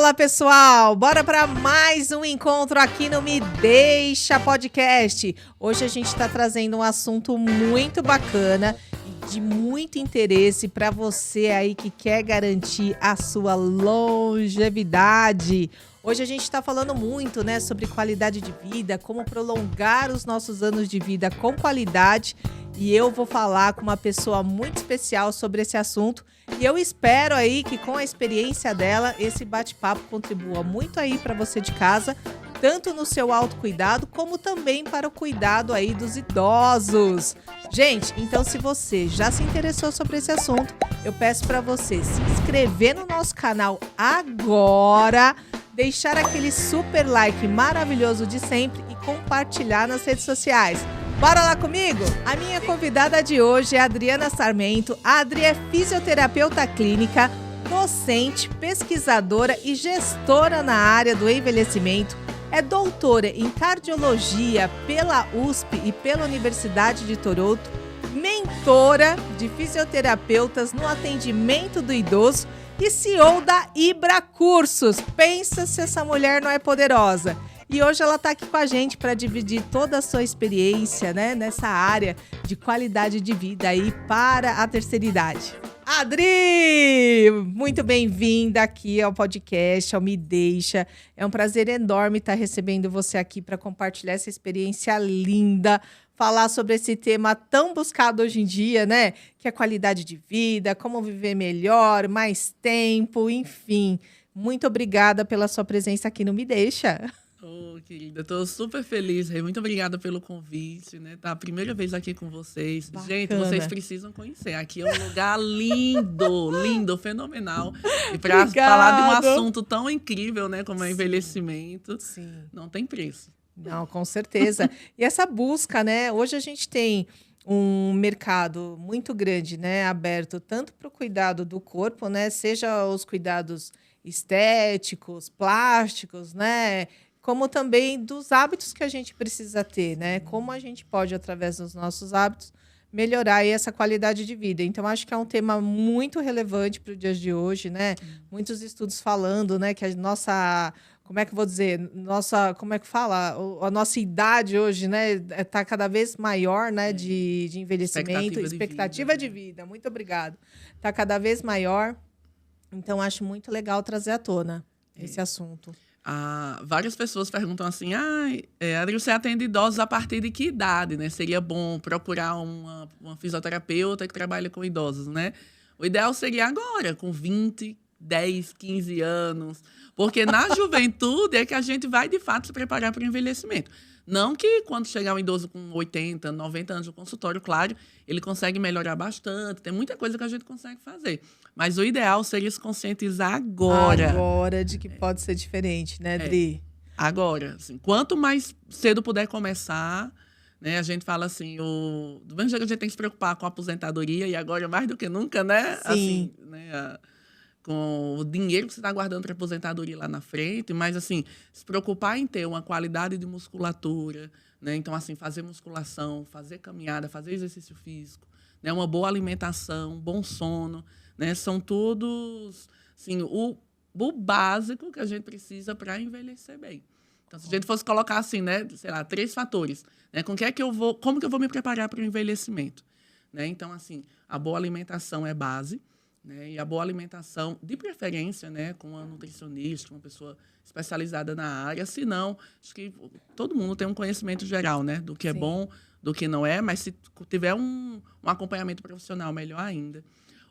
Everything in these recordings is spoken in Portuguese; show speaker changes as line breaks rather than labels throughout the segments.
Fala, pessoal! Bora para mais um encontro aqui no Me Deixa Podcast. Hoje a gente está trazendo um assunto muito bacana e de muito interesse para você aí que quer garantir a sua longevidade. Hoje a gente está falando muito, né, sobre qualidade de vida, como prolongar os nossos anos de vida com qualidade. E eu vou falar com uma pessoa muito especial sobre esse assunto. E eu espero aí que com a experiência dela, esse bate-papo contribua muito aí para você de casa, tanto no seu autocuidado, como também para o cuidado aí dos idosos. Gente, então se você já se interessou sobre esse assunto, eu peço para você se inscrever no nosso canal agora, deixar aquele super like maravilhoso de sempre e compartilhar nas redes sociais. Bora lá comigo? A minha convidada de hoje é a Adriana Sarmento. A Adri é fisioterapeuta clínica, docente, pesquisadora e gestora na área do envelhecimento. É doutora em cardiologia pela USP e pela Universidade de Toronto, mentora de fisioterapeutas no atendimento do idoso e CEO da Ibra Cursos. Pensa se essa mulher não é poderosa. E hoje ela está aqui com a gente para dividir toda a sua experiência, né, nessa área de qualidade de vida aí para a terceira idade. Adri, muito bem-vinda aqui ao podcast, ao Me Deixa. É um prazer enorme estar recebendo você aqui para compartilhar essa experiência linda, falar sobre esse tema tão buscado hoje em dia, né? Que é qualidade de vida, como viver melhor, mais tempo, enfim. Muito obrigada pela sua presença aqui no Me Deixa.
Oh, querida, estou super feliz. Muito obrigada pelo convite, né? Tá a primeira vez aqui com vocês.
Bacana.
Gente, vocês precisam conhecer. Aqui é um lugar lindo, lindo, fenomenal. E para falar de um assunto tão incrível, né, como é envelhecimento,
Sim.
não tem preço.
Não, com certeza. E essa busca, né? Hoje a gente tem um mercado muito grande, né, aberto tanto para o cuidado do corpo, né, seja os cuidados estéticos, plásticos, né, como também dos hábitos que a gente precisa ter, né? Como a gente pode, através dos nossos hábitos, melhorar aí essa qualidade de vida. Então, acho que é um tema muito relevante para os dias de hoje, né? Muitos estudos falando, né, que a nossa... Como é que eu vou dizer? Nossa, como é que fala? A nossa idade hoje, né, está cada vez maior, né, de envelhecimento, expectativa de vida. Muito obrigada. Está cada vez maior. Então, acho muito legal trazer à tona esse assunto.
Várias pessoas perguntam assim, Adri, você atende idosos a partir de que idade, né? Seria bom procurar uma fisioterapeuta que trabalha com idosos, né? O ideal seria agora, com 20, 10, 15 anos, porque na juventude é que a gente vai, de fato, se preparar para o envelhecimento. Não que quando chegar um idoso com 80, 90 anos no consultório, claro, ele consegue melhorar bastante, tem muita coisa que a gente consegue fazer. Mas o ideal seria se conscientizar agora.
Agora de que pode ser diferente, né, Dri?
Agora, assim, quanto mais cedo puder começar, né, a gente fala assim, do mesmo jeito que a gente tem que se preocupar com a aposentadoria, e agora mais do que nunca, né?
Sim.
Assim, né, com o dinheiro que você está guardando para aposentadoria lá na frente, mas assim, se preocupar em ter uma qualidade de musculatura, né? Então, assim, fazer musculação, fazer caminhada, fazer exercício físico, né? Uma boa alimentação, bom sono, né? São todos, assim, o básico que a gente precisa para envelhecer bem. Então, se a gente fosse colocar assim, né, sei lá, 3 fatores, né? Como que eu vou me preparar para o envelhecimento, né? Então, assim, a boa alimentação é base. Né? E a boa alimentação, de preferência, né, com uma nutricionista, uma pessoa especializada na área. Se não, acho que todo mundo tem um conhecimento geral, né, do que é bom, do que não é, mas se tiver um acompanhamento profissional, melhor ainda.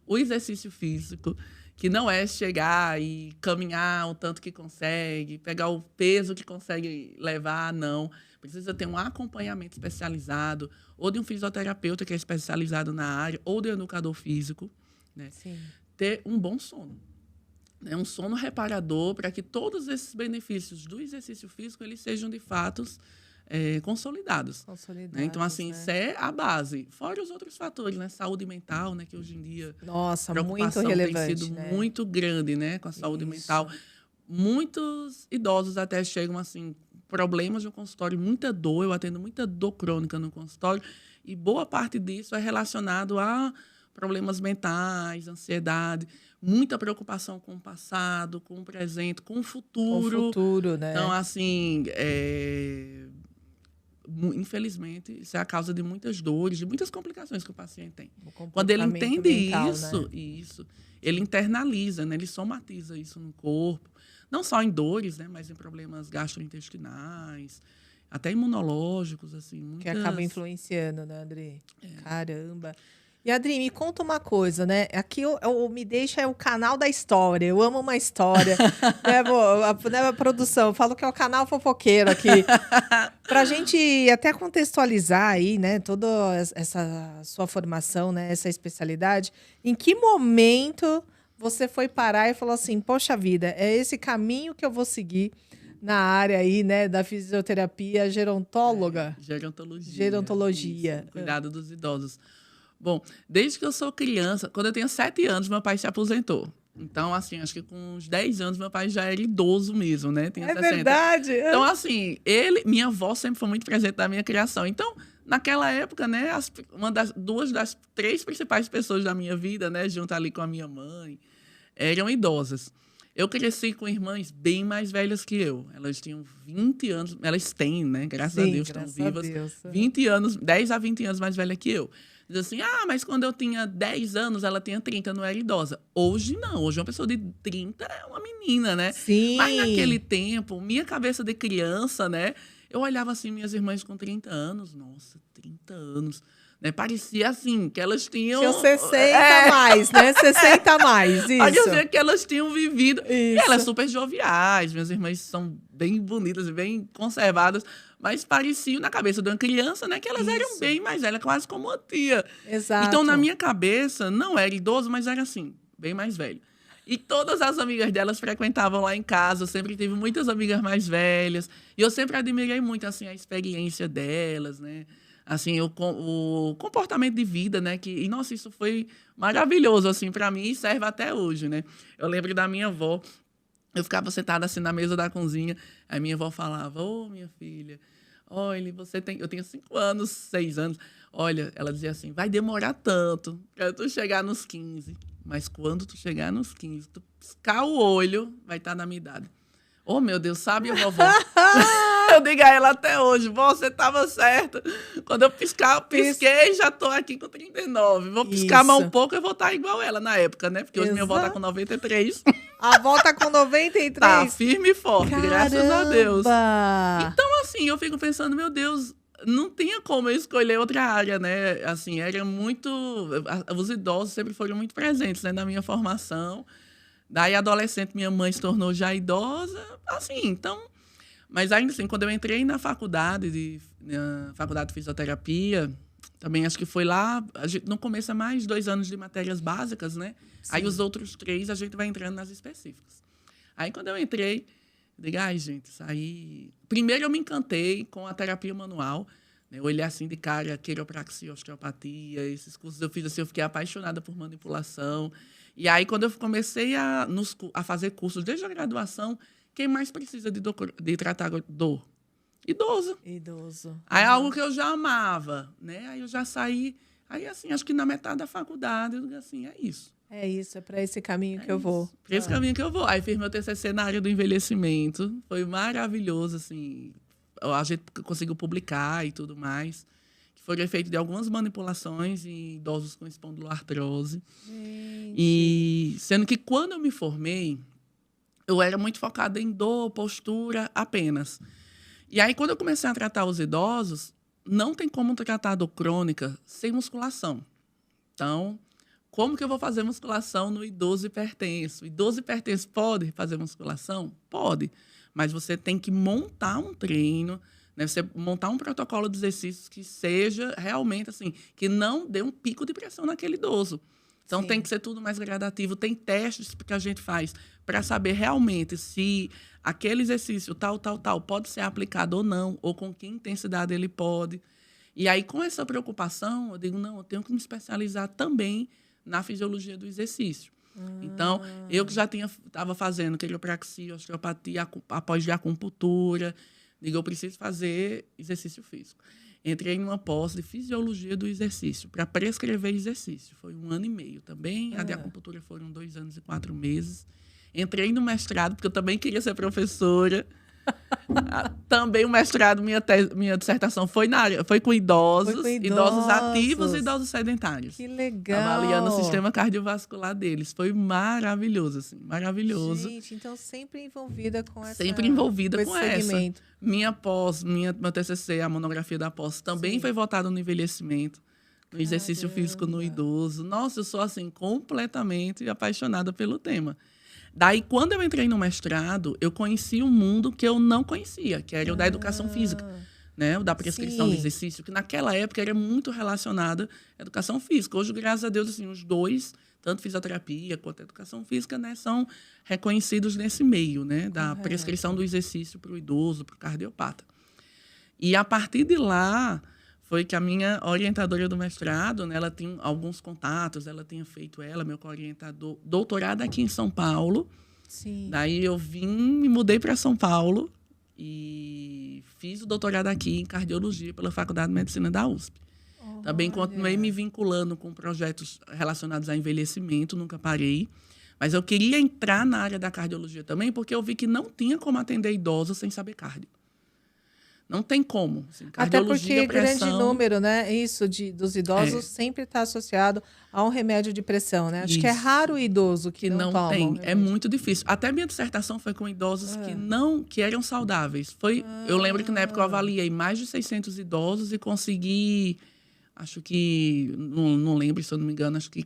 O exercício físico, que não é chegar e caminhar o tanto que consegue, pegar o peso que consegue levar, não. Precisa ter um acompanhamento especializado, ou de um fisioterapeuta que é especializado na área, ou de um educador físico. Né? Ter um bom sono, né? Um sono reparador para que todos esses benefícios do exercício físico eles sejam de fato consolidados. Né? Então, assim, isso é a base. Fora os outros fatores, né? Saúde mental, né? Que hoje em dia
Nossa,
a preocupação
muito relevante,
tem sido
né?
muito grande, né? Com a saúde mental. Muitos idosos até chegam assim, problemas no consultório, muita dor. Eu atendo muita dor crônica no consultório e boa parte disso é relacionado a problemas mentais, ansiedade, muita preocupação com o passado, com o presente, com o futuro.
O futuro, né?
Então, assim, infelizmente, isso é a causa de muitas dores, de muitas complicações que o paciente tem. Quando ele entende
mental,
isso, ele internaliza, né? Ele somatiza isso no corpo, não só em dores, né? Mas em problemas gastrointestinais, até imunológicos, assim.
Que acaba influenciando, né, Adri? Caramba. E, Adri, me conta uma coisa, né? Aqui o Me Deixa é o canal da história. Eu amo uma história. Né, a produção, eu falo que é o canal fofoqueiro aqui. Pra gente até contextualizar aí, né, toda essa sua formação, né, essa especialidade, em que momento você foi parar e falou assim, poxa vida, é esse caminho que eu vou seguir na área aí, né, da fisioterapia gerontóloga? Gerontologia.
Isso, cuidado dos idosos. Bom, desde que eu sou criança, quando eu tinha 7 anos, meu pai se aposentou. Então, assim, acho que com uns 10 anos, meu pai já era idoso mesmo, né? Tinha 60.
Verdade.
Então, assim, minha avó sempre foi muito presente na minha criação. Então, naquela época, né, duas das 3 principais pessoas da minha vida, né, junto ali com a minha mãe, eram idosas. Eu cresci com irmãs bem mais velhas que eu. Elas tinham 20 anos, elas têm, né? Graças a Deus, estão vivas. 20 anos, 10 a 20 anos mais velha que eu. Diz assim, mas quando eu tinha 10 anos, ela tinha 30, não era idosa. Hoje não, hoje uma pessoa de 30 é uma menina, né?
Sim.
Mas naquele tempo, minha cabeça de criança, né? Eu olhava assim, minhas irmãs com 30 anos, nossa, 30 anos. Né? Parecia assim, que elas tinham...
Tinham 60 mais, né? 60 a mais, isso.
Parecia que elas tinham vivido.
Isso.
E elas super joviais, minhas irmãs são bem bonitas e bem conservadas, mas pareciam na cabeça de uma criança, né? Que elas eram bem mais velhas, quase como uma tia.
Exato.
Então, na minha cabeça, não era idoso, mas era assim, bem mais velho. E todas as amigas delas frequentavam lá em casa, eu sempre tive muitas amigas mais velhas, e eu sempre admirei muito, assim, a experiência delas, né? Assim, o comportamento de vida, né? E, nossa, isso foi maravilhoso, assim, para mim, e serve até hoje, né? Eu lembro da minha avó, eu ficava sentada, assim, na mesa da cozinha, aí minha avó falava, minha filha, olha, eu tenho 5 anos, 6 anos, olha, ela dizia assim, vai demorar tanto para tu chegar nos 15, mas quando tu chegar nos 15, tu piscar o olho, vai estar na minha idade. Oh, meu Deus, sabe, vovó? Eu digo a ela até hoje, você estava certa. Quando eu pisquei, já estou aqui com 39. Vou piscar mais um pouco, eu vou estar igual ela na época, né? Porque hoje minha avó está com 93.
A avó está com 93?
Tá, firme e forte,
Caramba!
Graças a Deus. Então, assim, eu fico pensando, meu Deus, não tinha como eu escolher outra área, né? Assim, era muito... Os idosos sempre foram muito presentes, né, na minha formação. Daí, adolescente, minha mãe se tornou já idosa, assim, então... Mas ainda assim, quando eu entrei na faculdade de fisioterapia, também acho que foi lá, no começo é mais 2 anos de matérias básicas, né? Sim. Aí os outros 3 a gente vai entrando nas específicas. Aí quando eu entrei, eu digo, gente, isso aí... Primeiro eu me encantei com a terapia manual, né? Eu olhei assim de cara, quiropraxia, osteopatia, esses cursos eu fiz assim, eu fiquei apaixonada por manipulação. E aí quando eu comecei a fazer cursos desde a graduação, quem mais precisa de tratar dor? Idoso. Aí é algo que eu já amava, né? Aí eu já saí. Aí, assim, acho que na metade da faculdade, eu digo assim, é isso.
É para esse caminho que eu vou.
Para esse caminho que eu vou. Aí fiz meu TCC na área do envelhecimento. Foi maravilhoso, assim. A gente conseguiu publicar e tudo mais. Que foi efeito de algumas manipulações em idosos com espondiloartrose. E sendo que quando eu me formei, eu era muito focada em dor, postura apenas. E aí, quando eu comecei a tratar os idosos, não tem como tratar dor crônica sem musculação. Então, como que eu vou fazer musculação no idoso hipertenso? O idoso hipertenso pode fazer musculação? Pode. Mas você tem que montar um treino, né? Você montar um protocolo de exercícios que seja realmente assim, que não dê um pico de pressão naquele idoso. Então, tem que ser tudo mais gradativo. Tem testes que a gente faz para saber realmente se aquele exercício tal pode ser aplicado ou não, ou com que intensidade ele pode. E aí, com essa preocupação, eu digo, não, eu tenho que me especializar também na fisiologia do exercício. Então, eu que já estava fazendo quiropraxia, osteopatia, após de acupuntura, digo, eu preciso fazer exercício físico. entrei numa pós de fisiologia do exercício, para prescrever exercício. Foi 1 ano e meio também. A de acupuntura foram 2 anos e 4 meses. Entrei no mestrado, porque eu também queria ser professora. Também o mestrado, minha dissertação foi com idosos, idosos ativos e idosos sedentários.
Que legal!
Avaliando o sistema cardiovascular deles. Foi maravilhoso, assim, maravilhoso.
Gente, então sempre envolvida com essa...
Sempre envolvida com
segmento.
essa. Minha pós, meu TCC, a monografia da pós, também foi voltada no envelhecimento, no exercício físico no idoso. Nossa, eu sou, assim, completamente apaixonada pelo tema. Daí, quando eu entrei no mestrado, eu conheci um mundo que eu não conhecia, que era o da educação física, né? O da prescrição de exercício, que naquela época era muito relacionada à educação física. Hoje, graças a Deus, assim, os dois, tanto fisioterapia quanto a educação física, né, são reconhecidos nesse meio, né? Da prescrição do exercício para o idoso, para o cardiopata. E, a partir de lá, foi que a minha orientadora do mestrado, né, ela tinha alguns contatos, ela tinha feito meu co-orientador, doutorado aqui em São Paulo.
Sim.
Daí eu me mudei para São Paulo e fiz o doutorado aqui em cardiologia pela Faculdade de Medicina da USP. Também continuei me vinculando com projetos relacionados a envelhecimento, nunca parei. Mas eu queria entrar na área da cardiologia também, porque eu vi que não tinha como atender idosos sem saber cardio. Não tem como. Assim,
até porque
pressão,
grande número, né? Isso dos idosos sempre está associado a um remédio de pressão, né? Acho que é raro o idoso que não toma.
Tem. É muito difícil. Até minha dissertação foi com idosos que eram saudáveis. Eu lembro que na época eu avaliei mais de 600 idosos e consegui, acho que, não lembro, se eu não me engano, acho que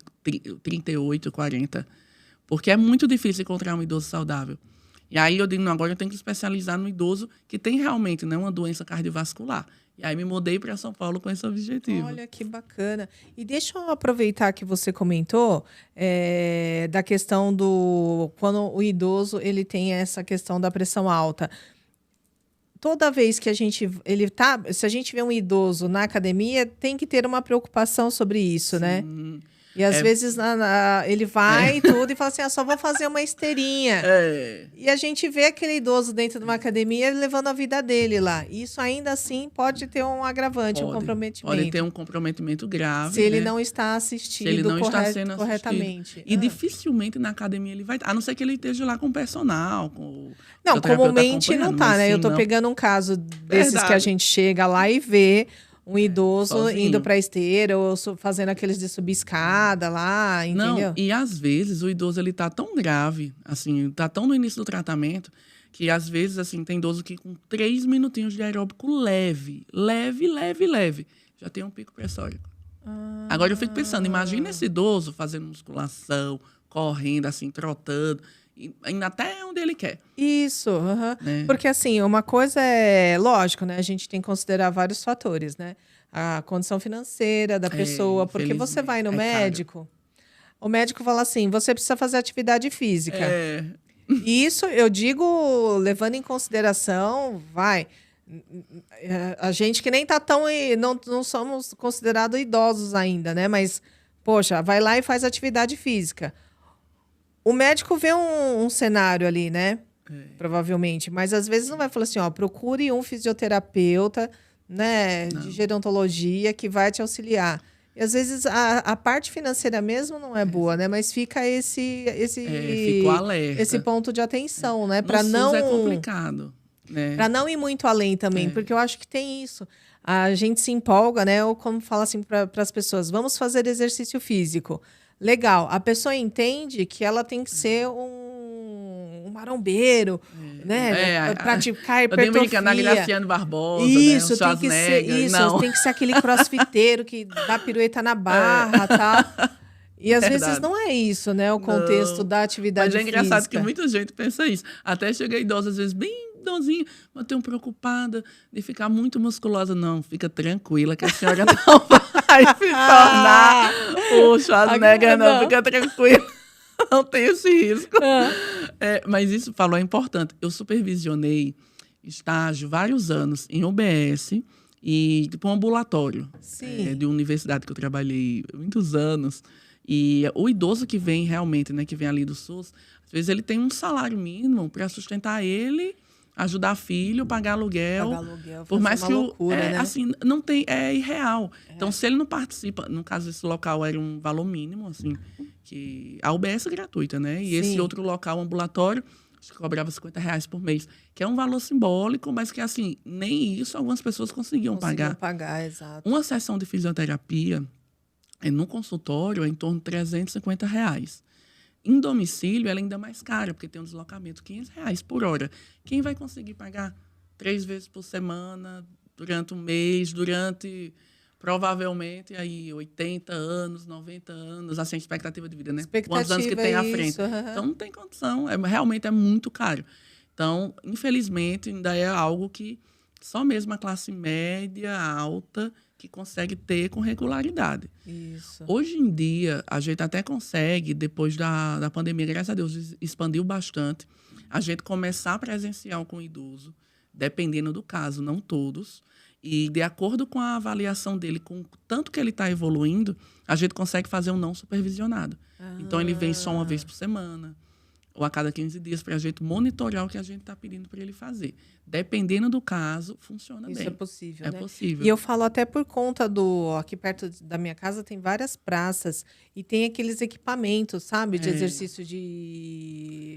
38, 40. Porque é muito difícil encontrar um idoso saudável. E aí eu digo, não, agora eu tenho que especializar no idoso que tem realmente, né, uma doença cardiovascular. E aí me mudei para São Paulo com esse objetivo.
Olha, que bacana. E deixa eu aproveitar que você comentou da questão quando o idoso ele tem essa questão da pressão alta. Toda vez que se a gente vê um idoso na academia, tem que ter uma preocupação sobre isso, né? E às vezes ele vai e tudo e fala assim, só vou fazer uma esteirinha. E a gente vê aquele idoso dentro de uma academia levando a vida dele lá. Isso ainda assim pode ter um agravante, um comprometimento.
Pode ter um comprometimento grave.
Se ele não está assistido corretamente.
E dificilmente na academia ele vai... A não ser que ele esteja lá com o personal, com
não, comumente não tá, né? Eu tô pegando um caso desses que a gente chega lá e vê... Um idoso sozinho, indo para esteira ou fazendo aqueles de subir escada lá, entendeu?
Não, e às vezes o idoso ele tá tão grave, assim, tá tão no início do tratamento, que às vezes assim tem idoso que com 3 minutinhos de aeróbico leve, já tem um pico pressórico. Agora eu fico pensando, imagina esse idoso fazendo musculação, correndo assim, trotando, indo até onde ele quer.
Isso, né? Porque assim, uma coisa é lógico, né? A gente tem que considerar vários fatores, né? A condição financeira da pessoa, porque você vai no médico, o médico fala assim, você precisa fazer atividade física. E isso eu digo levando em consideração, a gente que nem tá tão, não somos considerados idosos ainda, né? Mas, poxa, vai lá e faz atividade física. O médico vê um cenário ali, né? Provavelmente. Mas às vezes não vai falar assim, procure um fisioterapeuta, né? De gerontologia que vai te auxiliar. E às vezes a parte financeira mesmo não é boa, né? Mas fica
ficou alerta.
Esse ponto de atenção, né? Para não
é complicado, né?
Para não ir muito além também, porque eu acho que tem isso. A gente se empolga, né? Ou como fala assim para as pessoas, vamos fazer exercício físico. Legal, a pessoa entende que ela tem que ser um marombeiro, né? Praticar hipertrofia.
Na Graciano Barbosa,
isso,
né?
Tem que ser isso, tem que ser aquele crossfiteiro que dá pirueta na barra, tal. E às vezes não é isso, né? O contexto da atividade física.
Mas é engraçado que muita gente pensa isso. Até chega idosa, às vezes, bem idosinha, mas tenho preocupada de ficar muito musculosa. Não, fica tranquila, que a senhora não vai se tornar o Schwarzenegger, não. Fica tranquila. Não tem esse risco. Mas isso falou é importante. Eu supervisionei estágio vários anos em UBS e tipo um ambulatório de universidade que eu trabalhei muitos anos. E o idoso que vem realmente, né, que vem ali do SUS, às vezes ele tem um salário mínimo para sustentar ele ajudar filho, pagar aluguel.
Pagar aluguel,
por mais
uma
que
loucura, né?
assim, não tem, é irreal. Então, se ele não participa, no caso, esse local era um valor mínimo, assim, que a UBS é gratuita, né? E
Sim.
esse outro local, ambulatório, acho que cobrava R$50 por mês, que é um valor simbólico, mas que, assim, nem isso algumas pessoas conseguiam
pagar, exato.
Uma sessão de fisioterapia, no consultório, é em torno de R$350. Em domicílio, ela é ainda mais cara, porque tem um deslocamento de R$500 por hora. Quem vai conseguir pagar 3 vezes por semana, durante um mês, provavelmente, aí 80 anos, 90 anos, assim, a expectativa de vida, né? Quantos anos que tem à frente. Então, não tem condição, realmente é muito caro. Então, infelizmente, ainda é algo que só mesmo a classe média, alta, que consegue ter com regularidade.
Isso.
Hoje em dia, a gente até consegue, depois da pandemia, graças a Deus, expandiu bastante, a gente começar presencial com o idoso, dependendo do caso, não todos, e de acordo com a avaliação dele, com o tanto que ele está evoluindo, a gente consegue fazer um não supervisionado. Então, ele vem só uma vez por semana, ou a cada 15 dias, para a gente monitorar o que a gente está pedindo para ele fazer. Dependendo do caso, funciona bem.
Isso é possível,
né?
É
possível.
E eu falo até por conta aqui perto da minha casa tem várias praças e tem aqueles equipamentos, sabe? De exercício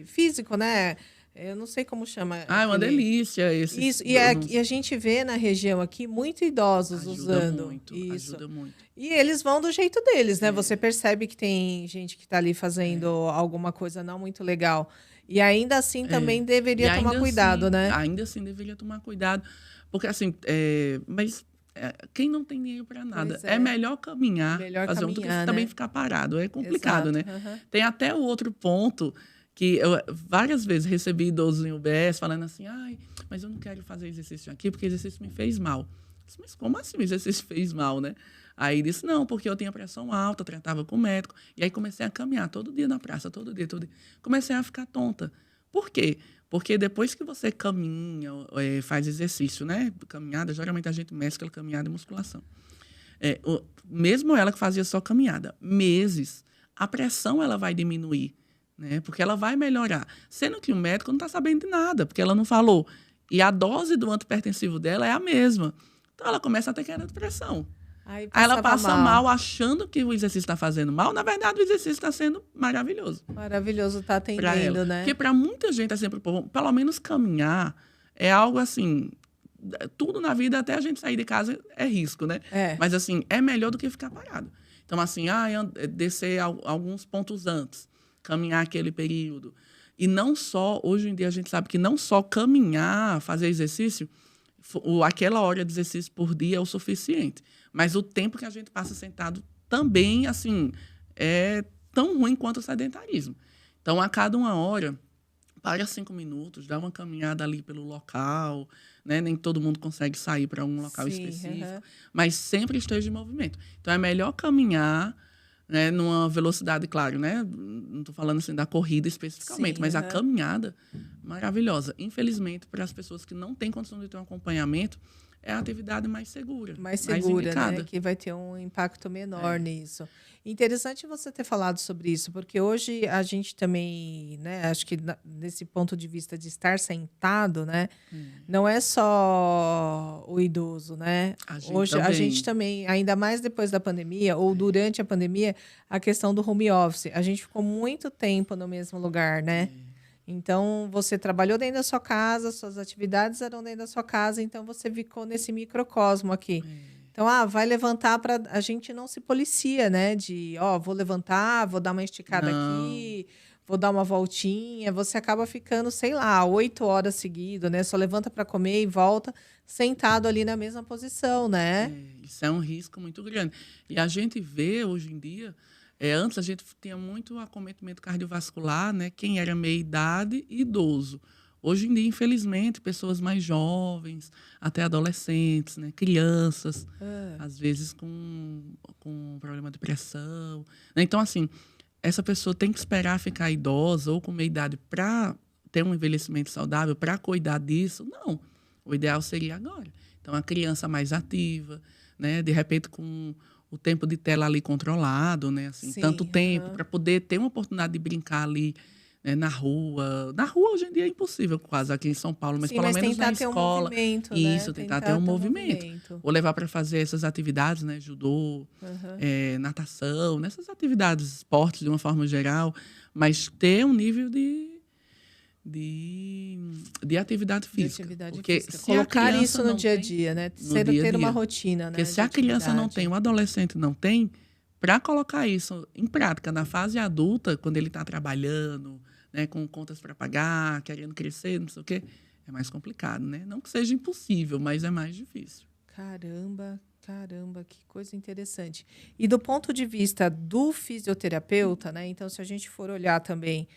físico, né? Eu não sei como chama.
É uma delícia esse.
Isso, e a gente vê na região aqui muito idosos usando.
Ajuda muito.
E eles vão do jeito deles, né? Você percebe que tem gente que está ali fazendo alguma coisa não muito legal. E ainda assim também deveria tomar cuidado, né?
Ainda assim deveria tomar cuidado. Porque assim, quem não tem dinheiro para nada, é melhor caminhar, fazer do que também ficar parado. É complicado, né? Tem até o outro ponto que eu várias vezes recebi idosos em UBS falando assim, mas eu não quero fazer exercício aqui porque exercício me fez mal. Eu disse, mas como assim o exercício fez mal, né? Aí disse, não, porque eu tinha pressão alta, tratava com o médico. E aí comecei a caminhar todo dia na praça, todo dia. Comecei a ficar tonta. Por quê? Porque depois que você caminha, faz exercício, né? Caminhada, geralmente a gente mescla caminhada e musculação. Mesmo ela que fazia só caminhada, meses, a pressão ela vai diminuir. Né? Porque ela vai melhorar. Sendo que o médico não está sabendo de nada, porque ela não falou. E a dose do antipertensivo dela é a mesma. Então, ela começa a ter queda de pressão. Aí ela passa mal achando que o exercício está fazendo mal. Na verdade, o exercício está sendo maravilhoso.
Maravilhoso, está atendendo, né?
Porque para muita gente, é sempre, pelo menos caminhar, é algo assim... Tudo na vida, até a gente sair de casa, é risco, né? Mas, assim, é melhor do que ficar parado. Então, assim, descer alguns pontos antes. Caminhar aquele período. E não só, hoje em dia a gente sabe que não só caminhar, fazer exercício, aquela hora de exercício por dia é o suficiente. Mas o tempo que a gente passa sentado também, assim, é tão ruim quanto o sedentarismo. Então, a cada 1 hora, para 5 minutos, dá uma caminhada ali pelo local, né? Nem todo mundo consegue sair para um local específico, mas sempre esteja em movimento. Então, é melhor caminhar, né, numa velocidade, claro, né? Não estou falando assim da corrida especificamente, mas a caminhada maravilhosa. Infelizmente, para as pessoas que não têm condição de ter um acompanhamento, é a atividade mais segura. Mais segura,
né? Que vai ter um impacto menor nisso. Interessante você ter falado sobre isso, porque hoje a gente também, né, acho que nesse ponto de vista de estar sentado, né, não é só o idoso, né? Hoje a gente também, ainda mais depois da pandemia ou durante a pandemia, a questão do home office. A gente ficou muito tempo no mesmo lugar, né? Então, você trabalhou dentro da sua casa, suas atividades eram dentro da sua casa, então você ficou nesse microcosmo aqui. Então, vai levantar para... A gente não se policia, né? Vou levantar, vou dar uma esticada aqui, vou dar uma voltinha. Você acaba ficando, sei lá, 8 horas seguidas, né? Só levanta para comer e volta sentado ali na mesma posição, né?
Isso é um risco muito grande. E a gente vê, hoje em dia... antes a gente tinha muito acometimento cardiovascular, né? Quem era meia-idade e idoso. Hoje em dia, infelizmente, pessoas mais jovens, até adolescentes, né? Crianças, às vezes com problema de pressão. Né? Então, assim, essa pessoa tem que esperar ficar idosa ou com meia-idade para ter um envelhecimento saudável, para cuidar disso. Não, o ideal seria agora. Então, a criança mais ativa, né? De repente, com o tempo de tela ali controlado, né? Assim, tanto tempo para poder ter uma oportunidade de brincar ali, né, na rua. Na rua, hoje em dia, é impossível quase aqui em São Paulo, mas
Sim,
pelo
mas
menos na
tentar ter um
escola.
movimento, né?
Isso, tentar ter um movimento. Ou levar para fazer essas atividades, né? Judô, natação, nessas atividades, esportes de uma forma geral, mas ter um nível de atividade física. Porque se
colocar isso no dia a
tem,
dia, né?
Ter
uma rotina, né?
Porque se a criança não tem, o adolescente não tem, para colocar isso em prática na fase adulta, quando ele está trabalhando, né, com contas para pagar, querendo crescer, não sei o quê, é mais complicado, né? Não que seja impossível, mas é mais difícil.
Caramba, que coisa interessante. E do ponto de vista do fisioterapeuta, né? Então, se a gente for olhar também,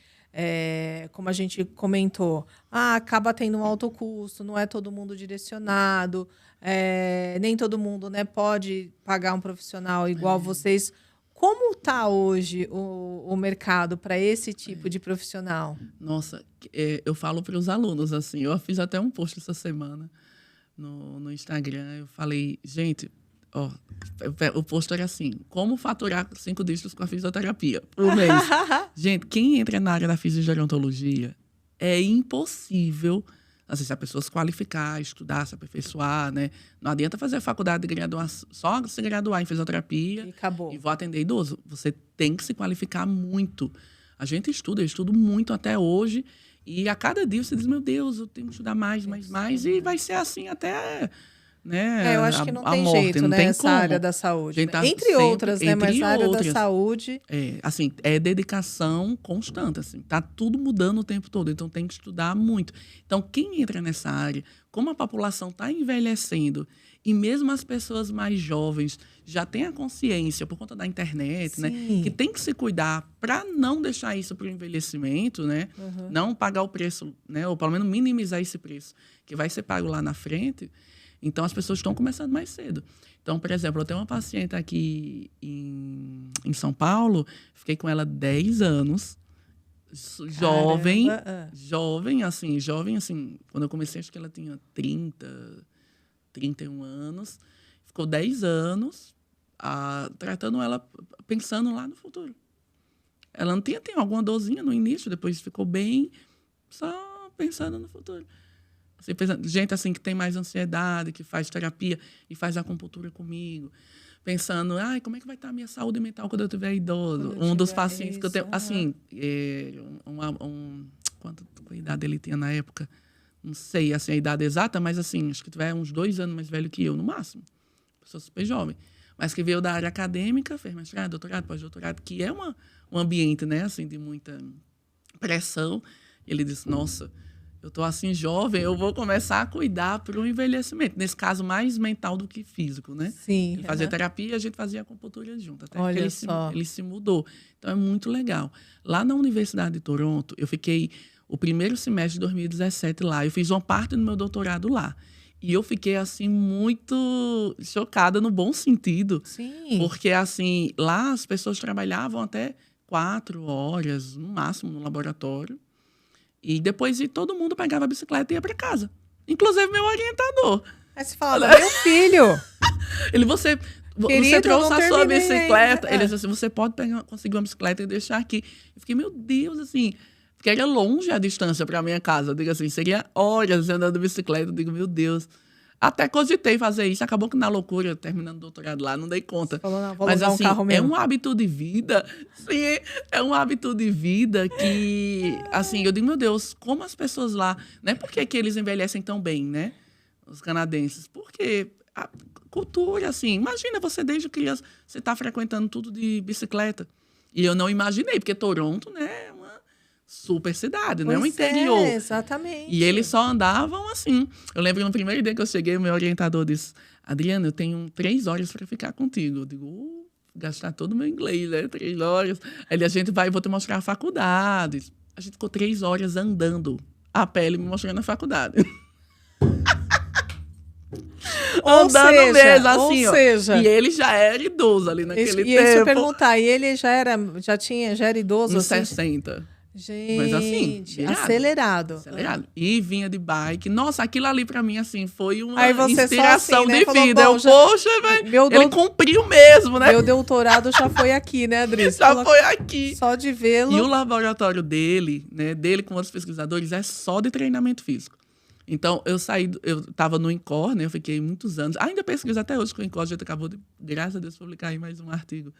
como a gente comentou, acaba tendo um alto custo, não é todo mundo direcionado, nem todo mundo, né, pode pagar um profissional igual vocês. Como está hoje o mercado para esse tipo de profissional?
Nossa, eu falo para os alunos assim, eu fiz até um post essa semana no Instagram, eu falei, gente, o post era assim, como faturar 5 dígitos com a fisioterapia por mês. Gente, quem entra na área da fisiogerontologia é impossível, assim, se a pessoa se qualificar, estudar, se aperfeiçoar, né? Não adianta fazer a faculdade de graduação, só se graduar em fisioterapia
e acabou.
E vou atender idoso. Você tem que se qualificar muito. A gente estuda, eu estudo muito até hoje, e a cada dia você diz, meu Deus, eu tenho que estudar mais, e vai ser assim até... Né?
Eu acho que não tem
morte,
jeito,
não
né?
tem
Essa
como.
área da saúde.
Tá
entre outras, né? Mas na área da saúde...
Assim, é dedicação constante, assim. Tá tudo mudando o tempo todo, então tem que estudar muito. Então, quem entra nessa área, como a população está envelhecendo, e mesmo as pessoas mais jovens já têm a consciência, por conta da internet, né? Que tem que se cuidar para não deixar isso para o envelhecimento, né? Não pagar o preço, né? Ou pelo menos minimizar esse preço, que vai ser pago lá na frente. Então, as pessoas estão começando mais cedo. Então, por exemplo, eu tenho uma paciente aqui em São Paulo, fiquei com ela 10 anos, jovem, quando eu comecei, acho que ela tinha 31 anos, ficou 10 anos tratando ela, pensando lá no futuro. Ela não tinha alguma dorzinha no início, depois ficou bem, só pensando no futuro. Gente assim que tem mais ansiedade, que faz terapia e faz acupuntura comigo, pensando, como é que vai estar a minha saúde mental quando eu tiver idoso? Um dos pacientes que eu tenho, assim, quanta idade ele tinha na época? Não sei assim, a idade exata, mas assim, acho que tiver uns 2 anos mais velho que eu, no máximo. Pessoa super jovem. Mas que veio da área acadêmica, fez mestrado, doutorado, pós-doutorado, que é um ambiente, né, assim, de muita pressão. Ele disse, nossa, eu estou assim jovem, eu vou começar a cuidar para o envelhecimento. Nesse caso, mais mental do que físico, né?
Sim.
Ele fazia terapia e a gente fazia acupuntura junto. Até
Olha
que ele se mudou. Então, é muito legal. Lá na Universidade de Toronto, eu fiquei o primeiro semestre de 2017 lá. Eu fiz uma parte do meu doutorado lá. E eu fiquei, assim, muito chocada no bom sentido.
Sim.
Porque, assim, lá as pessoas trabalhavam até 4 horas, no máximo, no laboratório. E depois todo mundo pegava a bicicleta e ia para casa. Inclusive meu orientador.
Aí você falava, meu filho!
Você trouxe a sua bicicleta. Ele disse assim, você pode conseguir uma bicicleta e deixar aqui. Eu fiquei, meu Deus, assim... Porque era longe a distância para a minha casa. Eu digo assim, seria horas andando de bicicleta. Eu digo, meu Deus... Até cogitei fazer isso. Acabou que na loucura, terminando o doutorado lá, não dei conta.
Falou, não, vou
mas assim,
um carro mesmo.
É um hábito de vida. Sim, é um hábito de vida que, assim, eu digo, meu Deus, como as pessoas lá... Não é porque que eles envelhecem tão bem, né? Os canadenses. Porque a cultura, assim... Imagina você, desde criança, você está frequentando tudo de bicicleta. E eu não imaginei, porque Toronto, né? Super cidade, não é um interior.
Exatamente.
E eles só andavam assim. Eu lembro no primeiro dia que eu cheguei, o meu orientador disse, Adriana, eu tenho 3 horas para ficar contigo. Eu digo, gastar todo o meu inglês, né? 3 horas. Aí a gente vai, vou te mostrar a faculdade. A gente ficou 3 horas andando a pé, ele me mostrando a faculdade. Andando mesmo, assim, ó. E ele já era idoso ali naquele tempo.
E eu perguntar, e ele já era idoso?
Uns
assim?
60.
Gente,
Mas assim, virado.
acelerado.
E vinha de bike. Nossa, aquilo ali pra mim, assim, foi uma
Aí você
inspiração
só assim, né?
de
Falou,
vida.
bom,
Eu, poxa, velho, ele cumpriu mesmo, né?
Meu doutorado já foi aqui, né, Adri?
Já foi aqui.
Só de vê-lo.
E o laboratório dele, né, dele com outros pesquisadores, é só de treinamento físico. Então, eu estava no INCOR, né, eu fiquei muitos anos, ainda pesquiso até hoje com o INCOR, a gente acabou de, graças a Deus, publicar aí mais um artigo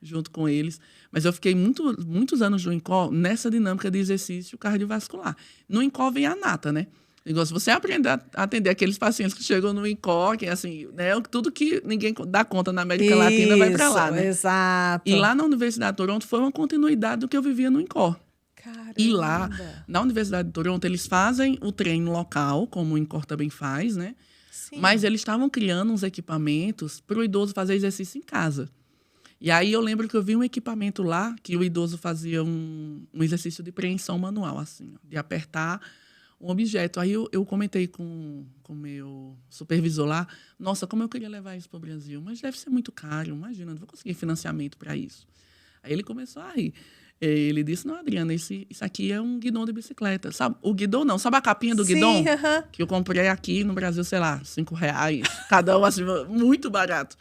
junto com eles. Mas eu fiquei muitos anos no INCOR nessa dinâmica de exercício cardiovascular. No INCOR vem a nata, né? Igual, se você aprender a atender aqueles pacientes que chegam no INCOR, que assim, né, tudo que ninguém dá conta na América Latina vai para lá, né?
Exato.
E lá na Universidade de Toronto foi uma continuidade do que eu vivia no INCOR.
Caramba.
E lá, na Universidade de Toronto, eles fazem o treino local, como o INCOR também faz, né?
Sim.
Mas eles estavam criando uns equipamentos para o idoso fazer exercício em casa. E aí eu lembro que eu vi um equipamento lá que o idoso fazia um exercício de preensão manual, assim, de apertar um objeto. Aí eu comentei com o meu supervisor lá, nossa, como eu queria levar isso para o Brasil, mas deve ser muito caro, imagina, não vou conseguir financiamento para isso. Aí ele começou a rir. Ele disse, não, Adriana, isso aqui é um guidão de bicicleta. Sabe, o guidão não, sabe a capinha do guidão? Que eu comprei aqui no Brasil, sei lá, R$5, cada um, assim, muito barato.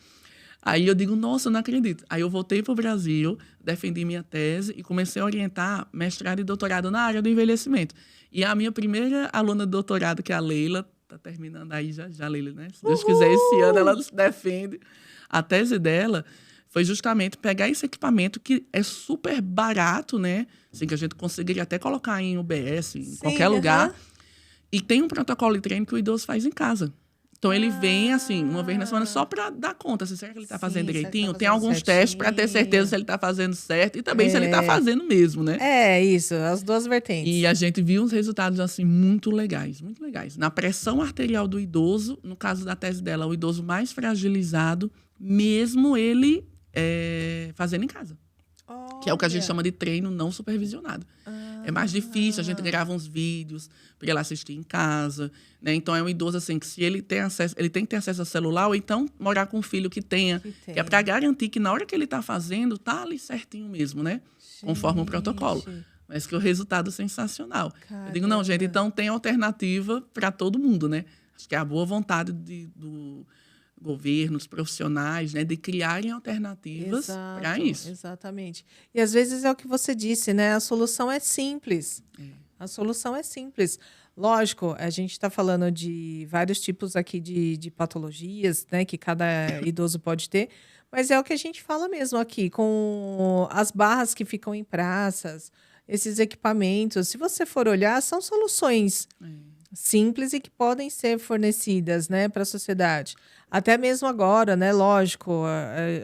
Aí eu digo, nossa, eu não acredito. Aí eu voltei para o Brasil, defendi minha tese e comecei a orientar mestrado e doutorado na área do envelhecimento. E a minha primeira aluna de doutorado, que é a Leila, está terminando aí já, Leila, né? Se Deus quiser, esse ano ela se defende. A tese dela foi justamente pegar esse equipamento que é super barato, né? Assim, que a gente conseguiria até colocar em UBS, em qualquer lugar. E tem um protocolo de treino que o idoso faz em casa. Então, ele vem, assim, uma vez na semana só para dar conta. Assim, será que ele está fazendo direitinho? Tem alguns testes para ter certeza se ele está fazendo certo e também se ele está fazendo mesmo, né?
É, isso, as duas vertentes.
E a gente viu uns resultados, assim, muito legais, muito legais. Na pressão arterial do idoso, no caso da tese dela, o idoso mais fragilizado, mesmo ele fazendo em casa. Que é o que a gente chama de treino não supervisionado. É mais difícil, a gente grava uns vídeos para ele assistir em casa, né? Então, é um idoso, assim, que se ele tem acesso, ele tem que ter acesso a celular ou então morar com um filho que tenha. Que é para garantir que na hora que ele está fazendo, tá ali certinho mesmo, né? Conforme o protocolo. Mas que o resultado é sensacional. Caramba. Eu digo, não, gente, então tem alternativa para todo mundo, né? Acho que é a boa vontade do governo, os profissionais, né, de criarem alternativas para isso.
Exatamente. E às vezes é o que você disse, né? A solução é simples. A solução é simples. Lógico, a gente está falando de vários tipos aqui de patologias, né, que cada idoso pode ter, mas é o que a gente fala mesmo aqui, com as barras que ficam em praças, esses equipamentos. Se você for olhar, são soluções simples e que podem ser fornecidas, né, para a sociedade. Até mesmo agora, né? Lógico,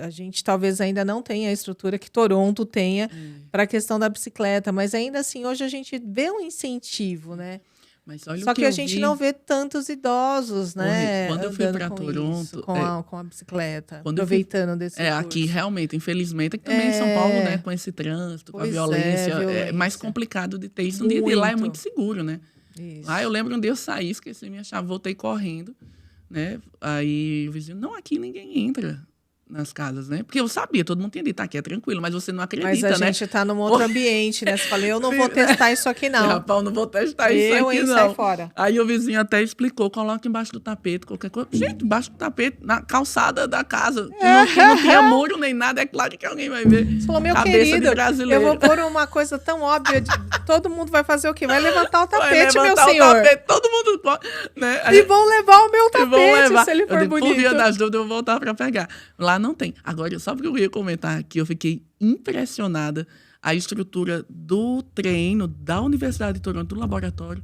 a gente talvez ainda não tenha a estrutura que Toronto tenha para a questão da bicicleta, mas ainda assim, hoje a gente vê um incentivo, né?
Mas olha
Só que a gente não vê tantos idosos, né?
Quando eu fui para Toronto,
com a bicicleta, aproveitando desse recurso.
Aqui realmente, infelizmente, aqui também em São Paulo, né? Com esse trânsito, com a violência, é mais complicado de ter isso. Um dia de lá é muito seguro, né? Isso. Eu lembro um dia eu saí, esqueci minha chave, voltei correndo. Né? Aí o vizinho, não, aqui ninguém entra nas casas, né? Porque eu sabia, todo mundo tinha dito, aqui é tranquilo, mas você não acredita, né?
Mas a gente tá num outro ambiente, né? Você falei, eu não vou testar isso aqui, não.
Rapaz, eu não vou testar isso aqui, não.
Sai fora.
Aí o vizinho até explicou, coloca embaixo do tapete, qualquer coisa. Gente, embaixo do tapete, na calçada da casa, que não tinha muro nem nada, é claro que alguém vai ver.
Você falou, meu querido, eu vou pôr uma coisa tão óbvia, todo mundo vai fazer o quê? Vai levantar o tapete, meu senhor. Tapete,
todo mundo pode, né?
E vão levar o meu tapete, se ele for bonito.
Por via das dúvidas, eu vou voltar para pegar. Lá não tem. Agora, só porque eu ia comentar aqui, eu fiquei impressionada a estrutura do treino da Universidade de Toronto, do laboratório,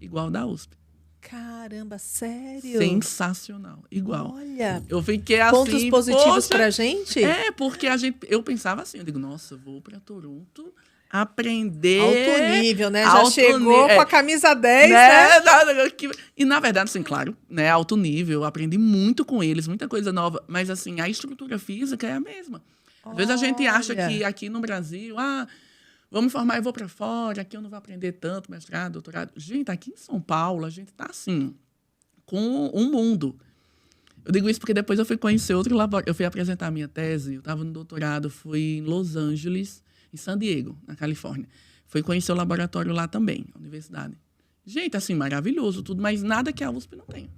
igual da USP.
Caramba, sério?
Sensacional, igual.
Olha,
eu fiquei assim,
pontos positivos pra gente?
Porque eu pensava assim, eu digo, nossa, vou para Toronto aprender.
Alto nível, né? Já chegou com a camisa 10, né?
E, na verdade, assim, claro, né? Alto nível. Eu aprendi muito com eles, muita coisa nova. Mas, assim, a estrutura física é a mesma. Às vezes a gente acha que aqui no Brasil, vamos formar e vou para fora, aqui eu não vou aprender tanto, mestrado, doutorado. Gente, aqui em São Paulo, a gente tá, assim, com um mundo. Eu digo isso porque depois eu fui conhecer outro laboratório. Eu fui apresentar a minha tese, eu estava no doutorado, fui em Los Angeles, em San Diego, na Califórnia. Fui conhecer o laboratório lá também, a universidade. Gente, assim, maravilhoso tudo, mas nada que a USP não tenha.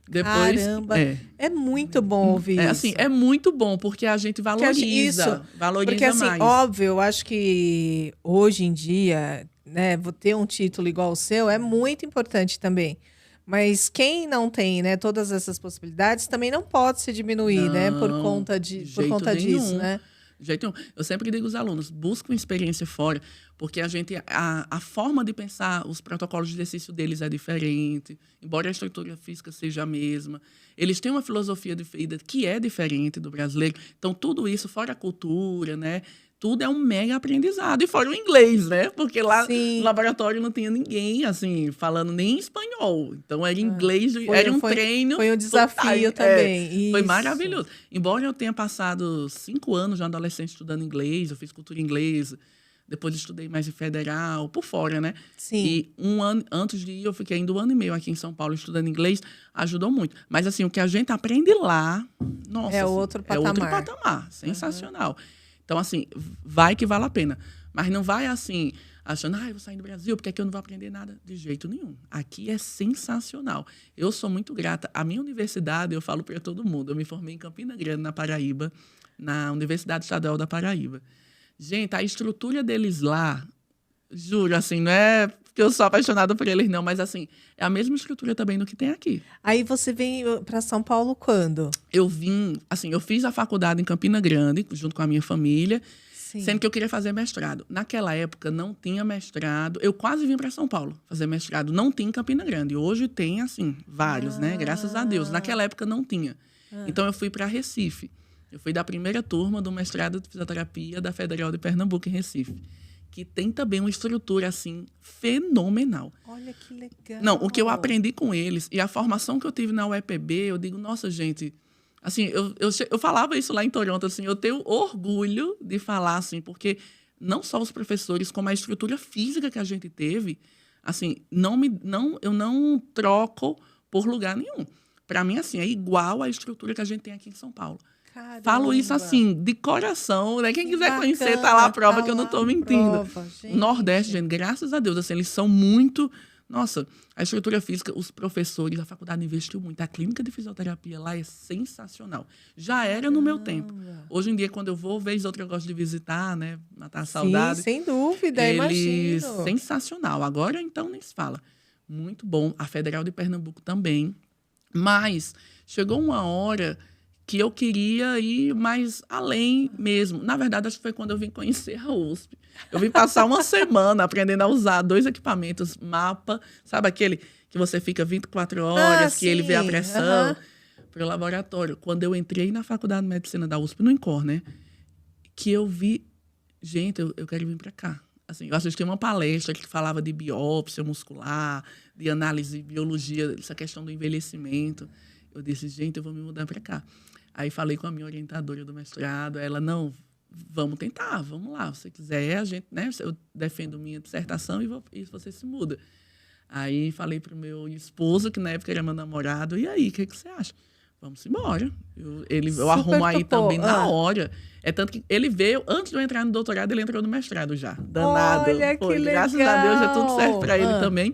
Depois,
Caramba, é muito bom ouvir
assim,
isso.
é muito bom, porque a gente valoriza,
Porque assim,
mais.
óbvio, eu acho que hoje em dia, né, vou ter um título igual o seu é muito importante também. Mas quem não tem, né, todas essas possibilidades também não pode se diminuir, né, por
Não,
conta
de
por
jeito
conta disso,
nenhum.
né?
De jeito nenhum. Eu sempre digo aos alunos, busquem uma experiência fora, porque a forma de pensar, os protocolos de exercício deles é diferente, embora a estrutura física seja a mesma. Eles têm uma filosofia de vida que é diferente do brasileiro. Então, tudo isso, fora a cultura, né? Tudo é um mega aprendizado. E fora o inglês, né? Porque lá
Sim.
no laboratório não tinha ninguém, assim, falando nem espanhol. Então, era inglês,
Foi,
era um treino.
foi um desafio
total,
também.
foi
Isso.
maravilhoso. Embora eu tenha passado 5 anos já adolescente estudando inglês, eu fiz cultura inglesa, depois estudei mais em federal, por fora, né?
Sim.
E um ano antes de ir, eu fiquei ainda 1 ano e meio aqui em São Paulo estudando inglês, ajudou muito. Mas, assim, o que a gente aprende lá, nossa,
É
assim,
outro
é outro
patamar.
patamar. Sensacional. Então, assim, vai que vale a pena. Mas não vai, assim, achando, eu vou sair do Brasil, porque aqui eu não vou aprender nada. De jeito nenhum. Aqui é sensacional. Eu sou muito grata. A minha universidade, eu falo para todo mundo, eu me formei em Campina Grande, na Paraíba, na Universidade Estadual da Paraíba. Gente, a estrutura deles lá, juro, assim, não é porque eu sou apaixonada por eles, não, mas, assim, é a mesma estrutura também do que tem aqui.
Aí você vem para São Paulo quando?
Eu vim, assim, eu fiz a faculdade em Campina Grande, junto com a minha família,
Sim.
sendo que eu queria fazer mestrado. Naquela época, não tinha mestrado. Eu quase vim para São Paulo fazer mestrado. Não tinha em Campina Grande. Hoje tem, assim, vários, né? Graças a Deus. Naquela época, não tinha. Então, eu fui para Recife. Eu fui da primeira turma do mestrado de fisioterapia da Federal de Pernambuco, em Recife, que tem também uma estrutura, assim, fenomenal.
Olha que legal.
Não, o que eu aprendi com eles e a formação que eu tive na UEPB, eu digo, nossa, gente, assim, eu falava isso lá em Toronto, assim, eu tenho orgulho de falar, assim, porque não só os professores, como a estrutura física que a gente teve, assim, eu não troco por lugar nenhum. Para mim, assim, é igual à estrutura que a gente tem aqui em São Paulo.
Caramba.
Falo isso assim, de coração, né? Quem quiser
bacana,
conhecer, tá lá a prova
tá
que eu não
lá
tô
a
mentindo.
prova,
O Nordeste, gente, graças a Deus, assim, eles são muito... Nossa, a estrutura física, os professores, a faculdade investiu muito. A clínica de fisioterapia lá é sensacional. Já era no meu tempo. Hoje em dia, quando eu vou, vez outra eu gosto de visitar, né? Matar a saudade.
Sim, sem dúvida, imagino.
Sensacional. Agora, então, nem se fala. Muito bom. A Federal de Pernambuco também. Mas chegou uma hora que eu queria ir mais além mesmo. Na verdade, acho que foi quando eu vim conhecer a USP. Eu vim passar uma semana aprendendo a usar 2 equipamentos, mapa, sabe aquele que você fica 24 horas, que ele vê a pressão, para o laboratório. Quando eu entrei na Faculdade de Medicina da USP, no INCOR, né, que eu vi, gente, eu quero vir para cá. Assim, eu assisti uma palestra que falava de biópsia muscular, de análise de biologia, essa questão do envelhecimento. Eu disse, gente, eu vou me mudar para cá. Aí falei com a minha orientadora do mestrado, ela, não, vamos tentar, vamos lá, se você quiser, a gente, né, eu defendo minha dissertação e você se muda. Aí falei para o meu esposo, que na época era meu namorado, e aí, o que você acha? Vamos embora. Eu arrumo aí também na hora. É tanto que ele veio, antes de eu entrar no doutorado, ele entrou no mestrado já. Danado.
Olha que legal.
Graças a Deus, já tudo certo para ele também.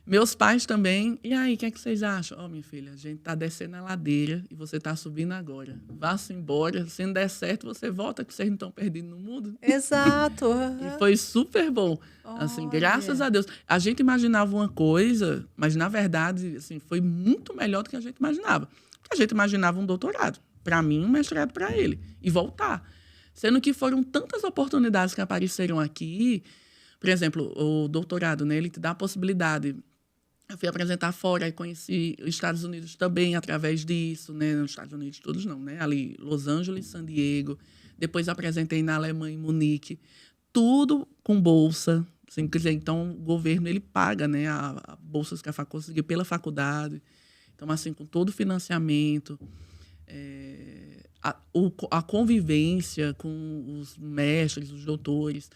Meus pais também. E aí, o que é que vocês acham? Minha filha, a gente tá descendo a ladeira e você tá subindo agora. Vá-se embora. Se não der certo, você volta, que vocês não estão perdidos no mundo.
Exato.
E foi super bom. Assim, graças a Deus. A gente imaginava uma coisa, mas, na verdade, assim, foi muito melhor do que a gente imaginava. Porque a gente imaginava um doutorado. Para mim, um mestrado para ele. E voltar. Sendo que foram tantas oportunidades que apareceram aqui. Por exemplo, o doutorado, né, ele te dá a possibilidade. Eu fui apresentar fora e conheci os Estados Unidos também através disso, né? Nos Estados Unidos todos não, né? Ali, Los Angeles, San Diego. Depois apresentei na Alemanha, em Munique. Tudo com bolsa. Assim, quer dizer, então, o governo ele paga, né, a bolsas que a faculdade conseguiu pela faculdade. Então, assim, com todo o financiamento, a convivência com os mestres, os doutores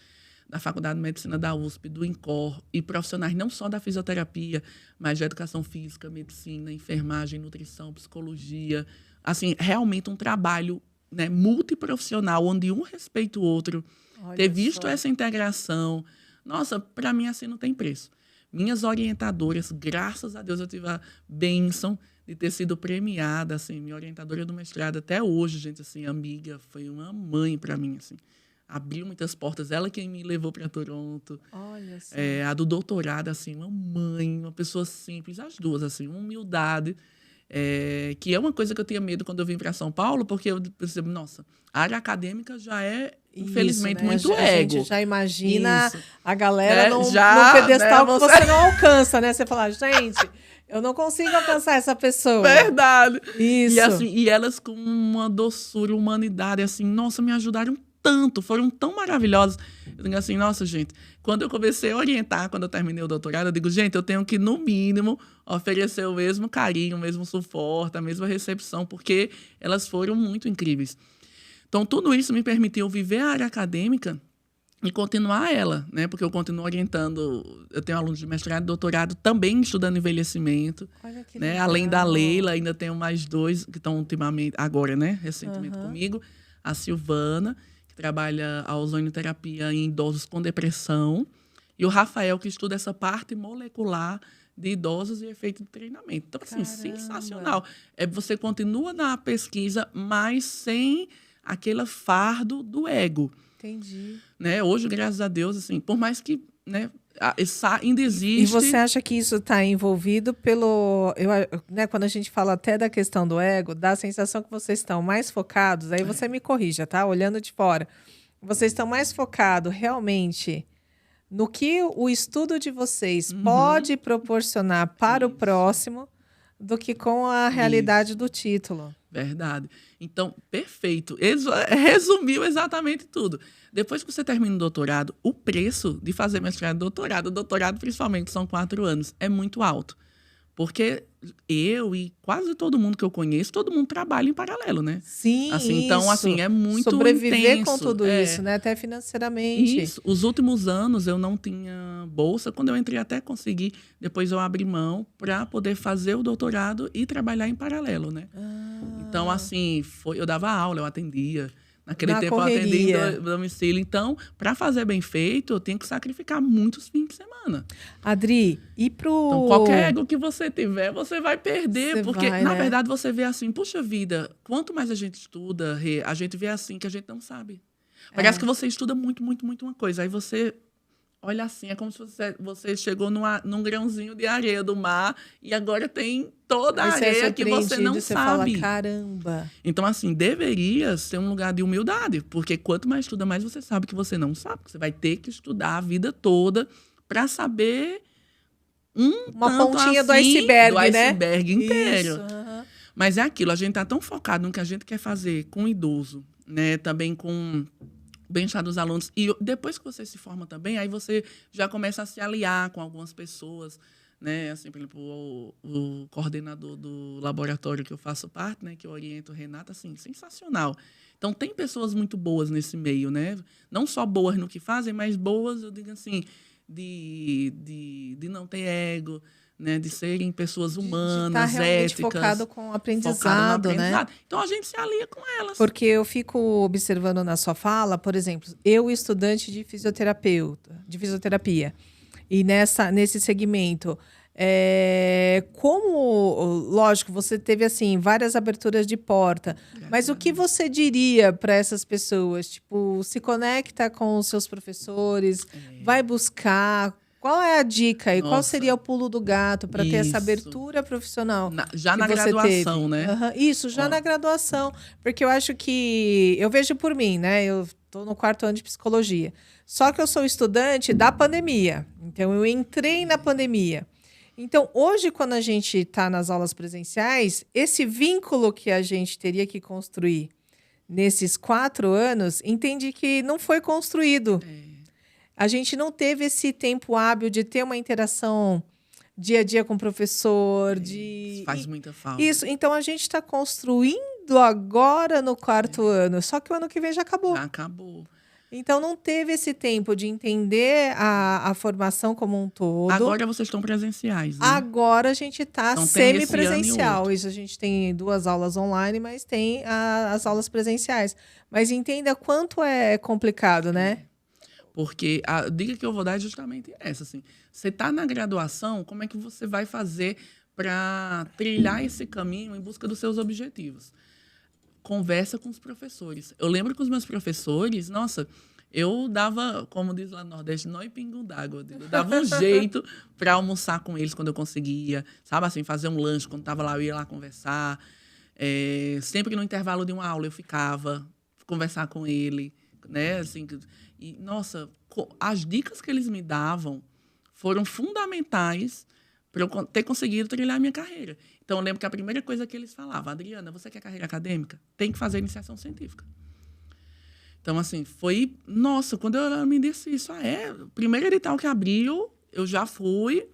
da Faculdade de Medicina da USP, do INCOR, e profissionais não só da fisioterapia, mas de educação física, medicina, enfermagem, nutrição, psicologia. Assim, realmente um trabalho, né, multiprofissional, onde um respeita o outro.
Olha
ter visto
só.
essa integração. Nossa, para mim assim não tem preço. Minhas orientadoras, graças a Deus eu tive a bênção de ter sido premiada, assim, minha orientadora do mestrado até hoje, gente, assim, amiga, foi uma mãe para mim, assim. Abriu muitas portas, ela quem me levou para Toronto.
Olha só.
A do doutorado, assim, uma mãe, uma pessoa simples, as duas, assim, uma humildade, que é uma coisa que eu tinha medo quando eu vim para São Paulo, porque eu percebo, nossa, a área acadêmica já é, infelizmente,
Isso, né?
muito
A
ego.
gente já imagina
Isso.
a galera
Né?
num
Já,
pedestal
né,
que você não alcança, né? Você fala, gente, eu não consigo alcançar essa pessoa.
Verdade.
Isso.
E, assim, e elas com uma doçura, humanidade, assim, nossa, me ajudaram tanto, foram tão maravilhosas. Eu digo assim, nossa, gente, quando eu comecei a orientar, quando eu terminei o doutorado, eu digo, gente, eu tenho que, no mínimo, oferecer o mesmo carinho, o mesmo suporte, a mesma recepção, porque elas foram muito incríveis. Então, tudo isso me permitiu viver a área acadêmica e continuar ela, né? Porque eu continuo orientando, eu tenho alunos de mestrado e doutorado também estudando envelhecimento,
Olha que
né?
legal.
Além da Leila, ainda tenho mais dois que estão ultimamente, agora, né? Recentemente comigo, a Silvana, que trabalha a ozonioterapia em idosos com depressão, e o Rafael, que estuda essa parte molecular de idosos e efeito de treinamento. Então, assim,
Caramba.
sensacional. Você continua na pesquisa, mas sem aquele fardo do ego.
Entendi.
Né? Hoje, graças a Deus, assim, por mais que, né, ainda existe...
E você acha que isso está envolvido pelo... né, quando a gente fala até da questão do ego, dá a sensação que vocês estão mais focados, aí você me corrija, tá? Olhando de fora. Vocês estão mais focados realmente no que o estudo de vocês pode proporcionar para o próximo do que com a realidade do título.
Verdade. Então, perfeito. Resumiu exatamente tudo. Depois que você termina o doutorado, o preço de fazer mestrado e doutorado principalmente, são 4 anos, é muito alto. Porque eu e quase todo mundo que eu conheço, todo mundo trabalha em paralelo, né?
Sim,
assim, então,
isso.
assim, é muito
sobreviver
intenso.
com tudo isso, né? Até financeiramente.
Isso. Os últimos anos eu não tinha bolsa. Quando eu entrei até consegui, depois eu abri mão para poder fazer o doutorado e trabalhar em paralelo, né? Então, assim, eu dava aula, eu atendia. Naquele tempo
correria.
eu atendi em domicílio. Então, para fazer bem feito, eu tenho que sacrificar muitos fins de semana.
Adri, e pro...
Então, qualquer ego que você tiver, você vai perder.
Você
porque,
vai,
na
né?
verdade, você vê assim, puxa vida, quanto mais a gente estuda, a gente vê assim que a gente não sabe. Parece que você estuda muito, muito, muito uma coisa. Aí você olha assim, é como se você chegou num grãozinho de areia do mar e agora tem toda a areia que você não
você
sabe.
fala, caramba.
Então, assim, deveria ser um lugar de humildade, porque quanto mais estuda, mais você sabe que você não sabe. Você vai ter que estudar a vida toda para saber
uma
tanto
pontinha
assim,
do iceberg, né?
Do iceberg inteiro.
Isso,
Mas é aquilo, a gente tá tão focado no que a gente quer fazer com o idoso, né? Também com o bem-estar dos alunos. E depois que você se forma também, aí você já começa a se aliar com algumas pessoas, né? Assim, por exemplo, o coordenador do laboratório que eu faço parte, né? Que eu oriento o Renato, assim, sensacional. Então, tem pessoas muito boas nesse meio, né? Não só boas no que fazem, mas boas, eu digo assim, de não ter ego, né? De serem pessoas humanas,
de estar realmente
éticas.
focado com o
Focado no
aprendizado, né?
Então, a gente se alia com elas.
Porque eu fico observando na sua fala, por exemplo, eu estudante de fisioterapia, e nesse segmento, lógico, você teve assim várias aberturas de porta, mas o que você diria para essas pessoas? Tipo, se conecta com os seus professores, vai buscar. Qual é a dica e qual seria o pulo do gato para ter essa abertura profissional?
Já na graduação,
teve?
né?
Isso, já na graduação. Porque eu acho que... Eu vejo por mim, né? Eu estou no 4º ano de psicologia. Só que eu sou estudante da pandemia. Então, eu entrei na pandemia. Então, hoje, quando a gente está nas aulas presenciais, esse vínculo que a gente teria que construir nesses 4 anos, entendi que não foi construído. A gente não teve esse tempo hábil de ter uma interação dia a dia com o professor.
Isso faz muita falta.
Isso, então a gente está construindo agora no 4º ano, só que o ano que vem já acabou.
Já acabou.
Então não teve esse tempo de entender a formação como um todo.
Agora vocês estão presenciais, né?
Agora a gente está
Então, tem esse ano e
semi-presencial.
outro.
Isso, a gente tem 2 aulas online, mas tem as aulas presenciais. Mas entenda quanto é complicado, né?
Porque a dica que eu vou dar é justamente essa, assim. Você está na graduação, como é que você vai fazer para trilhar esse caminho em busca dos seus objetivos? Conversa com os professores. Eu lembro que os meus professores, nossa, eu dava, como diz lá no Nordeste, nó e pingo d'água. Eu dava um jeito para almoçar com eles quando eu conseguia, sabe assim, fazer um lanche quando estava lá, eu ia lá conversar. Sempre no intervalo de uma aula eu ficava conversar com ele, né? Assim, e, nossa, as dicas que eles me davam foram fundamentais para eu ter conseguido trilhar a minha carreira. Então, eu lembro que a primeira coisa que eles falavam, Adriana, você quer carreira acadêmica? Tem que fazer iniciação científica. Então, assim, foi... Nossa, quando eu me disse isso, o primeiro edital que abriu, eu já fui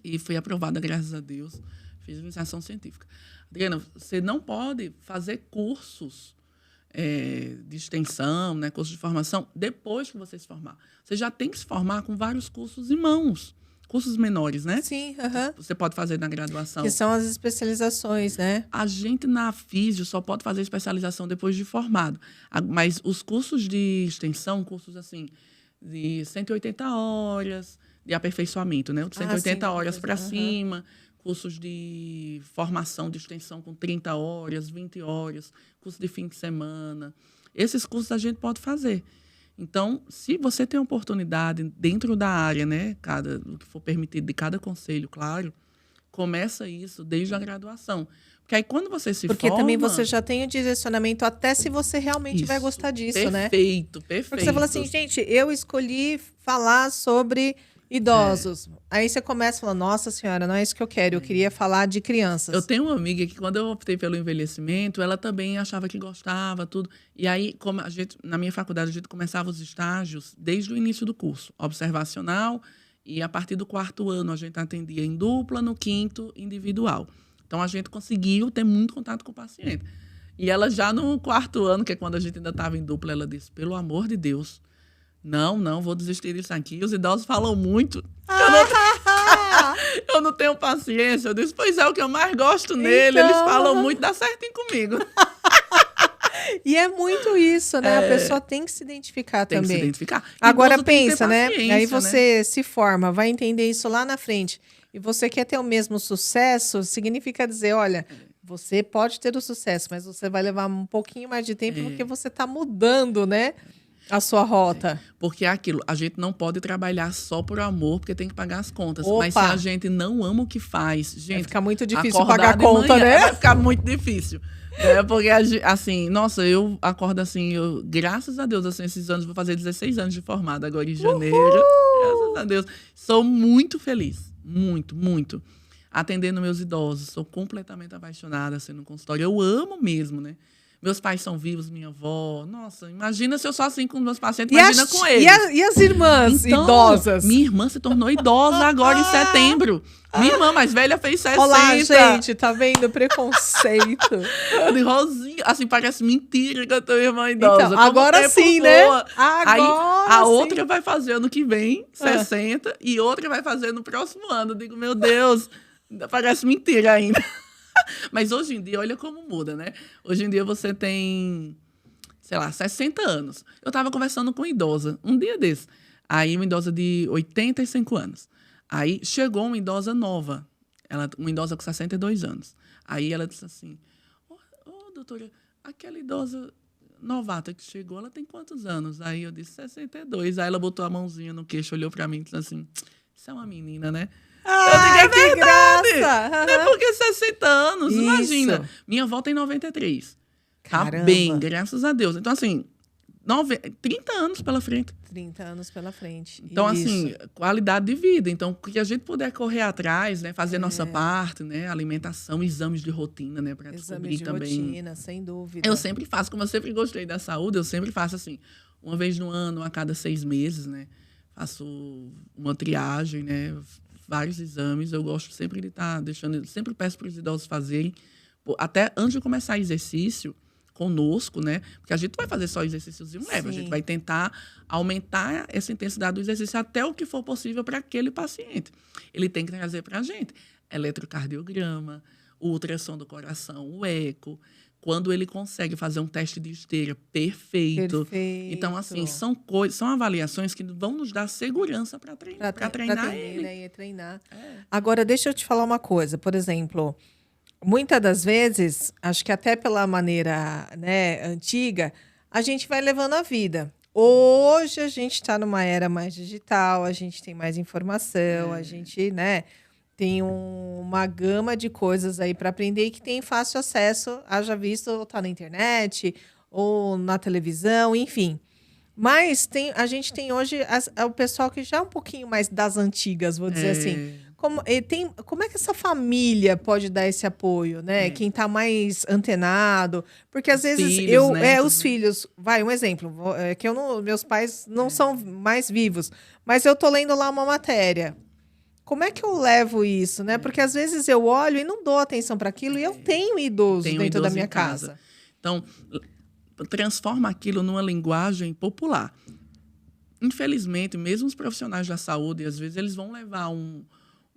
e fui aprovada, graças a Deus. Fiz iniciação científica. Adriana, você não pode fazer cursos de extensão, né, cursos de formação, depois que você se formar. Você já tem que se formar com vários cursos em mãos. Cursos menores, né?
Sim,
Você pode fazer na graduação.
que são as especializações, né?
A gente na Físio só pode fazer especialização depois de formado. Mas os cursos de extensão, cursos assim, de 180 horas de aperfeiçoamento, né? De 180 horas para cima, cursos de formação de extensão com 30 horas, 20 horas, curso de fim de semana. Esses cursos a gente pode fazer. Então, se você tem oportunidade dentro da área, né, o que for permitido de cada conselho, claro, começa isso desde a graduação. Porque aí quando você se
Porque
forma...
também você já tem o direcionamento até se você realmente vai gostar disso, né?
Perfeito.
Porque você fala assim, gente, eu escolhi falar sobre idosos. Aí você começa falando, nossa senhora, não é isso que eu quero, eu queria falar de crianças.
Eu tenho uma amiga que, quando eu optei pelo envelhecimento, ela também achava que gostava, tudo. E aí, como na minha faculdade, a gente começava os estágios desde o início do curso, observacional, e a partir do 4º ano a gente atendia em dupla, no 5º, individual. Então, a gente conseguiu ter muito contato com o paciente. E ela já no 4º ano, que é quando a gente ainda estava em dupla, ela disse, pelo amor de Deus, não, vou desistir disso aqui. Os idosos falam muito. Eu não tenho paciência. Eu disse, pois é, o que eu mais gosto nele. Eles falam muito, dá certinho comigo.
E é muito isso, né? A pessoa tem que se identificar também.
Tem que se identificar.
Agora pensa, né? Aí você se forma, vai entender isso lá na frente. E você quer ter o mesmo sucesso, significa dizer, olha, você pode ter o sucesso, mas você vai levar um pouquinho mais de tempo porque você está mudando, né? A sua rota.
Porque é aquilo, a gente não pode trabalhar só por amor, porque tem que pagar as contas.
Opa.
Mas se a gente não ama o que faz, gente...
Vai ficar muito difícil pagar a conta, né?
Vai ficar muito difícil. Porque, assim, nossa, eu acordo assim, graças a Deus, assim, esses anos, vou fazer 16 anos de formada agora em janeiro. Graças a Deus. Sou muito feliz. Muito, muito. Atendendo meus idosos. Sou completamente apaixonada, assim, no consultório. Eu amo mesmo, né? Meus pais são vivos, minha avó. Nossa, imagina se eu sou assim com meus pacientes, imagina com eles.
E as irmãs
então,
idosas?
Minha irmã se tornou idosa agora em setembro. Minha irmã mais velha fez 60.
Olá, gente, tá vendo? Preconceito.
De rosinha. Assim, parece mentira que eu tenho irmã idosa.
Então, agora sim, né?
Agora aí, a
sim.
outra vai fazer ano que vem, 60, e outra vai fazer no próximo ano. Eu digo, meu Deus, parece mentira ainda. Mas hoje em dia, olha como muda, né? Hoje em dia você tem, sei lá, 60 anos. Eu estava conversando com uma idosa, um dia desse. Aí, uma idosa de 85 anos. Aí, chegou uma idosa nova. Uma idosa com 62 anos. Aí, ela disse assim, doutora, aquela idosa novata que chegou, ela tem quantos anos? Aí, eu disse, 62. Aí, ela botou a mãozinha no queixo, olhou para mim e disse assim, isso é uma menina, né?
Ai, que graça!
Não é porque 60 anos,
Isso.
Imagina. Minha avó tem 93.
Caramba.
Tá bem, graças a Deus. Então, assim, 30 anos pela frente.
30 anos pela frente.
Então,
Isso.
assim, qualidade de vida. Então, que a gente puder correr atrás, né? Fazer nossa parte, né? Alimentação, exames de rotina, né? Para descobrir também.
Rotina, sem dúvida.
Eu sempre faço, como eu sempre gostei da saúde, eu sempre faço assim, uma vez no ano, a cada 6 meses, né? Faço uma triagem, né? Vários exames. Eu gosto sempre de estar deixando... Sempre peço para os idosos fazerem. Até antes de começar exercício, conosco, né? Porque a gente não vai fazer só exercíciozinho leve, a
Sim.
gente vai tentar aumentar essa intensidade do exercício até o que for possível para aquele paciente. Ele tem que trazer para a gente eletrocardiograma, o ultrassom do coração, o eco, quando ele consegue fazer um teste de esteira perfeito. Então, assim, são avaliações que vão nos dar segurança para treinar ele.
Né? E treinar. Agora, deixa eu te falar uma coisa. Por exemplo, muitas das vezes, acho que até pela maneira, né, antiga, a gente vai levando a vida. Hoje a gente está numa era mais digital, a gente tem mais informação, a gente, né, tem uma gama de coisas aí para aprender e que tem fácil acesso, haja visto, ou tá na internet, ou na televisão, enfim. Mas a gente tem hoje o pessoal que já é um pouquinho mais das antigas, vou dizer assim. Como é que essa família pode dar esse apoio, né? Quem está mais antenado. Porque às vezes
filhos, né?
os filhos. Vai, um exemplo. Que meus pais não são mais vivos. Mas eu tô lendo lá uma matéria. Como é que eu levo isso, né? Porque às vezes eu olho e não dou atenção para aquilo e eu tenho idoso dentro da minha casa.
Então, transforma aquilo numa linguagem popular. Infelizmente, mesmo os profissionais da saúde, às vezes, eles vão levar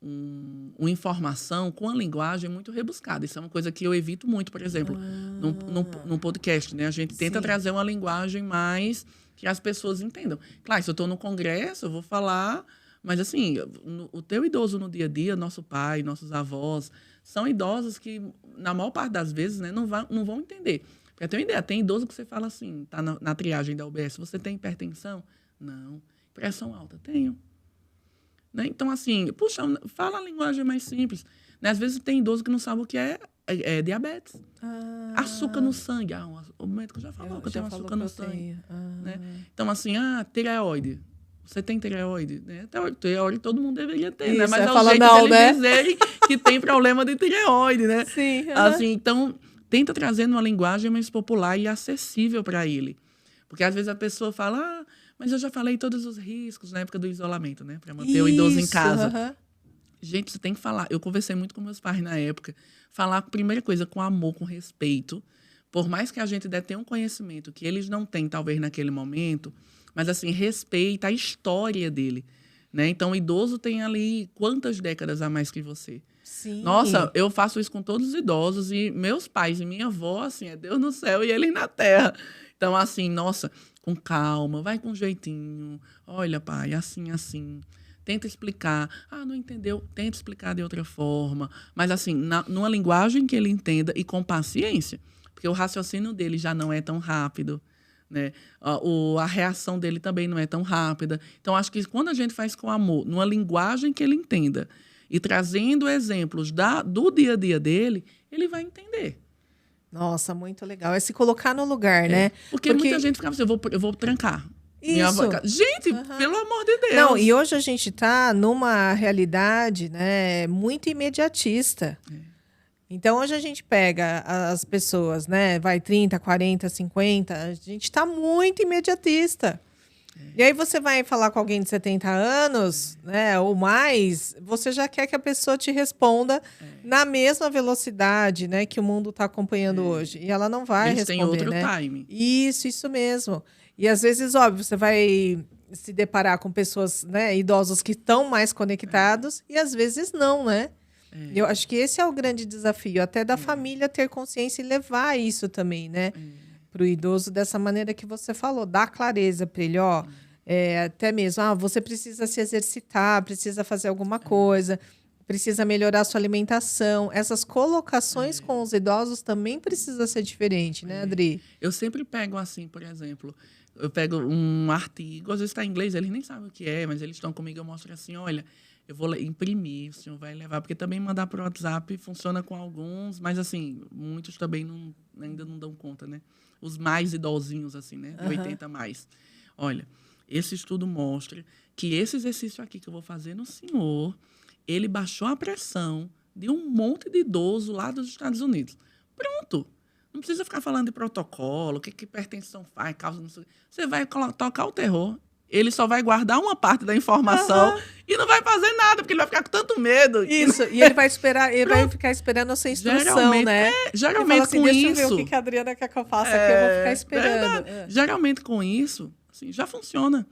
uma informação com a linguagem muito rebuscada. Isso é uma coisa que eu evito muito, por exemplo, num podcast, né? A gente tenta trazer uma linguagem mais que as pessoas entendam. Claro, se eu estou no congresso, eu vou falar... Mas, assim, o teu idoso no dia a dia, nosso pai, nossos avós, são idosos que, na maior parte das vezes, né, não vão entender. Para ter uma ideia, tem idoso que você fala assim, tá na triagem da UBS, você tem hipertensão? Não. Pressão alta? Tenho. Né? Então, assim, puxa, fala a linguagem mais simples. Né? Às vezes tem idoso que não sabe o que é diabetes. Açúcar no sangue. O médico já falou que eu tenho açúcar no sangue. Né? Então, assim, tireoide. Você tem tireoide, né? Tireoide todo mundo deveria ter,
isso,
né? Mas é
o
jeito
não,
deles
né?
dizerem que tem problema de tireoide, né?
Sim.
Assim, então, tenta trazer uma linguagem mais popular e acessível para ele. Porque às vezes a pessoa fala, mas eu já falei todos os riscos na época do isolamento, né? Para manter o idoso em casa. Gente, você tem que falar. Eu conversei muito com meus pais na época. Falar, primeira coisa, com amor, com respeito. Por mais que a gente deve ter um conhecimento que eles não têm, talvez, naquele momento... Mas, assim, respeita a história dele, né? Então, o idoso tem ali quantas décadas a mais que você?
Sim.
Nossa, eu faço isso com todos os idosos e meus pais e minha avó, assim, é Deus no céu e ele na terra. Então, assim, nossa, com calma, vai com jeitinho. Olha, pai, assim, assim. Tenta explicar. Não entendeu? Tenta explicar de outra forma. Mas, assim, numa linguagem que ele entenda e com paciência. Porque o raciocínio dele já não é tão rápido. Né? A reação dele também não é tão rápida. Então, acho que quando a gente faz com amor, numa linguagem que ele entenda, e trazendo exemplos do dia a dia dele, ele vai entender.
Nossa, muito legal. É se colocar no lugar, né?
Porque muita gente ficava assim, eu vou trancar.
Isso.
Gente, pelo amor de Deus.
Não, e hoje a gente está numa realidade, né, muito imediatista. Então, hoje a gente pega as pessoas, né? Vai 30, 40, 50, a gente está muito imediatista. E aí você vai falar com alguém de 70 anos, né? Ou mais, você já quer que a pessoa te responda na mesma velocidade, né? Que o mundo está acompanhando hoje. E ela não vai
Eles
responder,
têm outro
né?
time.
Isso mesmo. E às vezes, óbvio, você vai se deparar com pessoas, né, idosos que estão mais conectados e às vezes não, né? Eu acho que esse é o grande desafio, até da família ter consciência e levar isso também, né? Para o idoso dessa maneira que você falou, dar clareza para ele, até mesmo, você precisa se exercitar, precisa fazer alguma coisa, precisa melhorar a sua alimentação. Essas colocações com os idosos também precisa ser diferente, né, Adri?
Eu sempre pego assim, por exemplo, eu pego um artigo, às vezes está em inglês, eles nem sabem o que é, mas eles estão comigo, eu mostro assim, olha, eu vou imprimir, o senhor vai levar, porque também mandar para o WhatsApp funciona com alguns, mas assim, muitos também ainda não dão conta, né? Os mais idosinhos, assim, né? De 80 mais. Olha, esse estudo mostra que esse exercício aqui que eu vou fazer no senhor, ele baixou a pressão de um monte de idoso lá dos Estados Unidos. Pronto. Não precisa ficar falando de protocolo, o que hipertensão faz, causa... Não sei. Você vai tocar o terror ele só vai guardar uma parte da informação e não vai fazer nada, porque ele vai ficar com tanto medo.
Isso, e ele vai esperar, ele vai ficar esperando a sua instrução, né?
Geralmente
assim,
com
deixa
isso...
eu ver o que a Adriana quer que eu faça aqui, eu vou ficar esperando.
Geralmente com isso, assim, já funciona.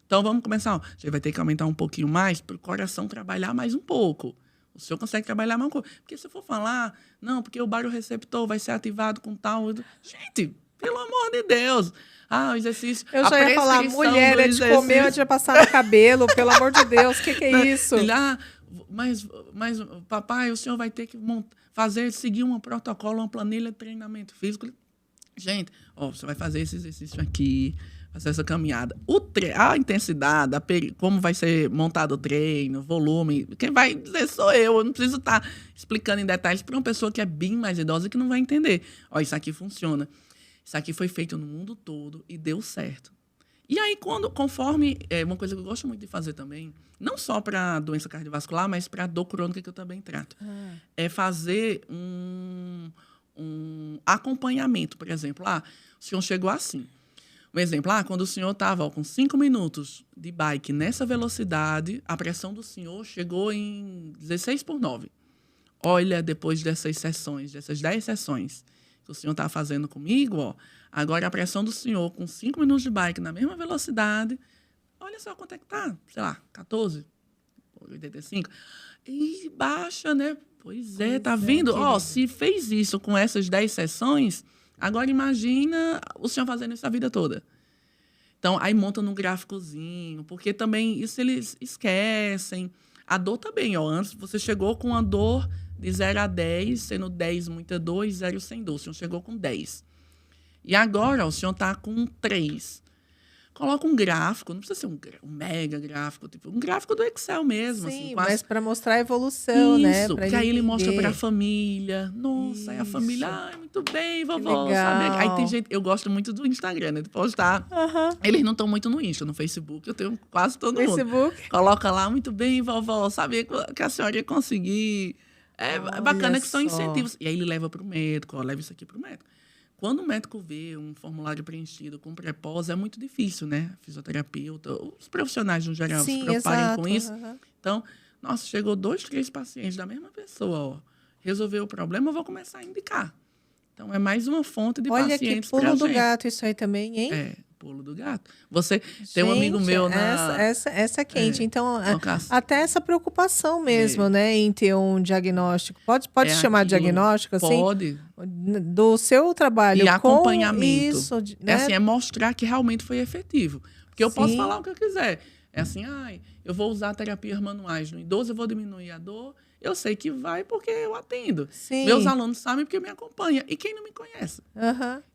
Então vamos começar. A gente vai ter que aumentar um pouquinho mais para o coração trabalhar mais um pouco. O senhor consegue trabalhar mais um pouco. Porque se eu for falar, não, porque o barorreceptor vai ser ativado com tal... Gente, pelo amor de Deus... o exercício...
Eu já ia falar, mulher, é de comer ou de passar no cabelo, pelo amor de Deus, o que é isso?
Mas, papai, o senhor vai ter que seguir um protocolo, uma planilha de treinamento físico. Gente, você vai fazer esse exercício aqui, fazer essa caminhada. A intensidade, como vai ser montado o treino, volume, quem vai dizer sou eu não preciso estar explicando em detalhes para uma pessoa que é bem mais idosa que não vai entender. Isso aqui funciona. Isso aqui foi feito no mundo todo e deu certo. E aí, conforme... uma coisa que eu gosto muito de fazer também, não só para doença cardiovascular, mas para dor crônica, que eu também trato, é fazer um acompanhamento. Por exemplo, o senhor chegou assim. Um exemplo, quando o senhor estava com 5 minutos de bike nessa velocidade, a pressão do senhor chegou em 16/9. Olha, depois dessas 10 sessões, que o senhor está fazendo comigo, agora a pressão do senhor com 5 minutos de bike na mesma velocidade, olha só quanto é que tá, sei lá, 14, 85, e baixa, né? Pois é, tá vendo? Se fez isso com essas 10 sessões, agora imagina o senhor fazendo isso a vida toda. Então, aí monta num gráficozinho, porque também isso eles esquecem. A dor também, antes você chegou com a dor de 0 a 10, sendo 10 muita dor e 0 sem dor. O senhor chegou com 10. E agora o senhor está com 3. Coloca um gráfico, não precisa ser um mega gráfico, tipo um gráfico do Excel mesmo.
Sim,
assim,
mas para mostrar a evolução, né?
Isso, porque aí ele mostra para a família. Nossa, aí a família, muito bem, vovó, sabe? Aí tem gente, eu gosto muito do Instagram, né? De postar. Eles não estão muito no Insta, no Facebook, eu tenho quase todo mundo.
Facebook.
Coloca lá, muito bem, vovó, sabia que a senhora ia conseguir. É bacana que são incentivos. E aí ele leva para o médico, leva isso aqui para o médico. Quando o médico vê um formulário preenchido com pré-pós, é muito difícil, né? Fisioterapeuta, os profissionais no geral se preocuparem com isso. Então, nossa, chegou 2, 3 pacientes da mesma pessoa, resolveu o problema, eu vou começar a indicar. Então, é mais uma fonte de pacientes para a gente.
Olha que pulo do gato isso aí também, hein?
Pulo do gato. Você tem um amigo meu
Essa é quente. Então, até essa preocupação mesmo, né? Em ter um diagnóstico. Pode chamar de diagnóstico, assim?
Pode.
Do seu trabalho.
E acompanhamento.
Isso, né?
É mostrar que realmente foi efetivo. Porque eu posso falar o que eu quiser. É assim, eu vou usar terapias manuais no idoso, eu vou diminuir a dor. Eu sei que vai porque eu atendo.
Sim.
Meus alunos sabem porque me acompanham. E quem não me conhece?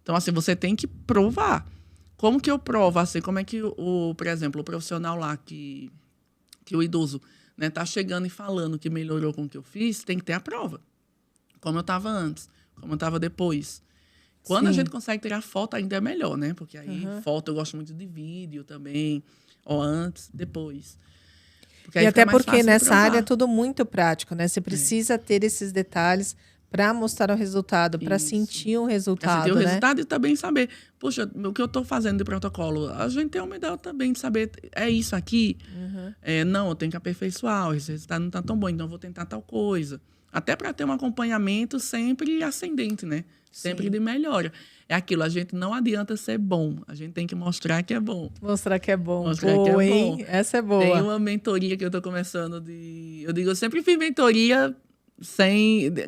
Então, assim, você tem que provar. Como que eu provo? Assim, como é que, por exemplo, o profissional lá que o idoso tá chegando e falando que melhorou com o que eu fiz, tem que ter a prova. Como eu estava antes, como eu estava depois. Quando a gente consegue tirar foto, ainda é melhor, né? Porque aí foto eu gosto muito de vídeo também. Antes, depois.
E até porque nessa área é tudo muito prático, né? Você precisa ter esses detalhes para mostrar o resultado, para sentir um resultado,
sentir o resultado e também saber, poxa, o que eu estou fazendo de protocolo, a gente tem uma ideia também de saber, é isso aqui? Não, eu tenho que aperfeiçoar, esse resultado não está tão bom, então eu vou tentar tal coisa. Até para ter um acompanhamento sempre ascendente, né? Sempre de melhora. É aquilo, a gente não adianta ser bom, a gente tem que mostrar que é bom.
Mostrar que é bom.
Mostrar que é bom.
Hein? Essa é boa.
Tem uma mentoria que eu estou começando eu sempre fiz mentoria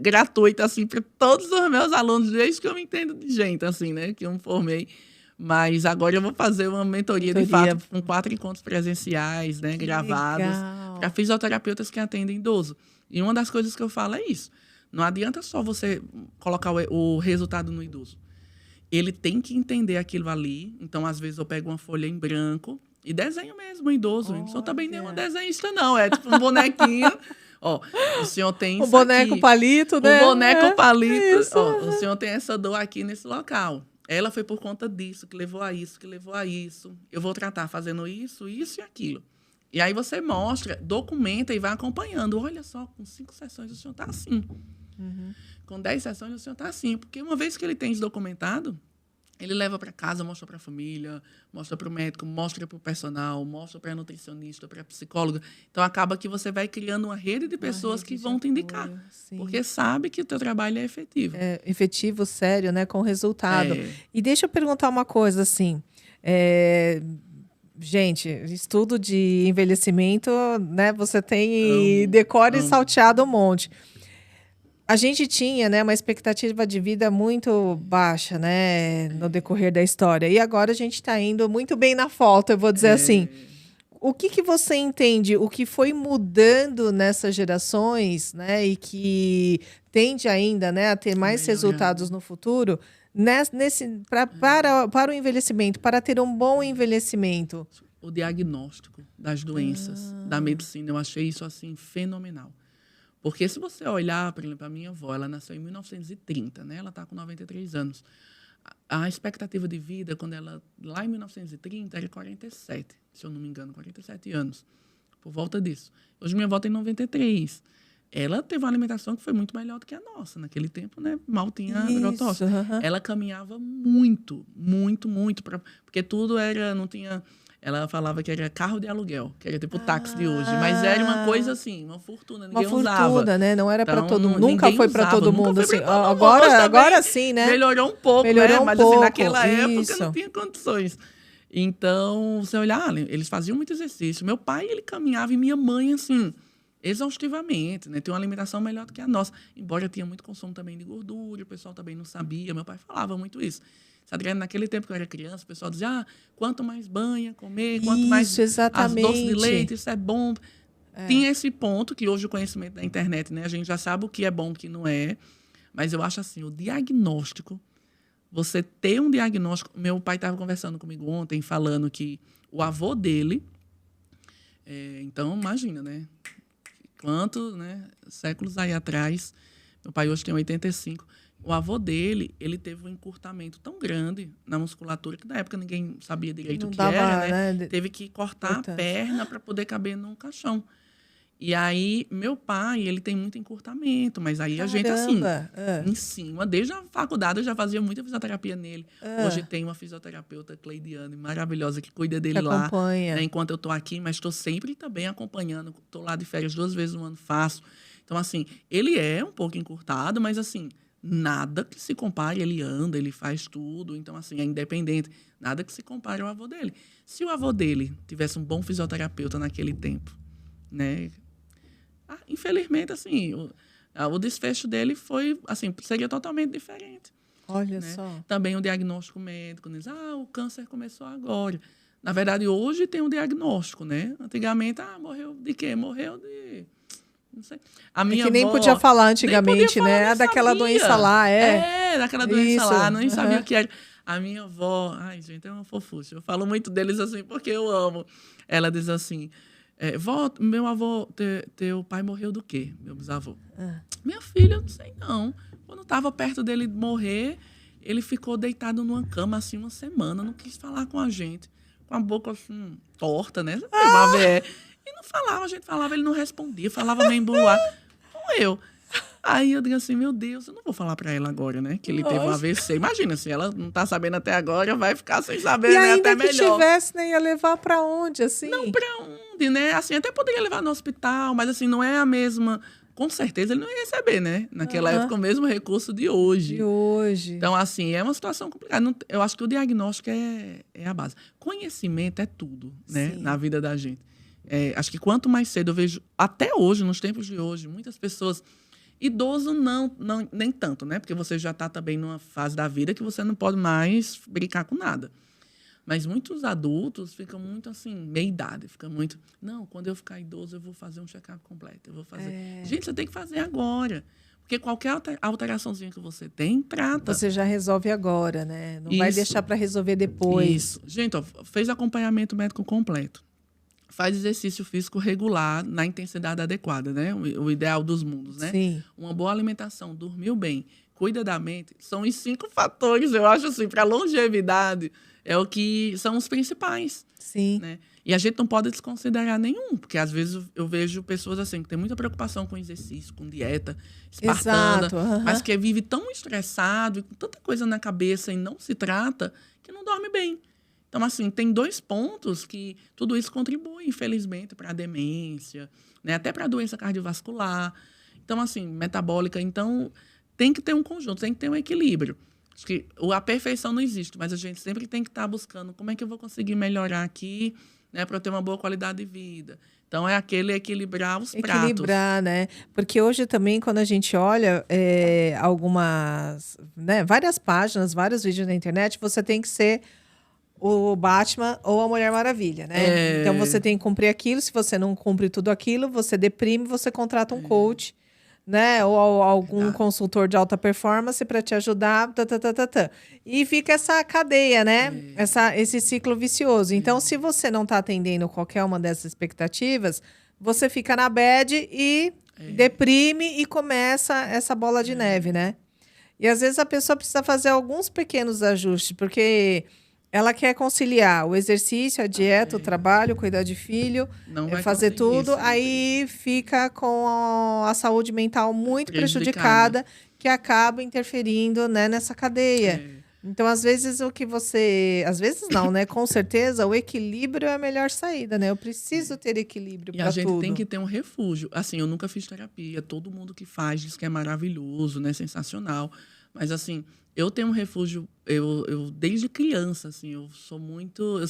gratuita, assim, para todos os meus alunos, desde que eu me entendo de gente, assim, né? Que eu me formei. Mas agora eu vou fazer uma mentoria de fato, com 4 encontros presenciais, né? Gravados, para fisioterapeutas que atendem idoso. E uma das coisas que eu falo é isso. Não adianta só você colocar o resultado no idoso. Ele tem que entender aquilo ali. Então, às vezes, eu pego uma folha em branco e desenho mesmo o idoso. Não sou também nenhuma desenhista, não. É tipo um bonequinho. O senhor tem isso
boneco
aqui.
Palito, né?
O boneco palito. O senhor tem essa dor aqui nesse local. Ela foi por conta disso, que levou a isso, que levou a isso. Eu vou tratar fazendo isso, isso e aquilo. E aí você mostra, documenta e vai acompanhando. Olha só, com 5 sessões o senhor está assim. Com 10 sessões o senhor está assim. Porque uma vez que ele tem isso documentado, Ele leva para casa, mostra para a família, mostra para o médico, mostra para o personal, mostra para a nutricionista, para a psicóloga. Então, acaba que você vai criando uma rede de pessoas que vão te indicar. Sim. Porque sabe que o teu trabalho é efetivo.
É efetivo, sério, né? Com resultado.
É.
E deixa eu perguntar uma coisa, assim. Gente, estudo de envelhecimento, né? Você tem decore e salteado um monte. A gente tinha, né, uma expectativa de vida muito baixa, né, no decorrer da história. E agora a gente está indo muito bem na foto, eu vou dizer assim. O que você entende? O que foi mudando nessas gerações, né, e que tende ainda, né, a ter mais resultados no futuro, para o envelhecimento, para ter um bom envelhecimento?
O diagnóstico das doenças da medicina, eu achei isso assim fenomenal. Porque se você olhar, por exemplo, a minha avó, ela nasceu em 1930, né? Ela está com 93 anos. A expectativa de vida, quando ela, lá em 1930, era 47, se eu não me engano, 47 anos, por volta disso. Hoje minha avó tem 93. Ela teve uma alimentação que foi muito melhor do que a nossa. Naquele tempo, né? Mal tinha agrotóxico. Ela caminhava muito, muito, muito, porque tudo era, não tinha... Ela falava que era carro de aluguel, que era tipo o táxi de hoje. Mas era uma coisa assim, uma fortuna, ninguém usava. Uma fortuna,
né? Não era para todo mundo. Nunca foi para todo mundo. Assim.
Todo
agora sim, né?
Melhorou um pouco,
né?
Mas assim, naquela época não tinha condições. Então, você olhar, eles faziam muito exercício. Meu pai, ele caminhava e minha mãe, assim, exaustivamente, né? Tem uma alimentação melhor do que a nossa. Embora tinha muito consumo também de gordura, o pessoal também não sabia. Meu pai falava muito isso. Adriana, naquele tempo que eu era criança, o pessoal dizia, quanto mais banha comer, quanto mais as doces de leite, isso é bom. Tinha esse ponto, que hoje o conhecimento da internet, né, a gente já sabe o que é bom e o que não é, mas eu acho assim, o diagnóstico, você ter um diagnóstico... Meu pai estava conversando comigo ontem, falando que o avô dele... então, imagina, né? Quantos, né, séculos aí atrás, meu pai hoje tem 85... O avô dele, ele teve um encurtamento tão grande na musculatura que na época ninguém sabia direito o que era, né? Teve que cortar a perna para poder caber num caixão. E aí, meu pai, ele tem muito encurtamento, mas aí a gente, assim, em cima, desde a faculdade eu já fazia muita fisioterapia nele. Hoje tem uma fisioterapeuta, Cleidiane, maravilhosa, que cuida dele lá, né, enquanto eu estou aqui, mas estou sempre também acompanhando. Estou lá de férias 2 vezes no ano, faço. Então, assim, ele é um pouco encurtado, mas assim... Nada que se compare, ele anda, ele faz tudo, então, assim, é independente. Nada que se compare ao avô dele. Se o avô dele tivesse um bom fisioterapeuta naquele tempo, né? Infelizmente, assim, o desfecho dele foi, assim, seria totalmente diferente.
Olha,
né?
só.
Também o diagnóstico médico, diz, o câncer começou agora. Na verdade, hoje tem um diagnóstico, né? Antigamente, morreu de quê? Morreu de... Não sei. A minha
que nem
avó,
podia falar antigamente,
falar,
né? Daquela doença lá,
daquela doença lá, nem sabia o que era. A minha avó, gente, é uma fofucha. Eu falo muito deles assim, porque eu amo. Ela diz assim, vó, meu avô, teu pai morreu do quê? Meu bisavô. Minha filha, eu não sei não. Quando estava perto dele morrer, ele ficou deitado numa cama, assim, uma semana, não quis falar com a gente. Com a boca, assim, torta, né? E não falava, a gente falava, ele não respondia, falava meio embuado. Eu. Aí eu digo assim, meu Deus, eu não vou falar pra ela agora, né? Que ele teve um AVC. Imagina, se ela não tá sabendo até agora, vai ficar sem saber,
e
né?
ainda
Até
que
melhor.
tivesse, né? Ia levar pra onde, assim?
Não, pra onde, né? Assim, até poderia levar no hospital, mas assim, não é a mesma... Com certeza ele não ia receber, né? Naquela época, o mesmo recurso de hoje. Então, assim, é uma situação complicada. Eu acho que o diagnóstico é a base. Conhecimento é tudo, né? Na vida da gente. Acho que quanto mais cedo eu vejo, até hoje, nos tempos de hoje, muitas pessoas... Idoso não, nem tanto, né? Porque você já está também numa fase da vida que você não pode mais brincar com nada. Mas muitos adultos ficam muito assim, meia idade, fica muito... Não, quando eu ficar idoso, eu vou fazer um check-up completo. Eu vou fazer... Gente, você tem que fazer agora. Porque qualquer alteraçãozinha que você tem, trata.
Você já resolve agora, né? Não vai deixar para resolver depois.
Isso. Gente, fez acompanhamento médico completo. Faz exercício físico regular na intensidade adequada, né? O ideal dos mundos, né?
Sim.
Uma boa alimentação, dormiu bem, cuida da mente. São os 5 fatores, eu acho assim, para a longevidade, é o que são os principais.
Sim.
Né? E a gente não pode desconsiderar nenhum, porque às vezes eu vejo pessoas assim que têm muita preocupação com exercício, com dieta espartana,
Exato.
mas que vive tão estressado e com tanta coisa na cabeça e não se trata, que não dorme bem. Então, assim, tem 2 pontos que tudo isso contribui, infelizmente, para a demência, né? Até para a doença cardiovascular. Então, assim, metabólica. Então, tem que ter um conjunto, tem que ter um equilíbrio. Acho que a perfeição não existe, mas a gente sempre tem que estar buscando como é que eu vou conseguir melhorar aqui, né, para eu ter uma boa qualidade de vida. Então, é aquele equilibrar os pratos.
Equilibrar, né? Porque hoje também, quando a gente olha algumas, né, várias páginas, vários vídeos na internet, você tem que ser o Batman ou a Mulher Maravilha, né? Então, você tem que cumprir aquilo. Se você não cumpre tudo aquilo, você deprime, você contrata um coach, né? Ou algum consultor de alta performance para te ajudar. E fica essa cadeia, né? Esse ciclo vicioso. Então, se você não está atendendo qualquer uma dessas expectativas, você fica na bad e deprime e começa essa bola de neve, né? E às vezes a pessoa precisa fazer alguns pequenos ajustes, porque ela quer conciliar o exercício, a dieta, o trabalho, cuidar de filho,
Não vai
fazer
conseguir
tudo,
sempre.
aí fica com a saúde mental muito prejudicada, que acaba interferindo, né, nessa cadeia. Então, às vezes, o que você... Às vezes não, né? Com certeza, o equilíbrio é a melhor saída, né? Eu preciso ter equilíbrio para tudo.
E a gente tem que ter um refúgio. Assim, eu nunca fiz terapia. Todo mundo que faz diz que é maravilhoso, né? Sensacional. Mas, assim, eu tenho um refúgio... Eu desde criança, assim, eu sou muito...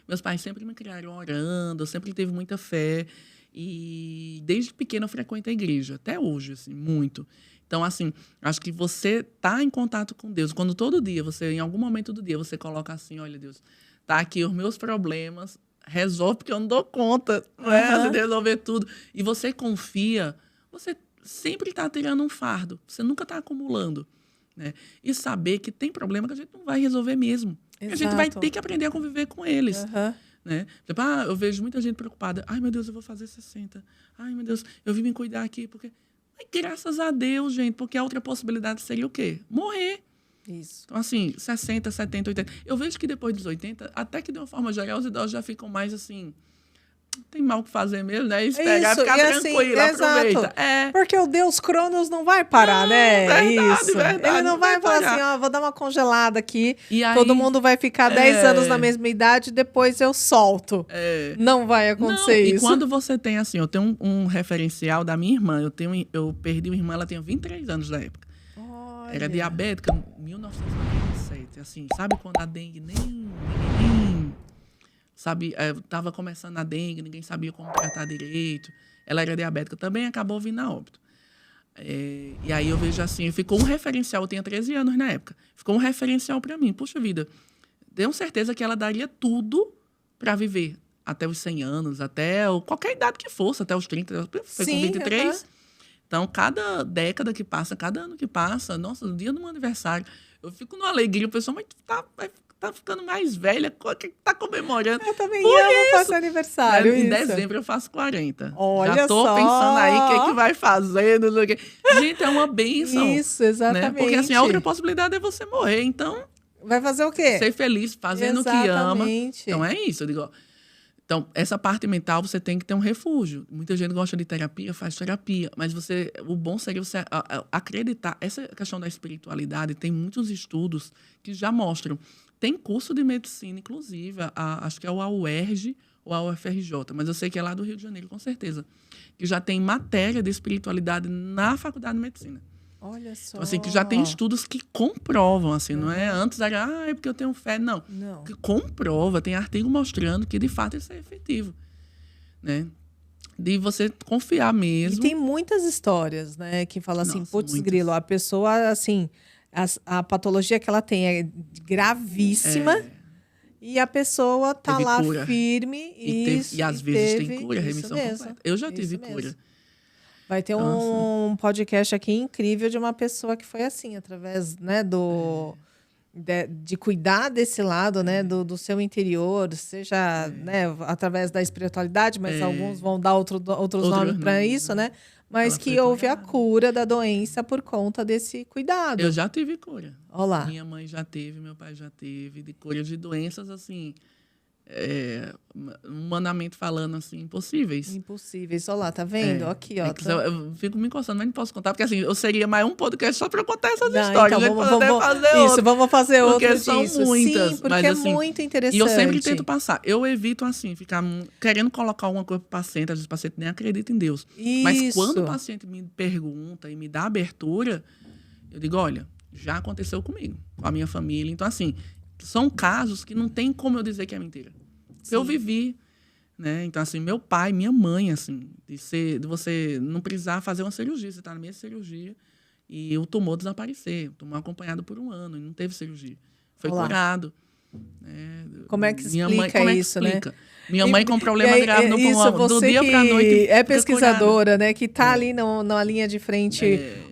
Meus pais sempre me criaram orando. Eu sempre tive muita fé. E desde pequena eu frequento a igreja. Até hoje, assim, muito. Então, assim, acho que você tá em contato com Deus. Quando todo dia, em algum momento do dia, você coloca assim, olha, Deus, tá aqui os meus problemas, resolve porque eu não dou conta, né? De resolver tudo. E você confia, você sempre tá tirando um fardo. Você nunca tá acumulando, né? E saber que tem problema que a gente não vai resolver mesmo. A gente vai ter que aprender a conviver com eles. Né? Tipo, eu vejo muita gente preocupada. Ai, meu Deus, eu vou fazer 60. Ai, meu Deus, eu vim me cuidar aqui porque... Mas, graças a Deus, gente, porque a outra possibilidade seria o quê? Morrer.
Isso.
Então, assim, 60, 70, 80. Eu vejo que depois dos 80, até que de uma forma geral, os idosos já ficam mais assim... Tem mal o que fazer mesmo, né? Esperar, ficar tranquilo, aproveita.
Porque o Deus Cronos não vai parar, né?
Verdade,
ele não vai falar assim, ó, vou dar uma congelada aqui,
e aí,
todo mundo vai ficar 10 anos na mesma idade, depois eu solto. Não vai acontecer isso.
E quando você tem, assim, eu tenho um referencial da minha irmã, eu perdi uma irmã, ela tinha 23 anos na época.
Olha.
Era diabética em 1997, assim, sabe quando a dengue nem sabe, tava começando a dengue, ninguém sabia como tratar direito. Ela era diabética também, acabou vindo a óbito. E aí eu vejo assim, ficou um referencial, eu tinha 13 anos na época, ficou um referencial para mim. Puxa vida, tenho certeza que ela daria tudo para viver até os 100 anos, até qualquer idade que fosse, até os 30, foi com 23. Então, cada década que passa, cada ano que passa, nossa, no dia do meu aniversário, eu fico numa alegria, o pessoal, mas tá ficando mais velha, que tá comemorando.
Eu também amo fazer aniversário.
Em dezembro eu faço 40.
Olha
já tô
só.
pensando aí o que vai fazer, não sei o quê. Gente, é uma bênção.
Isso, exatamente.
Né? Porque assim, a outra possibilidade é você morrer, então...
Vai fazer o quê?
Ser feliz, fazendo o que ama. Então é isso, eu digo, ó. Então, essa parte mental, você tem que ter um refúgio. Muita gente gosta de terapia, faz terapia. Mas o bom seria você acreditar. Essa questão da espiritualidade, tem muitos estudos que já mostram. Tem curso de medicina, inclusive, acho que é o UERJ ou a UFRJ, mas eu sei que é lá do Rio de Janeiro, com certeza. Que já tem matéria de espiritualidade na faculdade de medicina.
Olha só.
Então, assim, que já tem estudos que comprovam, assim, não é antes era, é porque eu tenho fé, não. Que comprova, tem artigo mostrando que, de fato, isso é efetivo, né? De você confiar mesmo.
E tem muitas histórias, né, que falam assim, putz, grilo, a pessoa, assim, a patologia que ela tem é gravíssima e a pessoa tá lá
cura.
firme
e às vezes tem cura, remissão completa. Eu já tive cura.
Vai ter um podcast aqui incrível de uma pessoa que foi assim, através, né, de cuidar desse lado, né, do seu interior, seja né, através da espiritualidade, mas alguns vão dar outros nomes para isso, né? Mas que houve a cura da doença por conta desse cuidado.
Eu já tive cura.
Olá.
Minha mãe já teve, meu pai já teve, de cura de doenças, assim, humanamente falando, assim, impossíveis.
Impossíveis. Olha lá, tá vendo? Aqui, ó.
Eu fico me coçando, mas não posso contar, porque assim, eu seria mais um podcast só para contar essas
Não,
histórias.
então,
Vamos fazer outro.
Porque
são
disso.
muitas.
Sim, porque
mas,
é
assim,
muito interessante.
E eu sempre tento passar. Eu evito, assim, ficar querendo colocar alguma coisa pro paciente. Às vezes o paciente nem acredita em Deus.
Isso.
Mas quando o paciente me pergunta e me dá abertura, eu digo, olha, já aconteceu comigo, com a minha família. Então, assim, são casos que não tem como eu dizer que é mentira. Sim. Eu vivi, né? Então, assim, meu pai, minha mãe, assim, de você não precisar fazer uma cirurgia. Você tá na minha cirurgia e o tumor desaparecer. O tumor acompanhado por 1 ano e não teve cirurgia. Foi curado.
Como é que explica isso, né?
Minha mãe com problema grave no pulmão, do dia para a noite.
É pesquisadora, né? Que está ali na linha de frente,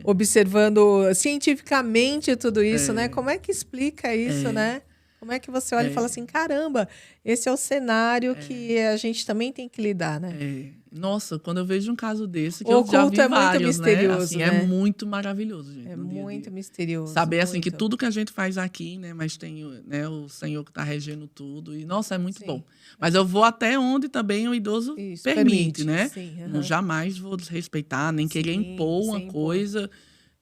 observando cientificamente tudo isso, né? Como é que explica isso, né? Como é que você olha e fala assim, caramba, esse é o cenário que a gente também tem que lidar, né?
Nossa, quando eu vejo um caso desse, que
o
eu já vi
oculto é
vários,
muito misterioso,
né? Assim,
né?
É muito maravilhoso, gente.
É muito misterioso.
Saber, assim,
muito.
que tudo que a gente faz aqui, né? Mas tem, né, o Senhor que está regendo tudo. E, nossa, é muito bom. Mas eu vou até onde também o idoso permite, né?
Sim,
Não jamais vou desrespeitar, nem querer impor uma coisa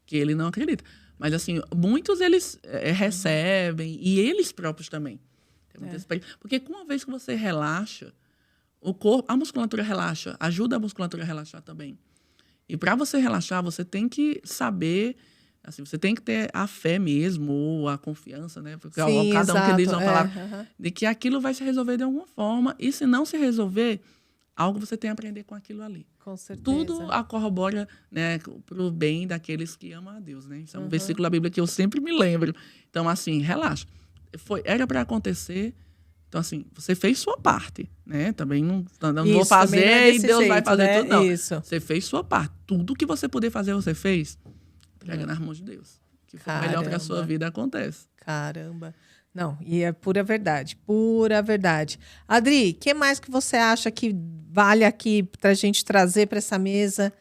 que ele não acredita. Mas, assim, muitos eles recebem, e eles próprios também. Tem muita experiência. Porque uma vez que você relaxa, o corpo, a musculatura relaxa, ajuda a musculatura a relaxar também. E para você relaxar, você tem que saber, assim, você tem que ter a fé mesmo, ou a confiança, né? Porque cada um que diz uma palavra, de que aquilo vai se resolver de alguma forma. E se não se resolver, algo você tem a aprender com aquilo ali.
Com certeza.
Tudo corrobora, né, para o bem daqueles que amam a Deus, né? Isso é um versículo da Bíblia que eu sempre me lembro. Então, assim, relaxa. Era para acontecer. Então, assim, você fez sua parte, né? Também não vou fazer e Deus vai fazer tudo, não.
Isso.
Você fez sua parte. Tudo que você poder fazer, você fez. Entrega nas mãos de Deus. O que for melhor para a sua vida acontece.
Caramba. Não, e é pura verdade, pura verdade. Adri, o que mais que você acha que vale aqui para a gente trazer para essa mesa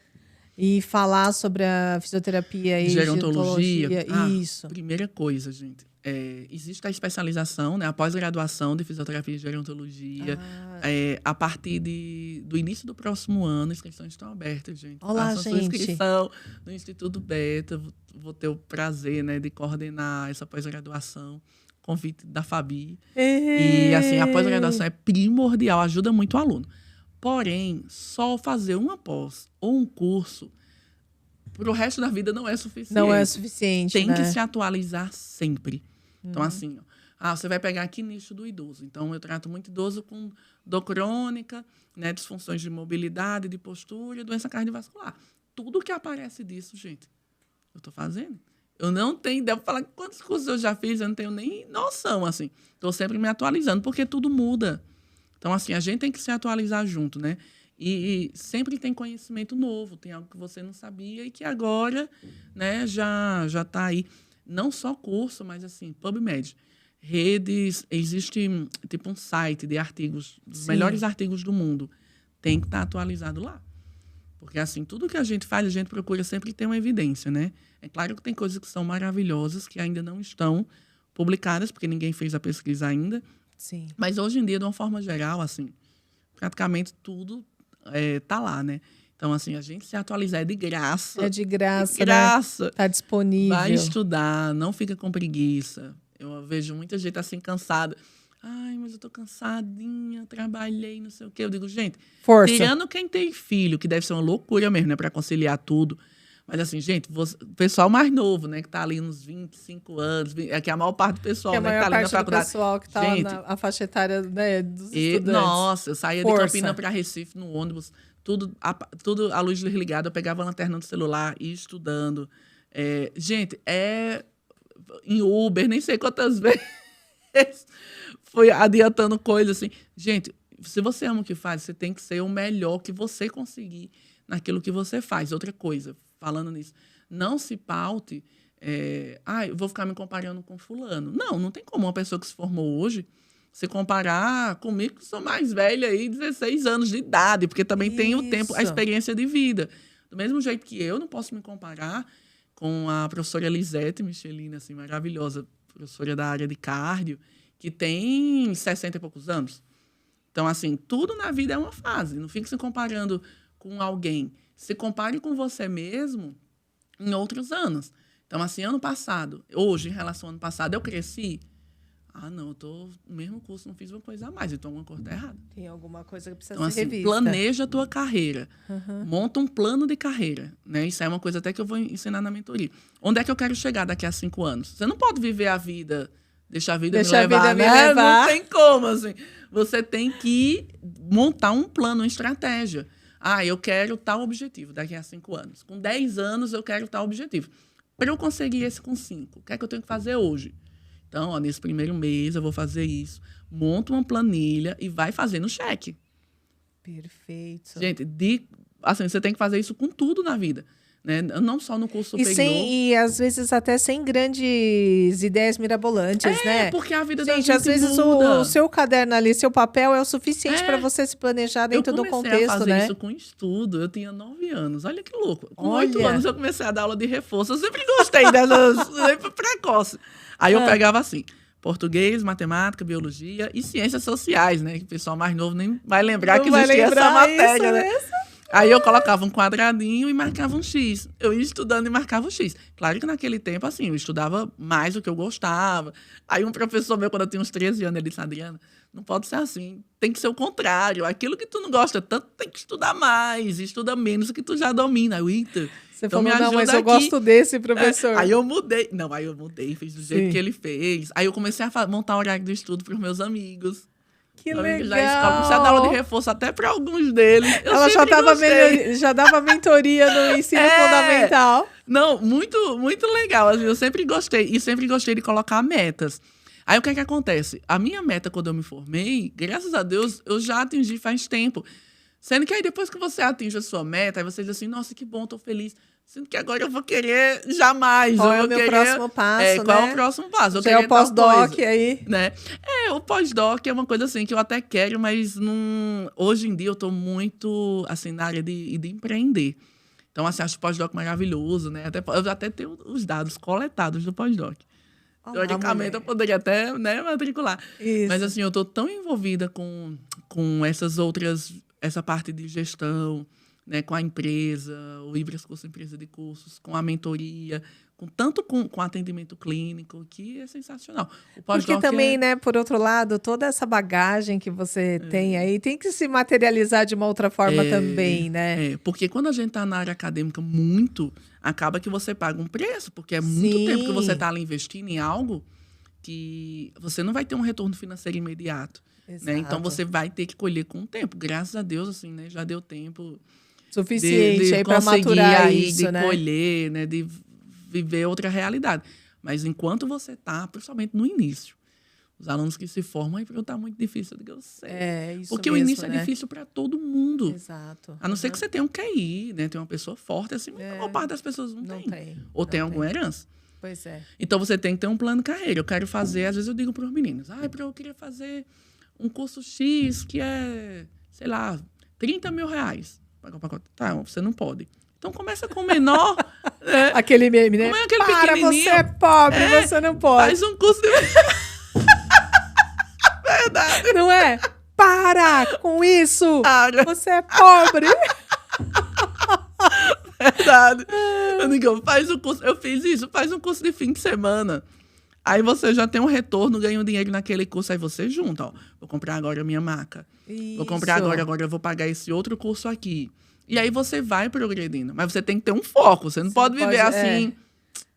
e falar sobre a fisioterapia e gerontologia? Isso.
Primeira coisa, gente. Existe a especialização, né, a pós-graduação de fisioterapia e gerontologia. A partir do início do próximo ano, as inscrições estão abertas, gente.
Olá,
faça a sua inscrição no Instituto Beta. Vou ter o prazer, né, de coordenar essa pós-graduação. Convite da Fabi. E, assim, a pós-graduação é primordial, ajuda muito o aluno. Porém, só fazer uma pós ou um curso para o resto da vida não é suficiente.
Não é suficiente,
Tem que se atualizar sempre. Então, assim, você vai pegar aqui nicho do idoso. Então, eu trato muito idoso com dor crônica, né, disfunções de mobilidade, de postura e doença cardiovascular. Tudo que aparece disso, gente, eu estou fazendo. Eu não tenho ideia. Vou falar quantos cursos eu já fiz, eu não tenho nem noção, assim. Estou sempre me atualizando, porque tudo muda. Então, assim, a gente tem que se atualizar junto, né? E sempre tem conhecimento novo, tem algo que você não sabia e que agora, né, já está aí. Não só curso, mas, assim, PubMed. Redes, existe tipo um site de artigos, dos melhores artigos do mundo. Tem que estar atualizado lá. Porque, assim, tudo que a gente faz, a gente procura sempre ter uma evidência, né? É claro que tem coisas que são maravilhosas, que ainda não estão publicadas, porque ninguém fez a pesquisa ainda.
Sim.
Mas, hoje em dia, de uma forma geral, assim, praticamente tudo tá lá, né? Então, assim, a gente se atualizar é de graça.
É de graça,
de graça.
Né? Tá disponível.
Vai estudar, não fica com preguiça. Eu vejo muita gente, assim, cansada. Ai, mas eu tô cansadinha, trabalhei, não sei o quê. Eu digo, gente,
força.
Tirando quem tem filho, que deve ser uma loucura mesmo, né, para conciliar tudo. Mas, assim, gente, o pessoal mais novo, né, que tá ali nos 25 anos, é que a maior parte do pessoal,
que
né, que tá ali na faculdade.
Do pessoal que tá gente, na faixa etária, né, dos estudantes.
Nossa, eu saía de Campinas para Recife no ônibus, tudo a luz ligada, eu pegava a lanterna do celular e ia estudando. Gente, em Uber, nem sei quantas vezes, foi adiantando coisas assim. Gente, se você ama o que faz, você tem que ser o melhor que você conseguir naquilo que você faz. Outra coisa, falando nisso, não se paute, eu vou ficar me comparando com fulano. Não tem como uma pessoa que se formou hoje se comparar comigo, que sou mais velha aí, 16 anos de idade, porque também tem o tempo, a experiência de vida. Do mesmo jeito que eu não posso me comparar com a professora Lisete Michelina, assim, maravilhosa, professora da área de cardio, que tem 60 e poucos anos. Então, assim, tudo na vida é uma fase. Não fique se comparando com alguém. Se compare com você mesmo em outros anos. Então, assim, ano passado, hoje, em relação ao ano passado, eu cresci. Ah, não, eu tô no mesmo curso, não fiz uma coisa a mais, então alguma coisa tá errada.
Tem alguma coisa que precisa
Então,
ser
assim,
revista.
planeja a tua carreira. Monta um plano de carreira, né? Isso é uma coisa até que eu vou ensinar na mentoria. Onde é que eu quero chegar daqui a 5 anos? Você não pode viver a vida, deixar a vida me levar, né? Não tem como, assim. Você tem que montar um plano, uma estratégia. Ah, eu quero tal objetivo daqui a 5 anos. Com 10 anos, eu quero tal objetivo. Para eu conseguir esse com 5, o que é que eu tenho que fazer hoje? Então, ó, nesse primeiro mês, eu vou fazer isso. Monta uma planilha e vai fazendo cheque.
Perfeito.
Gente, assim, você tem que fazer isso com tudo na vida. Né? Não só no curso superior.
E às vezes até sem grandes ideias mirabolantes, né?
Porque a vida da gente
às vezes
muda.
o seu caderno ali, seu papel é o suficiente para você se planejar dentro do contexto, né?
Eu comecei a fazer isso com estudo. Eu tinha 9 anos. Olha que louco. Com 8 anos eu comecei a dar aula de reforço. Eu sempre gostei dessas... sempre precoce. Aí eu pegava assim... Português, matemática, biologia e ciências sociais, né? Que o pessoal mais novo nem vai lembrar que existia essa matéria, né? Aí eu colocava um quadradinho e marcava um X. Eu ia estudando e marcava um X. Claro que naquele tempo, assim, eu estudava mais do que eu gostava. Aí um professor meu, quando eu tinha uns 13 anos, ele disse, Adriana, não pode ser assim. Tem que ser o contrário. Aquilo que tu não gosta tanto, tem que estudar mais. Estuda menos do que tu já domina. Eu,
Você então falou, não, mas eu gosto desse, professor.
Aí eu mudei. Não, aí eu mudei, fiz do jeito que ele fez. Aí eu comecei a montar horário de estudo para os meus amigos.
Que legal!
Comecei a dar aula de reforço até para alguns deles.
Ela já dava mentoria no ensino fundamental.
Não, muito, muito legal. Assim, eu sempre gostei. E sempre gostei de colocar metas. Aí o que é que acontece? A minha meta, quando eu me formei, graças a Deus, eu já atingi faz tempo. Sendo que aí depois que você atinge a sua meta, aí você diz assim, nossa, que bom, tô feliz. Sendo que agora eu vou querer jamais.
Qual é o meu próximo passo, né?
Qual é o próximo passo? Eu
é o pós-doc aí.
Né? O pós-doc é uma coisa assim que eu até quero, mas não... hoje em dia eu tô muito assim, na área de empreender. Então, assim, acho o pós-doc maravilhoso, né? Eu até tenho os dados coletados do pós-doc. Teoricamente, eu poderia até, né, matricular.
Isso.
Mas, assim, eu tô tão envolvida com essas outras... essa parte de gestão, né, com a empresa, o Ibras Curso Empresa de Cursos, com a mentoria, tanto com atendimento clínico, que é sensacional.
Porque também, né, por outro lado, toda essa bagagem que você tem aí tem que se materializar de uma outra forma também, né?
Porque quando a gente está na área acadêmica acaba que você paga um preço, porque é muito tempo que você está ali investindo em algo que você não vai ter um retorno financeiro imediato. Né? Então, você vai ter que colher com o tempo. Graças a Deus, assim, né? Já deu tempo
suficiente aí para maturar
aí,
isso,
de colher, né? De viver outra realidade. Mas enquanto você está, principalmente no início, os alunos que se formam aí está muito difícil, eu sei.
Isso
porque
mesmo,
o início
né?
é difícil para todo mundo.
Exato.
A não ser que você tenha um QI, né? Tem uma pessoa forte, assim, mas a maior parte das pessoas não tem. Ou tem alguma herança.
Pois é.
Então, você tem que ter um plano de carreira. Eu quero fazer, às vezes eu digo para os meninos, eu queria fazer um curso X que é, sei lá, R$30 mil. Tá, você não pode. Então, começa com o menor. Né?
Aquele meme, né?
Como é aquele pequenininho?
Você é pobre, você não pode.
Faz um curso de... Verdade.
Não é? Para com isso! Você é pobre!
Verdade. Eu digo, faz um curso... Eu fiz isso, faz um curso de fim de semana. Aí você já tem um retorno, ganha um dinheiro naquele curso, aí você junta, ó. Vou comprar agora a minha maca.
Isso.
Vou comprar agora eu vou pagar esse outro curso aqui. E aí você vai progredindo. Mas você tem que ter um foco. Você não pode viver assim,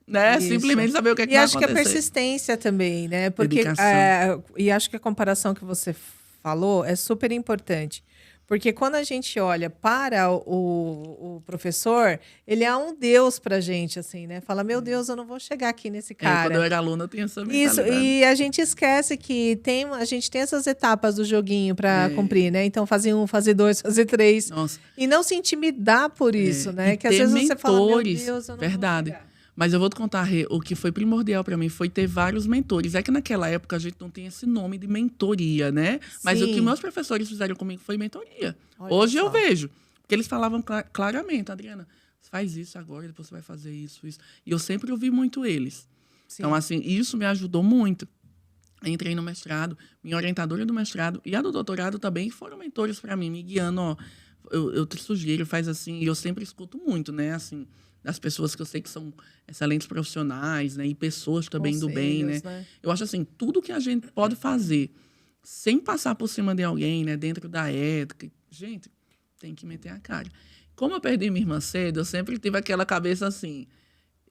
né?
Isso.
Simplesmente saber o que é que
vai
acontecer.
E acho que a persistência também, né? Porque e acho que a comparação que você falou é super importante. Porque quando a gente olha para o professor, ele é um deus pra gente, assim, né? Fala, meu Deus, eu não vou chegar aqui nesse cara.
Quando eu era aluna, eu tinha essa mentalidade.
Isso, e a gente esquece que a gente tem essas etapas do joguinho para cumprir, né? Então, fase 1, fase 2, fase 3.
Nossa.
E não se intimidar por isso, né? Que às vezes você fala, meu Deus, eu não
verdade.
vou chegar.
Mas eu vou te contar, Rê, o que foi primordial para mim foi ter vários mentores. É que naquela época a gente não tem esse nome de mentoria, né? Mas o que meus professores fizeram comigo foi mentoria. Hoje eu vejo. Porque eles falavam claramente, Adriana, faz isso agora, depois você vai fazer isso. E eu sempre ouvi muito eles. Sim. Então, assim, isso me ajudou muito. Entrei no mestrado, minha orientadora do mestrado e a do doutorado também foram mentores para mim, me guiando, ó, eu te sugiro, faz assim, e eu sempre escuto muito, né, assim, das pessoas que eu sei que são excelentes profissionais, né, e pessoas também do bem, né? Eu acho assim, tudo que a gente pode fazer sem passar por cima de alguém, né, dentro da ética, gente, tem que meter a cara. Como eu perdi minha irmã cedo, eu sempre tive aquela cabeça assim,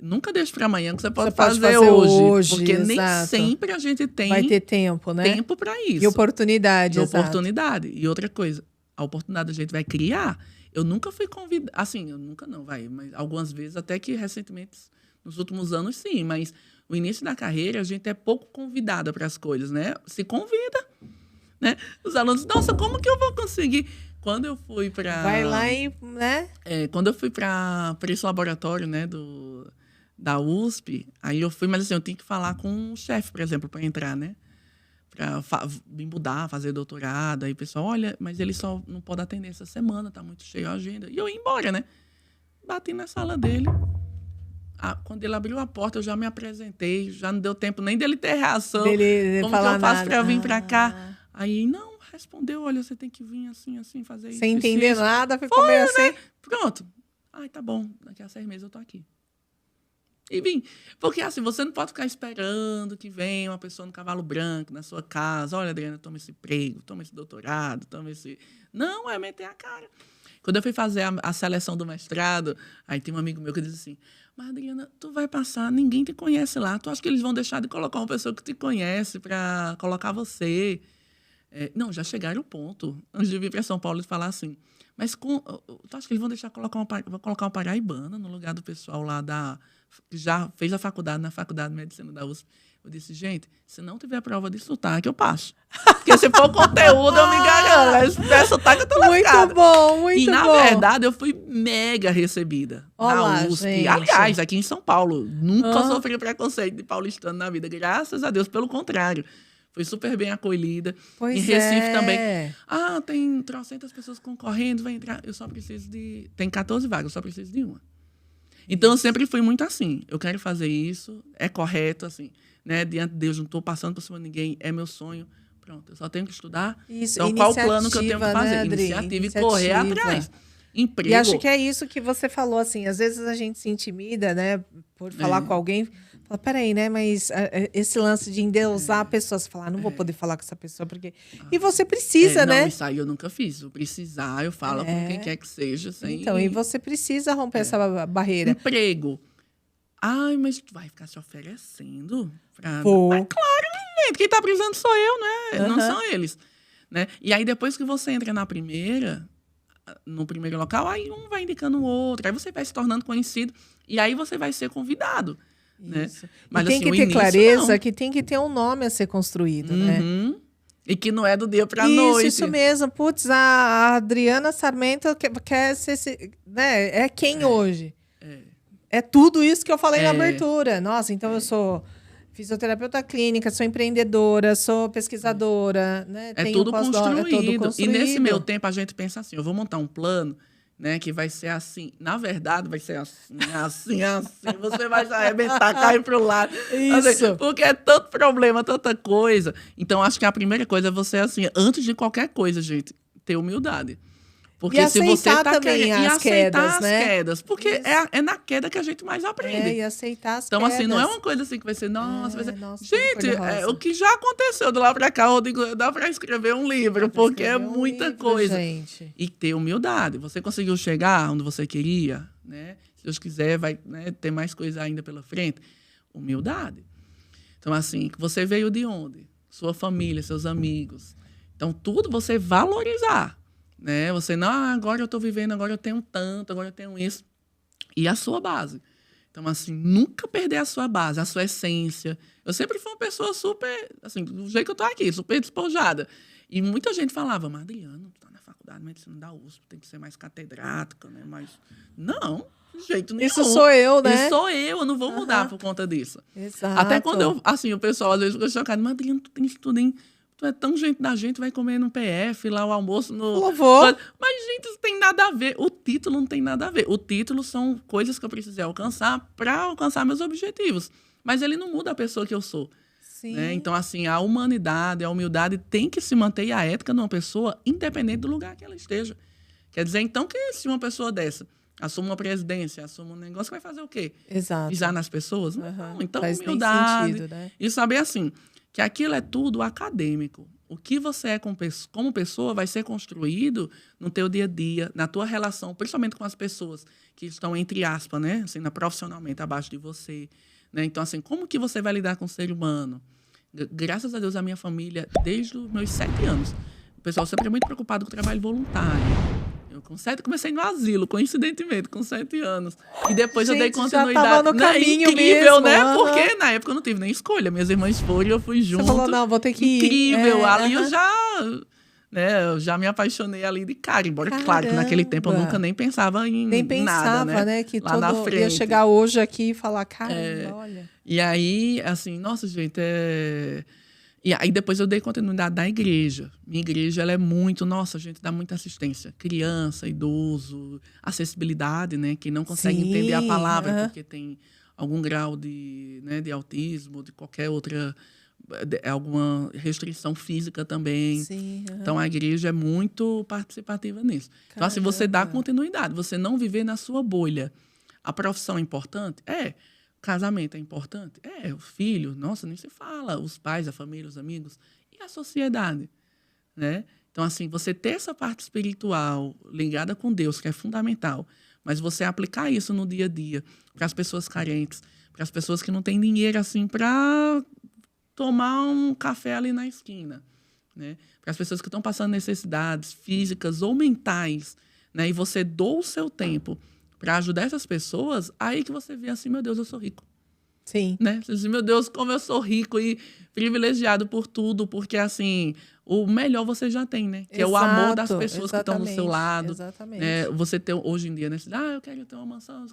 nunca deixe para amanhã que você pode fazer hoje. Porque
exato.
Nem sempre a gente tem
vai ter tempo, né?
Tempo para isso.
E oportunidade,
oportunidade. E outra coisa, a oportunidade a gente vai criar. Eu nunca fui convidada, assim, eu nunca não, mas algumas vezes, até que recentemente, nos últimos anos, sim, mas no início da carreira, a gente é pouco convidada para as coisas, né? Se convida, né? Os alunos, nossa, como que eu vou conseguir? Quando eu fui para...
Vai lá e, né?
Quando eu fui para esse laboratório, né, da USP, aí eu fui, mas assim, eu tinha que falar com o chefe, por exemplo, para entrar, né? Para me mudar, fazer doutorado. Aí o pessoal, olha, mas ele só não pode atender essa semana, tá muito cheio a agenda. E eu ia embora, né? Bati na sala dele. Quando ele abriu a porta, eu já me apresentei, já não deu tempo nem dele ter reação. Como que eu faço para vir para cá? Aí, não, respondeu, olha, você tem que vir assim, assim, fazer isso.
Sem entender nada, ficou meio assim.
Né? Pronto. Ai, tá bom, daqui a 6 meses eu tô aqui. E vim. Porque assim, você não pode ficar esperando que venha uma pessoa no cavalo branco na sua casa. Olha, Adriana, toma esse emprego, toma esse doutorado, toma esse... Não, é meter a cara. Quando eu fui fazer a seleção do mestrado, aí tem um amigo meu que diz assim, mas Adriana, tu vai passar, ninguém te conhece lá. Tu acha que eles vão deixar de colocar uma pessoa que te conhece para colocar você? Não, já chegaram ao ponto, antes de vir para São Paulo, de falar assim, mas tu acha que eles vão deixar colocar uma paraibana no lugar do pessoal lá que já fez a faculdade, na Faculdade de Medicina da USP? Eu disse, gente, se não tiver prova de sotaque, eu passo. Porque se for conteúdo, eu me garanto. Mas se tiver sotaque, eu tô lascada.
Muito bom, muito bom.
E, na verdade, eu fui mega recebida na USP. Gente. Aliás, aqui em São Paulo, nunca sofri preconceito de paulistano na vida. Graças a Deus, pelo contrário. Fui super bem acolhida. Pois em Recife também. Tem 300 pessoas concorrendo, vai entrar. Eu só preciso de... Tem 14 vagas, eu só preciso de uma. Então, eu sempre fui muito assim. Eu quero fazer isso, é correto, assim, né? Diante de Deus, não estou passando por cima de ninguém, é meu sonho. Pronto, eu só tenho que estudar.
Isso,
então, qual o plano que eu tenho que fazer? Né, Adri? Iniciativa e correr atrás. Emprego.
E acho que é isso que você falou, assim, às vezes a gente se intimida, né, por falar com alguém, fala, peraí, né, mas esse lance de endeusar a pessoa, você fala, não vou poder falar com essa pessoa, porque... E você precisa, né?
Não, isso aí eu nunca fiz, eu precisar, eu falo com quem quer que seja, sem...
Então, e você precisa romper essa barreira.
Emprego. Ai, mas tu vai ficar se oferecendo? Mas claro, gente, quem tá precisando sou eu, né? Não são eles, né? E aí, depois que você entra no primeiro local, aí um vai indicando o outro, aí você vai se tornando conhecido e aí você vai ser convidado. Né?
Mas, tem que ter clareza que tem que ter um nome a ser construído, né?
E que não é do dia para a noite.
Isso mesmo. Putz, a Adriana Sarmento quer ser... Né? É quem hoje? É tudo isso que eu falei na abertura. Nossa, então eu sou... fisioterapeuta clínica, sou empreendedora, sou pesquisadora, né?
É tudo construído. E nesse meu tempo a gente pensa assim, eu vou montar um plano, né, que vai ser assim. Na verdade, vai ser assim. Você vai se arrebentar, cair pro lado.
Isso.
Assim, porque é tanto problema, tanta coisa. Então, acho que a primeira coisa é você, assim, antes de qualquer coisa, gente, ter humildade. Porque
e
se você tá
querendo as quedas, né?
Quedas, porque é na queda que a gente mais aprende.
E aceitar as
então,
quedas.
Assim, não é uma coisa assim que vai ser, nossa, vai ser...
Nossa,
gente, o que já aconteceu de lá para cá, Rodrigo, dá para escrever um livro, porque é muita coisa.
Gente.
E ter humildade. Você conseguiu chegar onde você queria, né? Se Deus quiser, vai, né, ter mais coisa ainda pela frente. Humildade. Então, assim, você veio de onde? Sua família, seus amigos. Então, tudo você valorizar. Né? Você, não, agora eu estou vivendo, agora eu tenho tanto, agora eu tenho isso. E a sua base. Então, assim, nunca perder a sua base, a sua essência. Eu sempre fui uma pessoa super, assim, do jeito que eu estou aqui, super despojada. E muita gente falava, mas Adriano, tu tá na faculdade de medicina da USP, tem que ser mais catedrática, né? Mas, não, de jeito nenhum.
Isso sou eu, né?
Isso sou eu não vou mudar por conta disso.
Exato.
Até quando o pessoal às vezes fica chocado, mas Adriano, tu tem estudo em... Tu é tão gente da gente, vai comer no PF, lá o almoço no...
Louvor.
Mas, gente, isso tem nada a ver. O título não tem nada a ver. O título são coisas que eu precisei alcançar para alcançar meus objetivos. Mas ele não muda a pessoa que eu sou.
Sim.
Né? Então, assim, a humanidade, a humildade tem que se manter, e a ética numa pessoa, independente do lugar que ela esteja. Quer dizer, então, que se uma pessoa dessa assume uma presidência, assume um negócio, vai fazer o quê?
Exato.
Pisar nas pessoas?
Uhum.
Não. Então,
faz
humildade.
sentido, né?
E saber, assim, que aquilo é tudo acadêmico. O que você é como pessoa vai ser construído no teu dia a dia, na tua relação, principalmente com as pessoas que estão, entre aspas, né? Assim, profissionalmente abaixo de você. Né? Então, assim, como que você vai lidar com o ser humano? Graças a Deus, a minha família, desde os meus 7 anos, o pessoal sempre é muito preocupado com o trabalho voluntário. Eu comecei no asilo, coincidentemente, com 7 anos. E depois eu dei continuidade.
Já tava no caminho
incrível,
mesmo,
né?
uhum.
Porque na época eu não tive nem escolha. Minhas irmãs foram e eu fui junto.
Você falou, não, vou ter que ir.
Incrível. Ali eu já me apaixonei ali de cara. Embora, claro, que naquele tempo eu nunca nem pensava em nada, né?
Que
lá na frente.
ia chegar hoje aqui e falar, caramba, olha.
E aí, assim, nossa, gente, E aí depois eu dei continuidade da igreja. Minha igreja, ela é muito... Nossa, a gente dá muita assistência. Criança, idoso, acessibilidade, né? Quem não consegue entender a palavra porque tem algum grau de autismo, de qualquer outra... alguma restrição física também.
Sim,
Então, a igreja é muito participativa nisso.
Caramba.
Então, assim, você dá continuidade. Você não viver na sua bolha. A profissão é importante? Casamento é importante? O filho, nossa, nem se fala. Os pais, a família, os amigos. E a sociedade, né? Então, assim, você ter essa parte espiritual ligada com Deus, que é fundamental, mas você aplicar isso no dia a dia para as pessoas carentes, para as pessoas que não têm dinheiro, assim, para tomar um café ali na esquina, né? Para as pessoas que estão passando necessidades físicas ou mentais, né? E você doa o seu tempo para ajudar essas pessoas, aí que você vê assim, meu Deus, eu sou rico.
Sim.
Né? Você diz, meu Deus, como eu sou rico e privilegiado por tudo, porque, assim, o melhor você já tem, né? Que é o amor das pessoas que estão do seu lado.
Exatamente.
Né? Você ter, hoje em dia, né? Eu quero ter uma mansão.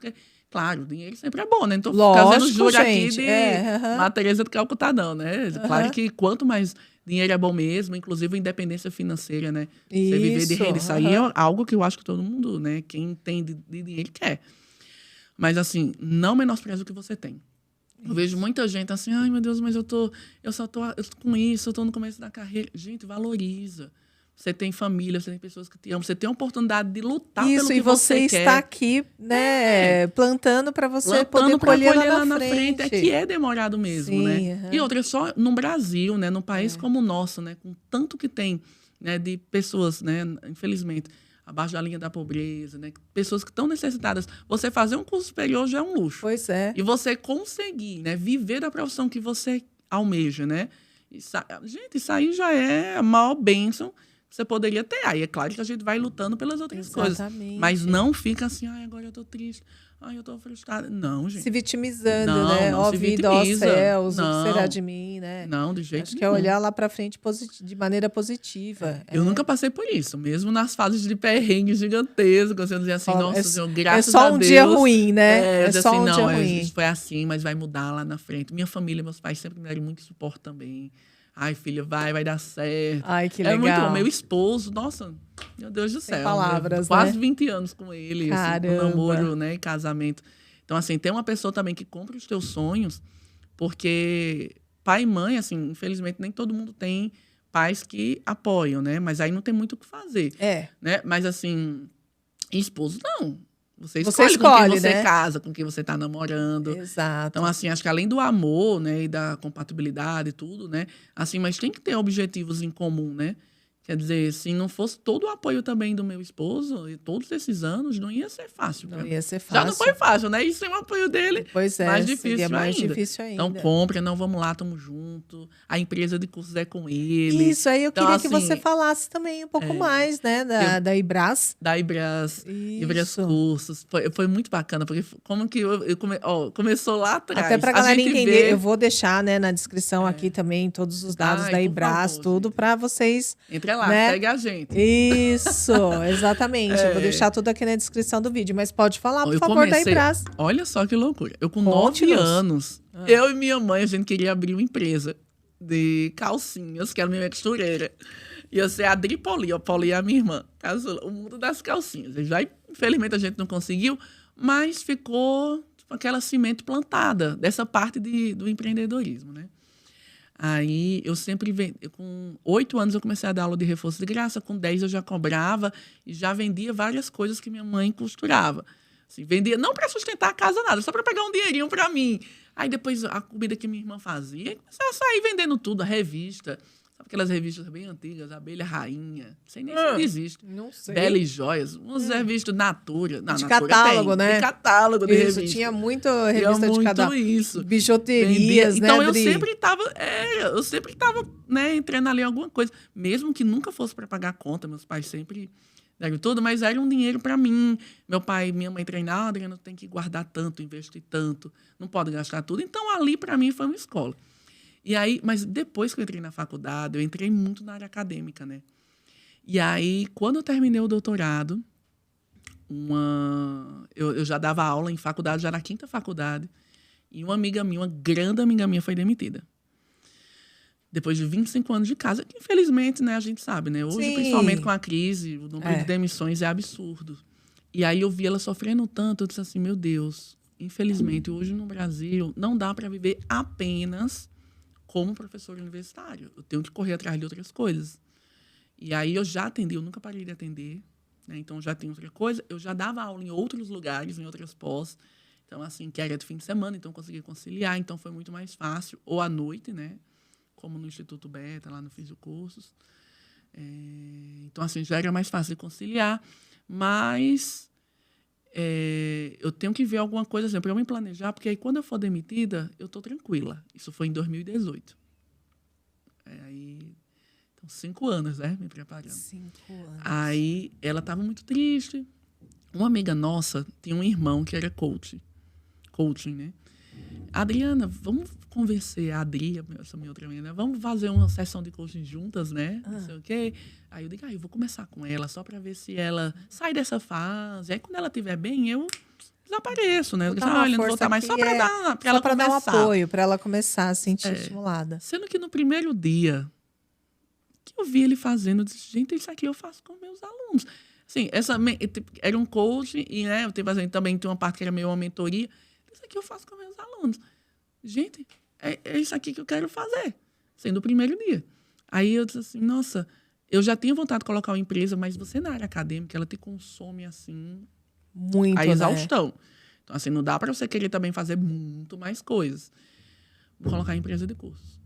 Claro, o dinheiro sempre é bom, né? Não tô fazendo juro aqui de Maria Teresa de Calcutá, não, né? Claro que quanto mais dinheiro é bom mesmo, inclusive a independência financeira, né? Você viver de renda, isso aí é algo que eu acho que todo mundo, né? Quem tem de dinheiro quer. Mas, assim, não menospreze o que você tem. Eu vejo muita gente assim, ai, meu Deus, mas eu tô com isso, eu tô no começo da carreira. Gente, valoriza. Você tem família, você tem pessoas que te amam, você tem a oportunidade de lutar pelo que você quer. Isso, e você
está aqui, né, plantando para você poder colher lá na frente.
É que é demorado mesmo, sim, né? E outra, só no Brasil, né, num país como o nosso, né, com tanto que tem, né, de pessoas, né, infelizmente, abaixo da linha da pobreza, né? Pessoas que estão necessitadas. Você fazer um curso superior já é um luxo.
Pois é.
E você conseguir, né, viver da profissão que você almeja, né? Gente, isso aí já é a maior bênção que você poderia ter. Aí é claro que a gente vai lutando pelas outras coisas. Mas não fica assim, ai, agora eu tô triste, ai, eu tô frustrada. Não, gente.
Se vitimizando, né? Ó vida, ó céus, o que será de mim, né?
Não, de jeito
nenhum. Acho que é olhar lá pra frente de maneira positiva.
Eu nunca passei por isso, mesmo nas fases de perrengue gigantesco, você dizia assim, nossa, Senhor, graças a Deus.
É só um dia ruim, né?
É só um dia ruim. Isso foi assim, mas vai mudar lá na frente. Minha família, meus pais sempre me deram muito suporte também. Ai, filha, vai dar certo.
Ai, que legal.
É muito bom. Meu esposo, nossa, meu Deus do céu.
Sem palavras,
quase
né?
20 anos com ele, assim, com namoro, né, e casamento. Então, assim, tem uma pessoa também que compra os teus sonhos, porque pai e mãe, assim, infelizmente, nem todo mundo tem pais que apoiam, né? Mas aí não tem muito o que fazer. Né? Mas, assim, esposo, não. Você escolhe com quem você, né, casa, com quem você tá namorando.
Exato.
Então, assim, acho que além do amor, né, e da compatibilidade e tudo, né, assim, mas tem que ter objetivos em comum, né? Quer dizer, se não fosse todo o apoio também do meu esposo, e todos esses anos, não ia ser fácil.
Não ia ser fácil.
Já não foi fácil, né? E sem o apoio dele,
pois é,
mais difícil
mais difícil ainda.
Então, compra, não, vamos lá, tamo junto. A empresa de cursos é com ele.
Isso, aí eu
então,
queria
assim,
que você falasse também um pouco mais, né? Da Ibras.
Da Ibras. Ibras Cursos. Foi muito bacana, porque como que começou lá atrás.
Até pra galera entender, eu vou deixar, né, na descrição aqui também todos os dados da Ibras, favor, tudo, para vocês.
Entra lá,
né?
segue a gente.
Isso, exatamente. Eu vou deixar tudo aqui na descrição do vídeo. Mas pode falar, por favor, da Ibras.
Olha só que loucura. Eu com 9 anos, eu e minha mãe, a gente queria abrir uma empresa de calcinhas, que era minha costureira. Ia ser a Adri Poli, a Poli é a minha irmã. O mundo das calcinhas. Infelizmente, a gente não conseguiu, mas ficou tipo, aquela semente plantada dessa parte do empreendedorismo, né? Aí eu sempre com 8 anos eu comecei a dar aula de reforço de graça, com 10 eu já cobrava e já vendia várias coisas que minha mãe costurava. Assim, vendia não para sustentar a casa nada, só para pegar um dinheirinho para mim. Aí depois a comida que minha irmã fazia, comecei a sair vendendo tudo, a revista. Sabe aquelas revistas bem antigas, Abelha Rainha, não sei nem se existe.
Não sei.
Bela e Joias, umas revistas Natura. Não,
de
Natura
catálogo,
tem,
né?
De catálogo de
isso,
revista.
tinha muita revista de catálogo.
Isso.
Bijuterias,
então,
né,
eu
Adri?
sempre tava, né, entrando ali em alguma coisa. Mesmo que nunca fosse para pagar conta, meus pais sempre deram tudo, mas era um dinheiro para mim. Meu pai e minha mãe treinaram, Adriana, tem que guardar tanto, investir tanto, não pode gastar tudo. Então, ali, para mim, foi uma escola. E aí, mas depois que eu entrei na faculdade, eu entrei muito na área acadêmica, né? E aí, quando eu terminei o doutorado, eu já dava aula em faculdade, já na 5ª faculdade, e uma amiga minha, uma grande amiga minha, foi demitida. Depois de 25 anos de casa, que infelizmente, né, a gente sabe, né? Hoje,
Sim.
Principalmente com a crise, o número de demissões é absurdo. E aí eu vi ela sofrendo tanto, eu disse assim, meu Deus, infelizmente, hoje no Brasil, não dá para viver apenas como professor universitário. Eu tenho que correr atrás de outras coisas. E aí eu já atendi, eu nunca parei de atender, né? Então já tem outra coisa. Eu já dava aula em outros lugares, em outras pós. Então, assim, que era de fim de semana, então eu conseguia conciliar. Então foi muito mais fácil. Ou à noite, né? Como no Instituto Beta, lá no Fisiocursos. Então, assim, já era mais fácil de conciliar. Mas eu tenho que ver alguma coisa assim, para eu me planejar, porque aí quando eu for demitida, eu estou tranquila. Isso foi em 2018. Aí, então, 5 anos, né, me preparando.
5 anos.
Aí, ela estava muito triste. Uma amiga nossa tinha um irmão que era coaching, né? Adriana, vamos convencer a Adri, essa minha outra amiga, né? Vamos fazer uma sessão de coaching juntas, né? Não sei o quê. Aí eu digo, eu vou começar com ela só para ver se ela sai dessa fase. Aí quando ela estiver bem, eu desapareço, né? Eu digo, olha, não vou estar mais só para dar ela começar.
Dar um apoio, para ela começar a se sentir estimulada.
Sendo que no primeiro dia que eu vi ele fazendo, eu disse, gente, isso aqui eu faço com meus alunos. Assim, era um coaching e, né, eu também tinha uma parte que era meio uma mentoria. Isso aqui eu faço com meus alunos. Gente, é isso aqui que eu quero fazer. Sendo o primeiro dia. Aí eu disse assim, nossa, eu já tinha vontade de colocar uma empresa, mas você na área acadêmica, ela te consome assim,
muito,
a exaustão.
Né?
Então, assim, não dá para você querer também fazer muito mais coisas. Vou colocar a empresa de cursos.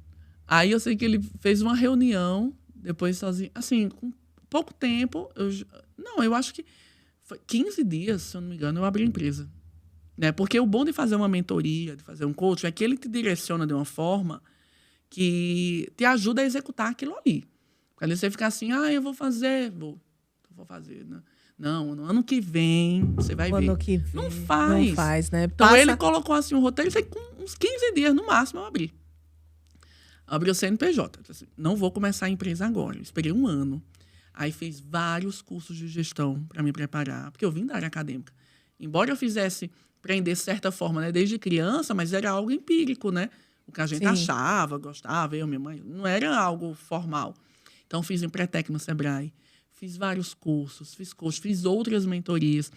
Aí eu sei que ele fez uma reunião, depois sozinho, assim, com pouco tempo, eu acho que foi 15 dias, se eu não me engano, eu abri a empresa. Né? Porque o bom de fazer uma mentoria, de fazer um coaching, é que ele te direciona de uma forma que te ajuda a executar aquilo ali. Quando você fica assim, eu vou fazer, vou fazer. Né? Não, no ano que vem, você vai ver.
Ano que vem,
não faz,
né?
Então, ele colocou assim um roteiro, e com uns 15 dias, no máximo, eu abri. Abri o CNPJ. Assim, não vou começar a empresa agora. Eu esperei 1 ano. Aí fiz vários cursos de gestão para me preparar, porque eu vim da área acadêmica. Embora eu fizesse aprender de certa forma, né, desde criança, mas era algo empírico, né? O que a gente achava, gostava, eu, minha mãe, não era algo formal. Então, fiz Empretec no Sebrae, fiz vários cursos, fiz outras mentorias.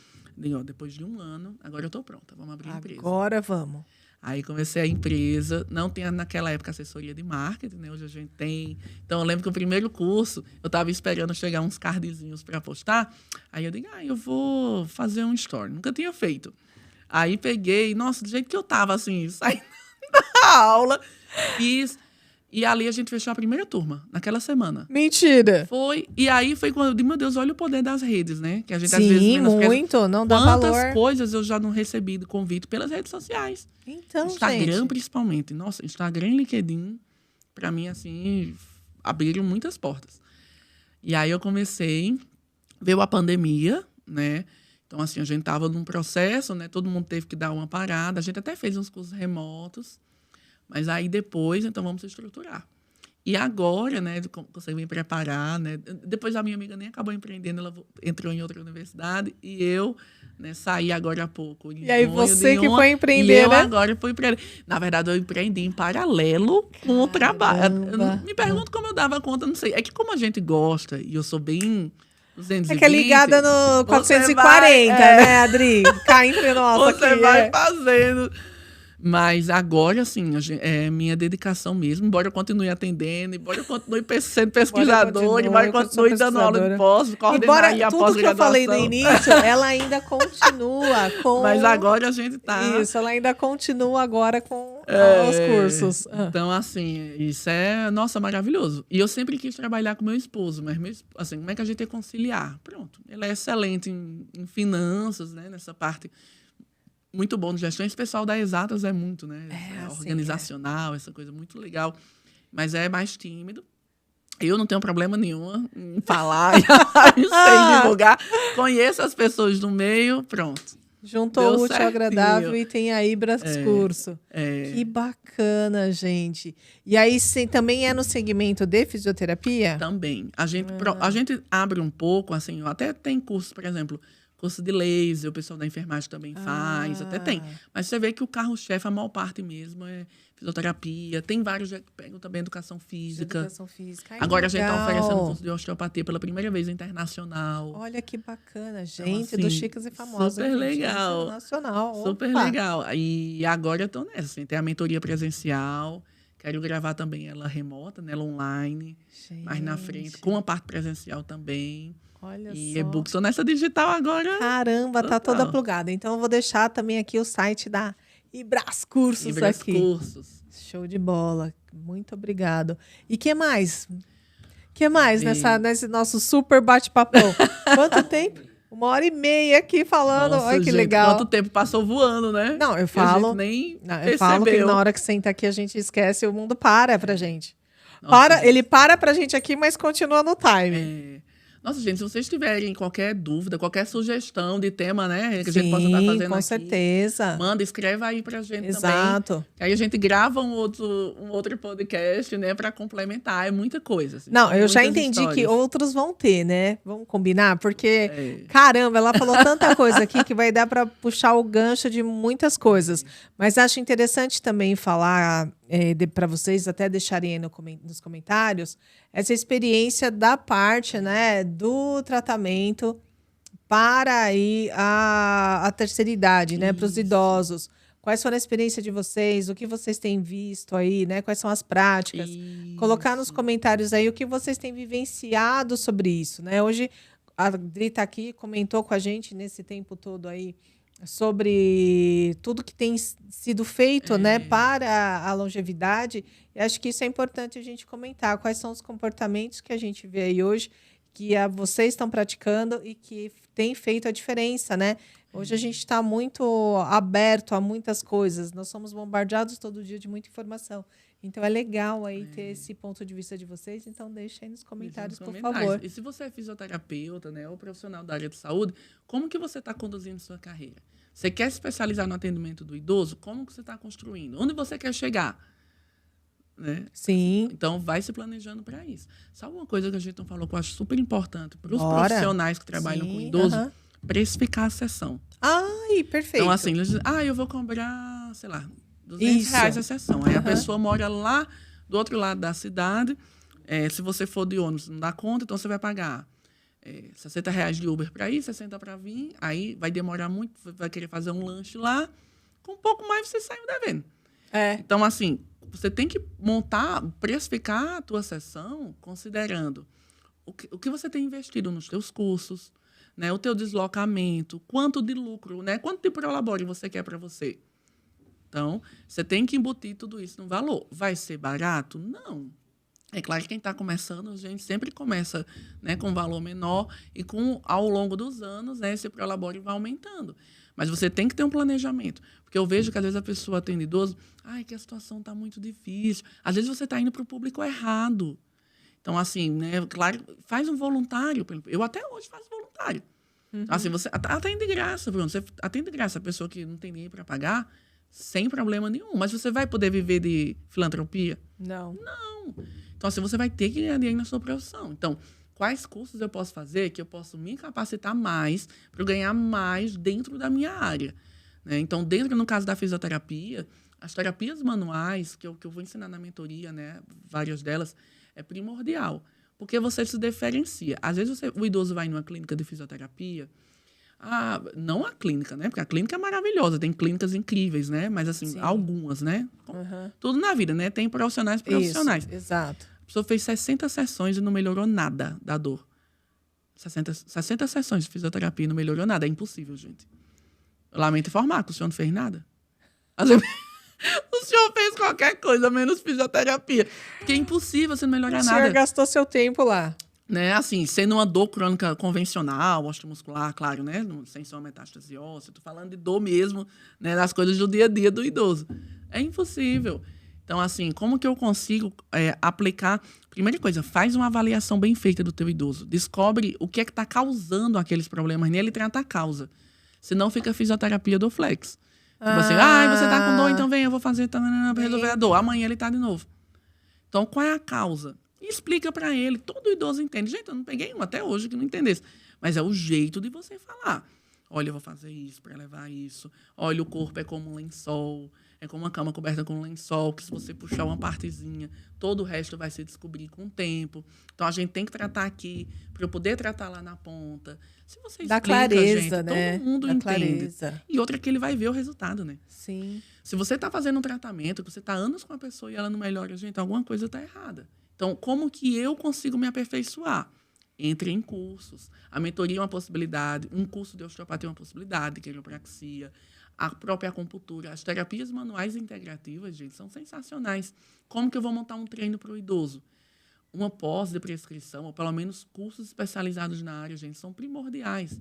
Depois de 1 ano, agora eu estou pronta, vamos abrir a empresa.
Agora vamos.
Aí comecei a empresa, não tinha naquela época assessoria de marketing, né? Hoje a gente tem. Então, eu lembro que o primeiro curso, eu estava esperando chegar uns cardzinhos para postar. Aí eu digo, eu vou fazer um story. Nunca tinha feito. Aí peguei, nossa, do jeito que eu estava, assim, saindo da aula, fiz. E ali a gente fechou a primeira turma, naquela semana.
Mentira!
Foi. E aí foi quando eu digo, meu Deus, olha o poder das redes, né? Que a gente
Sim,
às vezes
muito, não dá valor.
Quantas coisas eu já não recebi de convite pelas redes sociais.
Então,
Instagram,
gente.
principalmente. Nossa, Instagram e LinkedIn, para mim, assim, abriram muitas portas. E aí eu comecei, veio a pandemia, né? Então, assim, a gente tava num processo, né? Todo mundo teve que dar uma parada. A gente até fez uns cursos remotos. Mas aí depois, então, vamos se estruturar. E agora, né, consegui me preparar, né? Depois a minha amiga nem acabou empreendendo, ela entrou em outra universidade e eu, né, saí agora há pouco.
E aí você que foi empreender,
e eu
né?
agora fui empreender. Na verdade, eu empreendi em paralelo com o trabalho. Me pergunto como eu dava conta, não sei. É que como a gente gosta, e eu sou bem 220...
É que é ligada no 440, né, Adri? Cá entre nós
você
aqui.
Vai fazendo... Mas agora, assim, é minha dedicação mesmo, embora eu continue atendendo, embora eu continue sendo pesquisadora, embora eu continue dando aula de pós, coordenar aí a
tudo que eu falei no
pós-graduação.
início, ela ainda continua com...
Mas agora a gente tá...
Isso, ela ainda continua agora com os cursos.
Então, assim, isso é, nossa, maravilhoso. E eu sempre quis trabalhar com meu esposo, mas, assim, como é que a gente ia conciliar? Pronto, ele é excelente em finanças, né, nessa parte... Muito bom de gestão. Esse pessoal da Exatas é muito, né? Organizacional, essa coisa muito legal. Mas é mais tímido. Eu não tenho problema nenhum em falar, sem divulgar. Conheço as pessoas do meio, pronto.
Juntou o útil ao agradável e tem a Ibras Curso. Que bacana, gente. E aí, também é no segmento de fisioterapia?
Também. A gente abre um pouco, assim, até tem curso, por exemplo... Curso de laser, o pessoal da enfermagem também faz, até tem. Mas você vê que o carro-chefe, a maior parte mesmo, é fisioterapia. Tem vários que pegam também educação física.
Educação física. Ai,
agora a gente está oferecendo curso de osteopatia pela primeira vez internacional.
Olha que bacana, gente, então, assim, dos chicos e famosos.
Super legal.
Internacional.
Super legal. E agora eu estou nessa, assim, tem a mentoria presencial. Quero gravar também ela remota, né, ela online. Gente. Mais na frente, com a parte presencial também.
Olha
e
só.
E-book, sou nessa digital agora.
Caramba, tá toda plugada. Então, eu vou deixar também aqui o site da Ibras Cursos
Ibras
aqui.
Cursos.
Show de bola. Muito obrigado. E que mais? Nesse nosso super bate-papão? Quanto tempo? 1h30 aqui falando.
Nossa,
olha que
gente,
legal.
Quanto tempo passou voando, né?
Não, eu falo. Eu falo que na hora que senta aqui a gente esquece, o mundo para pra gente. Ele para pra gente aqui, mas continua no time.
Nossa, gente, se vocês tiverem qualquer dúvida, qualquer sugestão de tema, né, que a gente possa estar fazendo
com
aqui,
certeza.
Manda, escreva aí pra gente também.
Exato.
Aí a gente grava um outro podcast, né, para complementar. É muita coisa. Assim,
não, eu já entendi que outros vão ter, né? Vamos combinar? Porque, caramba, ela falou tanta coisa aqui que vai dar para puxar o gancho de muitas coisas. Mas acho interessante também falar para vocês até deixarem aí nos comentários essa experiência da parte, né, do tratamento para aí a terceira idade, né, para os idosos. Quais foram a experiência de vocês? O que vocês têm visto aí, né? Quais são as práticas? Isso. Colocar nos comentários aí o que vocês têm vivenciado sobre isso, né? Hoje a Adri tá aqui, comentou com a gente nesse tempo todo aí sobre tudo que tem sido feito, né, para a longevidade. E acho que isso é importante a gente comentar. Quais são os comportamentos que a gente vê aí hoje, que vocês estão praticando e que tem feito a diferença, né? Hoje a gente está muito aberto a muitas coisas. Nós somos bombardeados todo dia de muita informação. Então, é legal aí ter esse ponto de vista de vocês. Então, deixa aí nos comentários, por favor.
E se você é fisioterapeuta, né, ou profissional da área de saúde, como que você está conduzindo sua carreira? Você quer se especializar no atendimento do idoso? Como que você está construindo? Onde você quer chegar? Né?
Sim.
Então, vai se planejando para isso. Sabe uma coisa que a gente não falou que eu acho super importante para os profissionais que trabalham com idoso? Precificar a sessão.
Ai, perfeito.
Então, assim, eles dizem, eu vou cobrar, sei lá, R$200 a sessão. Aí a pessoa mora lá do outro lado da cidade. Se você for de ônibus, não dá conta, então você vai pagar R$60 de Uber para ir, 60 para vir. Aí vai demorar muito, vai querer fazer um lanche lá. Com um pouco mais, você saiu devendo. Então, assim, você tem que precificar a tua sessão considerando o que você tem investido nos teus cursos, né, o teu deslocamento, quanto de lucro, né, quanto de prolabore você quer para você. Então, você tem que embutir tudo isso no valor. Vai ser barato? Não. É claro que quem está começando, a gente sempre começa, né, com um valor menor e ao longo dos anos, né, esse prolabore vai aumentando. Mas você tem que ter um planejamento. Porque eu vejo que, às vezes, a pessoa atende idoso, que a situação está muito difícil. Às vezes, você está indo para o público errado. Então, assim, né, claro, faz um voluntário. Eu até hoje faço voluntário. Assim, você atende de graça, Bruno. Você atende de graça a pessoa que não tem ninguém para pagar, sem problema nenhum. Mas você vai poder viver de filantropia?
Não.
Não. Então, assim, você vai ter que ganhar dinheiro na sua profissão. Então, quais cursos eu posso fazer que eu posso me capacitar mais para ganhar mais dentro da minha área? Né? Então, no caso da fisioterapia, as terapias manuais, que eu vou ensinar na mentoria, né, várias delas, é primordial. Porque você se diferencia. Às vezes, o idoso vai numa clínica de fisioterapia, Não a clínica, né? Porque a clínica é maravilhosa, tem clínicas incríveis, né? Mas, assim,
Sim.
algumas, né? Tudo na vida, né? Tem profissionais.
Isso, exato.
A pessoa fez 60 sessões e não melhorou nada da dor. 60 sessões de fisioterapia e não melhorou nada. É impossível, gente. Eu lamento informar que o senhor não fez nada. O senhor fez qualquer coisa, menos fisioterapia. Porque é impossível você não melhorar nada.
O senhor gastou seu tempo lá.
Né, assim, sendo uma dor crônica convencional, osteomuscular, claro, né? Sem ser uma metástase óssea. Tô falando de dor mesmo, né? Das coisas do dia a dia do idoso. É impossível. Então, assim, como que eu consigo aplicar... Primeira coisa, faz uma avaliação bem feita do teu idoso. Descobre o que é que está causando aqueles problemas nele e trata a causa. Senão fica a fisioterapia do flex. Tipo assim, você tá com dor, então vem, eu vou fazer pra resolver a dor. Amanhã ele tá de novo. Então, qual é a causa? E explica para ele. Todo idoso entende. Gente, eu não peguei um até hoje que não entendesse. Mas é o jeito de você falar. Olha, eu vou fazer isso para levar isso. Olha, o corpo é como um lençol. É como uma cama coberta com um lençol, que se você puxar uma partezinha, todo o resto vai se descobrir com o tempo. Então, a gente tem que tratar aqui para eu poder tratar lá na ponta. Se você explica,
clareza,
gente,
né?
todo mundo entende.
Clareza.
E outra é que ele vai ver o resultado, né?
Sim.
Se você está fazendo um tratamento, que você está anos com a pessoa e ela não melhora, gente, alguma coisa está errada. Então, como que eu consigo me aperfeiçoar? Entre em cursos. A mentoria é uma possibilidade, um curso de osteopatia é uma possibilidade, quiropraxia, a própria acupuntura. As terapias manuais integrativas, gente, são sensacionais. Como que eu vou montar um treino para o idoso? Uma pós de prescrição, ou pelo menos cursos especializados na área, gente, são primordiais.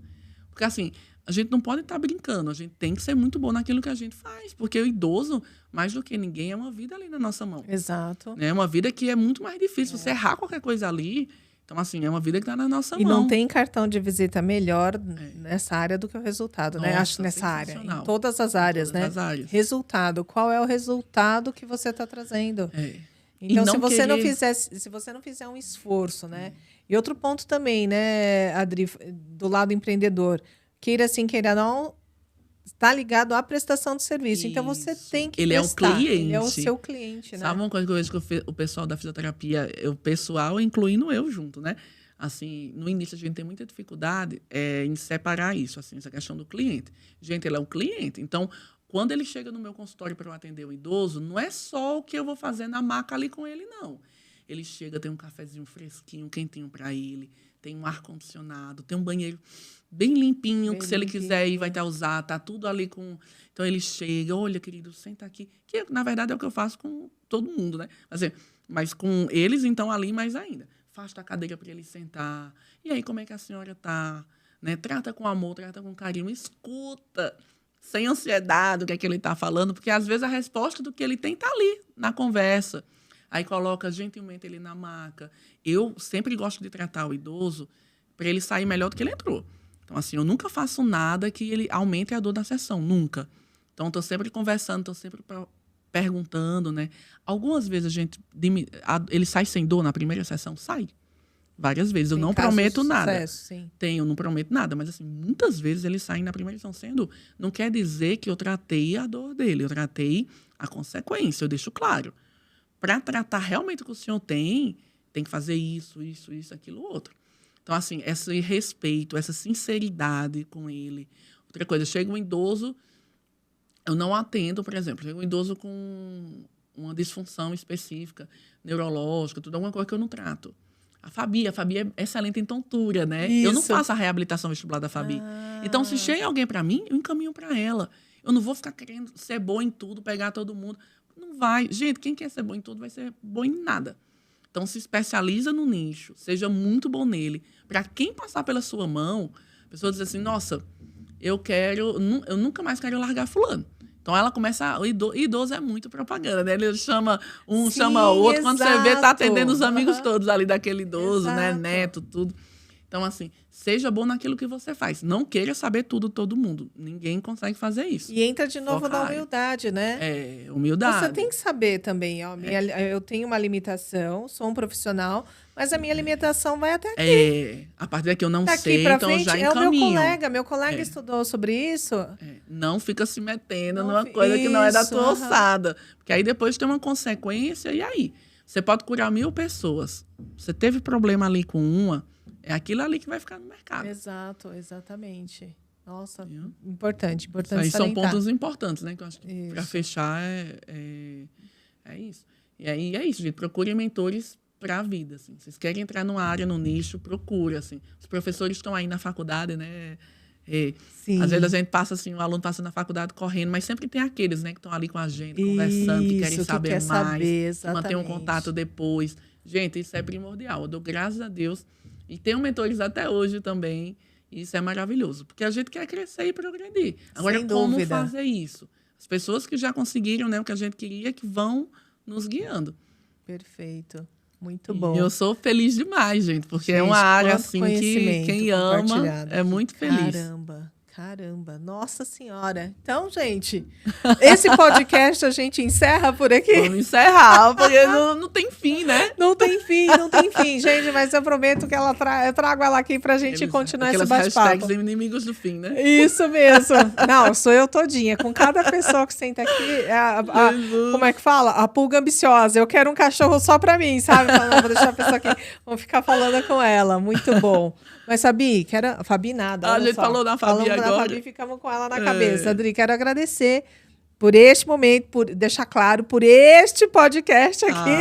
Porque, assim, a gente não pode estar brincando, a gente tem que ser muito bom naquilo que a gente faz, porque o idoso, mais do que ninguém, é uma vida ali na nossa mão.
Exato.
É uma vida que é muito mais difícil. Você errar qualquer coisa ali, então, assim, é uma vida que está na nossa mão.
E não tem cartão de visita melhor nessa área do que o resultado, né?
Nossa,
Acho nessa área, em
sensacional.
todas as áreas,
Todas
né?
as áreas.
Resultado. Qual é o resultado que você está trazendo?
E
Então,
não
se você não fizer um esforço, né? E outro ponto também, né, Adri, do lado empreendedor, queira sim, queira não, está ligado à prestação de serviço.
Isso.
Então, você tem que
Ele
prestar.
é o cliente.
Ele é o seu cliente, né?
Sabe uma coisa que eu vejo que o pessoal da fisioterapia, o pessoal, incluindo eu junto, né? Assim, no início a gente tem muita dificuldade em separar isso, assim, essa questão do cliente. Gente, ele é um cliente. Então, quando ele chega no meu consultório para eu atender o idoso, não é só o que eu vou fazer na maca ali com ele, não. Ele chega, tem um cafezinho fresquinho, quentinho para ele, tem um ar-condicionado, tem um banheiro bem limpinho,
Bem
que se ele
limpinho.
quiser ir, vai estar usar, tá tudo ali com... Então, ele chega, olha, querido, senta aqui. Que, na verdade, é o que eu faço com todo mundo, né? Assim, mas com eles, então, ali mais ainda. Afasta a cadeira para ele sentar. E aí, como é que a senhora tá? Né? Trata com amor, trata com carinho, escuta, sem ansiedade o que é que ele está falando, porque, às vezes, a resposta do que ele tem está ali, na conversa. Aí coloca gentilmente ele na maca. Eu sempre gosto de tratar o idoso para ele sair melhor do que ele entrou. Então, assim, eu nunca faço nada que ele aumente a dor da sessão, nunca. Então, estou sempre conversando, estou sempre perguntando, né? Algumas vezes ele sai sem dor na primeira sessão, sai. Várias vezes. Eu
Tem
não
casos
prometo
de
nada.
sucesso, sim.
Eu não prometo nada, mas, assim, muitas vezes eles saem na primeira sessão sem dor. Não quer dizer que eu tratei a dor dele, eu tratei a consequência, eu deixo claro. Para tratar realmente o que o senhor tem que fazer isso, aquilo, outro. Então, assim, esse respeito, essa sinceridade com ele. Outra coisa, chega um idoso, eu não atendo, por exemplo, chega um idoso com uma disfunção específica, neurológica, tudo, alguma coisa que eu não trato. A Fabi é excelente em tontura, né?
Isso.
Eu não faço a reabilitação vestibular da Fabi. Então, se chega alguém para mim, eu encaminho para ela. Eu não vou ficar querendo ser boa em tudo, pegar todo mundo. Não vai. Gente, quem quer ser bom em tudo vai ser bom em nada. Então, se especializa no nicho, seja muito bom nele. Para quem passar pela sua mão, a pessoa diz assim, nossa, eu nunca mais quero largar fulano. Então, ela começa... O idoso é muito propaganda, né? Ele chama um,
Sim,
chama o outro. Quando você vê, tá atendendo os amigos
Uhum.
todos ali daquele idoso, né?
Exato.
Neto, tudo. Então, assim, seja bom naquilo que você faz. Não queira saber tudo, todo mundo. Ninguém consegue fazer isso.
E entra de novo na
Focar.
humildade, né?
Humildade.
Você tem que saber também, ó, eu tenho uma limitação, sou um profissional, mas a minha limitação vai até aqui.
A partir daqui eu não
Daqui
sei,
pra
então eu
frente
já
é o
encaminho.
meu colega estudou sobre isso.
Não fica se metendo
Não
numa coisa que não é da
isso,
tua
aham.
alçada. Porque aí depois tem uma consequência, e aí? Você pode curar 1000 pessoas. Você teve problema ali com uma, é aquilo ali que vai ficar no mercado.
Exato, exatamente. Nossa,
Viu?
importante
Aí são
salientar.
pontos importantes, né? Que eu acho que
Isso.
para fechar é isso. E aí é isso, gente. Procure mentores para a vida, assim. Vocês querem entrar numa área, no nicho, procura, assim. Os professores estão aí na faculdade, né?
Sim.
Às vezes a gente passa assim, o aluno passa na faculdade correndo, mas sempre tem aqueles, né, que estão ali com a gente, conversando, que querem saber mais, que mantêm um contato depois. Gente, isso é primordial. Eu dou graças a Deus. E tenho mentores até hoje também. E isso é maravilhoso, porque a gente quer crescer e progredir. Agora,
Sem
como
dúvida.
fazer isso? As pessoas que já conseguiram, né, o que a gente queria, que vão nos guiando.
Perfeito. Muito bom.
E eu sou feliz demais, gente, porque
Gente,
é uma área
quanto
assim que
conhecimento
quem ama
compartilhado
é
aqui.
muito feliz.
Caramba. Nossa Senhora. Então, gente, esse podcast a gente encerra por aqui.
Vamos encerrar, porque não tem fim, né?
Não tem fim. Gente, mas eu prometo que eu trago ela aqui pra gente continuar esse
Aquelas
bate-papo.
hashtags inimigos do fim, né?
Isso mesmo. Não, sou eu todinha. Com cada pessoa que senta aqui, como é que fala? A pulga ambiciosa. Eu quero um cachorro só pra mim, sabe? Não, vou deixar a pessoa aqui. Vamos ficar falando com ela. Muito bom. Mas, Fabi, Fabi nada.
A gente falou da Fabi agora.
Da Fabi, ficamos com ela na cabeça. Adri, quero agradecer por este momento, por deixar claro, por este podcast aqui.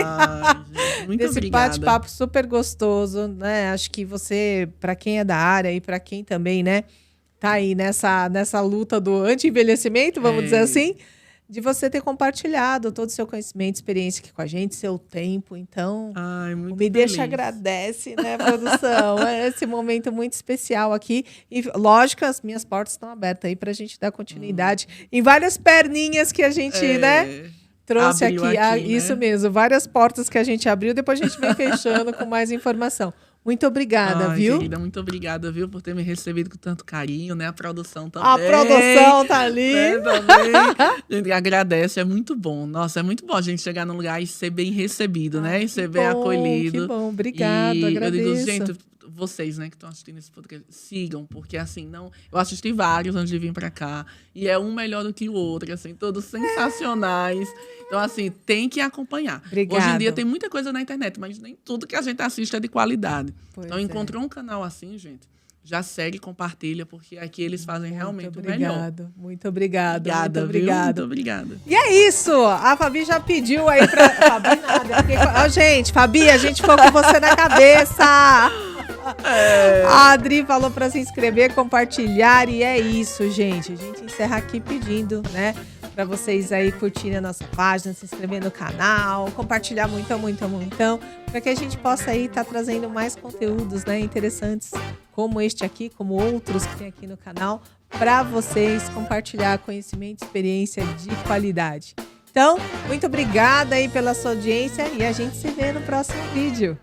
Gente, muito
Desse
obrigada.
bate-papo super gostoso, né? Acho que você, para quem é da área e para quem também, né, tá aí nessa luta do anti-envelhecimento, vamos dizer assim, de você ter compartilhado todo o seu conhecimento, experiência aqui com a gente, seu tempo. Então,
muito
Me Deixa
feliz.
agradece, né, produção? É esse momento muito especial aqui. E, lógico, as minhas portas estão abertas aí para a gente dar continuidade em várias perninhas que a gente, né, trouxe
Abriu
aqui.
aqui,
Isso
né?
mesmo, várias portas que a gente abriu, depois a gente vem fechando com mais informação. Muito obrigada, viu?
Querida, muito obrigada, viu, por ter me recebido com tanto carinho, né? A produção também.
A produção tá ali.
Né, também. A gente agradece, é muito bom. Nossa, é muito bom a gente chegar num lugar e ser bem recebido, né? E ser bem acolhido.
Que bom, obrigado,
e
agradeço.
eu digo, gente, vocês, né, que estão assistindo esse podcast, sigam, porque assim, eu assisti vários antes de vir pra cá, e é um melhor do que o outro, assim, todos sensacionais. Então, assim, tem que acompanhar.
Obrigada.
Hoje em dia tem muita coisa na internet, mas nem tudo que a gente assiste é de qualidade.
Pois
então, encontrou um canal assim, gente, já segue, compartilha, porque aqui eles fazem realmente o melhor.
Muito obrigada.
Obrigada,
muito
viu?
obrigada.
Muito obrigada.
E é isso. A Fabi já pediu aí pra... Fabi nada. Gente, Fabi, a gente ficou com você na cabeça. A Adri falou pra se inscrever, compartilhar, e é isso, gente. A gente encerra aqui pedindo, né, pra vocês aí curtirem a nossa página, se inscrever no canal, compartilhar muito, pra que a gente possa aí estar trazendo mais conteúdos, né, interessantes, como este aqui, como outros que tem aqui no canal, pra vocês compartilhar conhecimento, experiência de qualidade. Então, muito obrigada aí pela sua audiência e a gente se vê no próximo vídeo.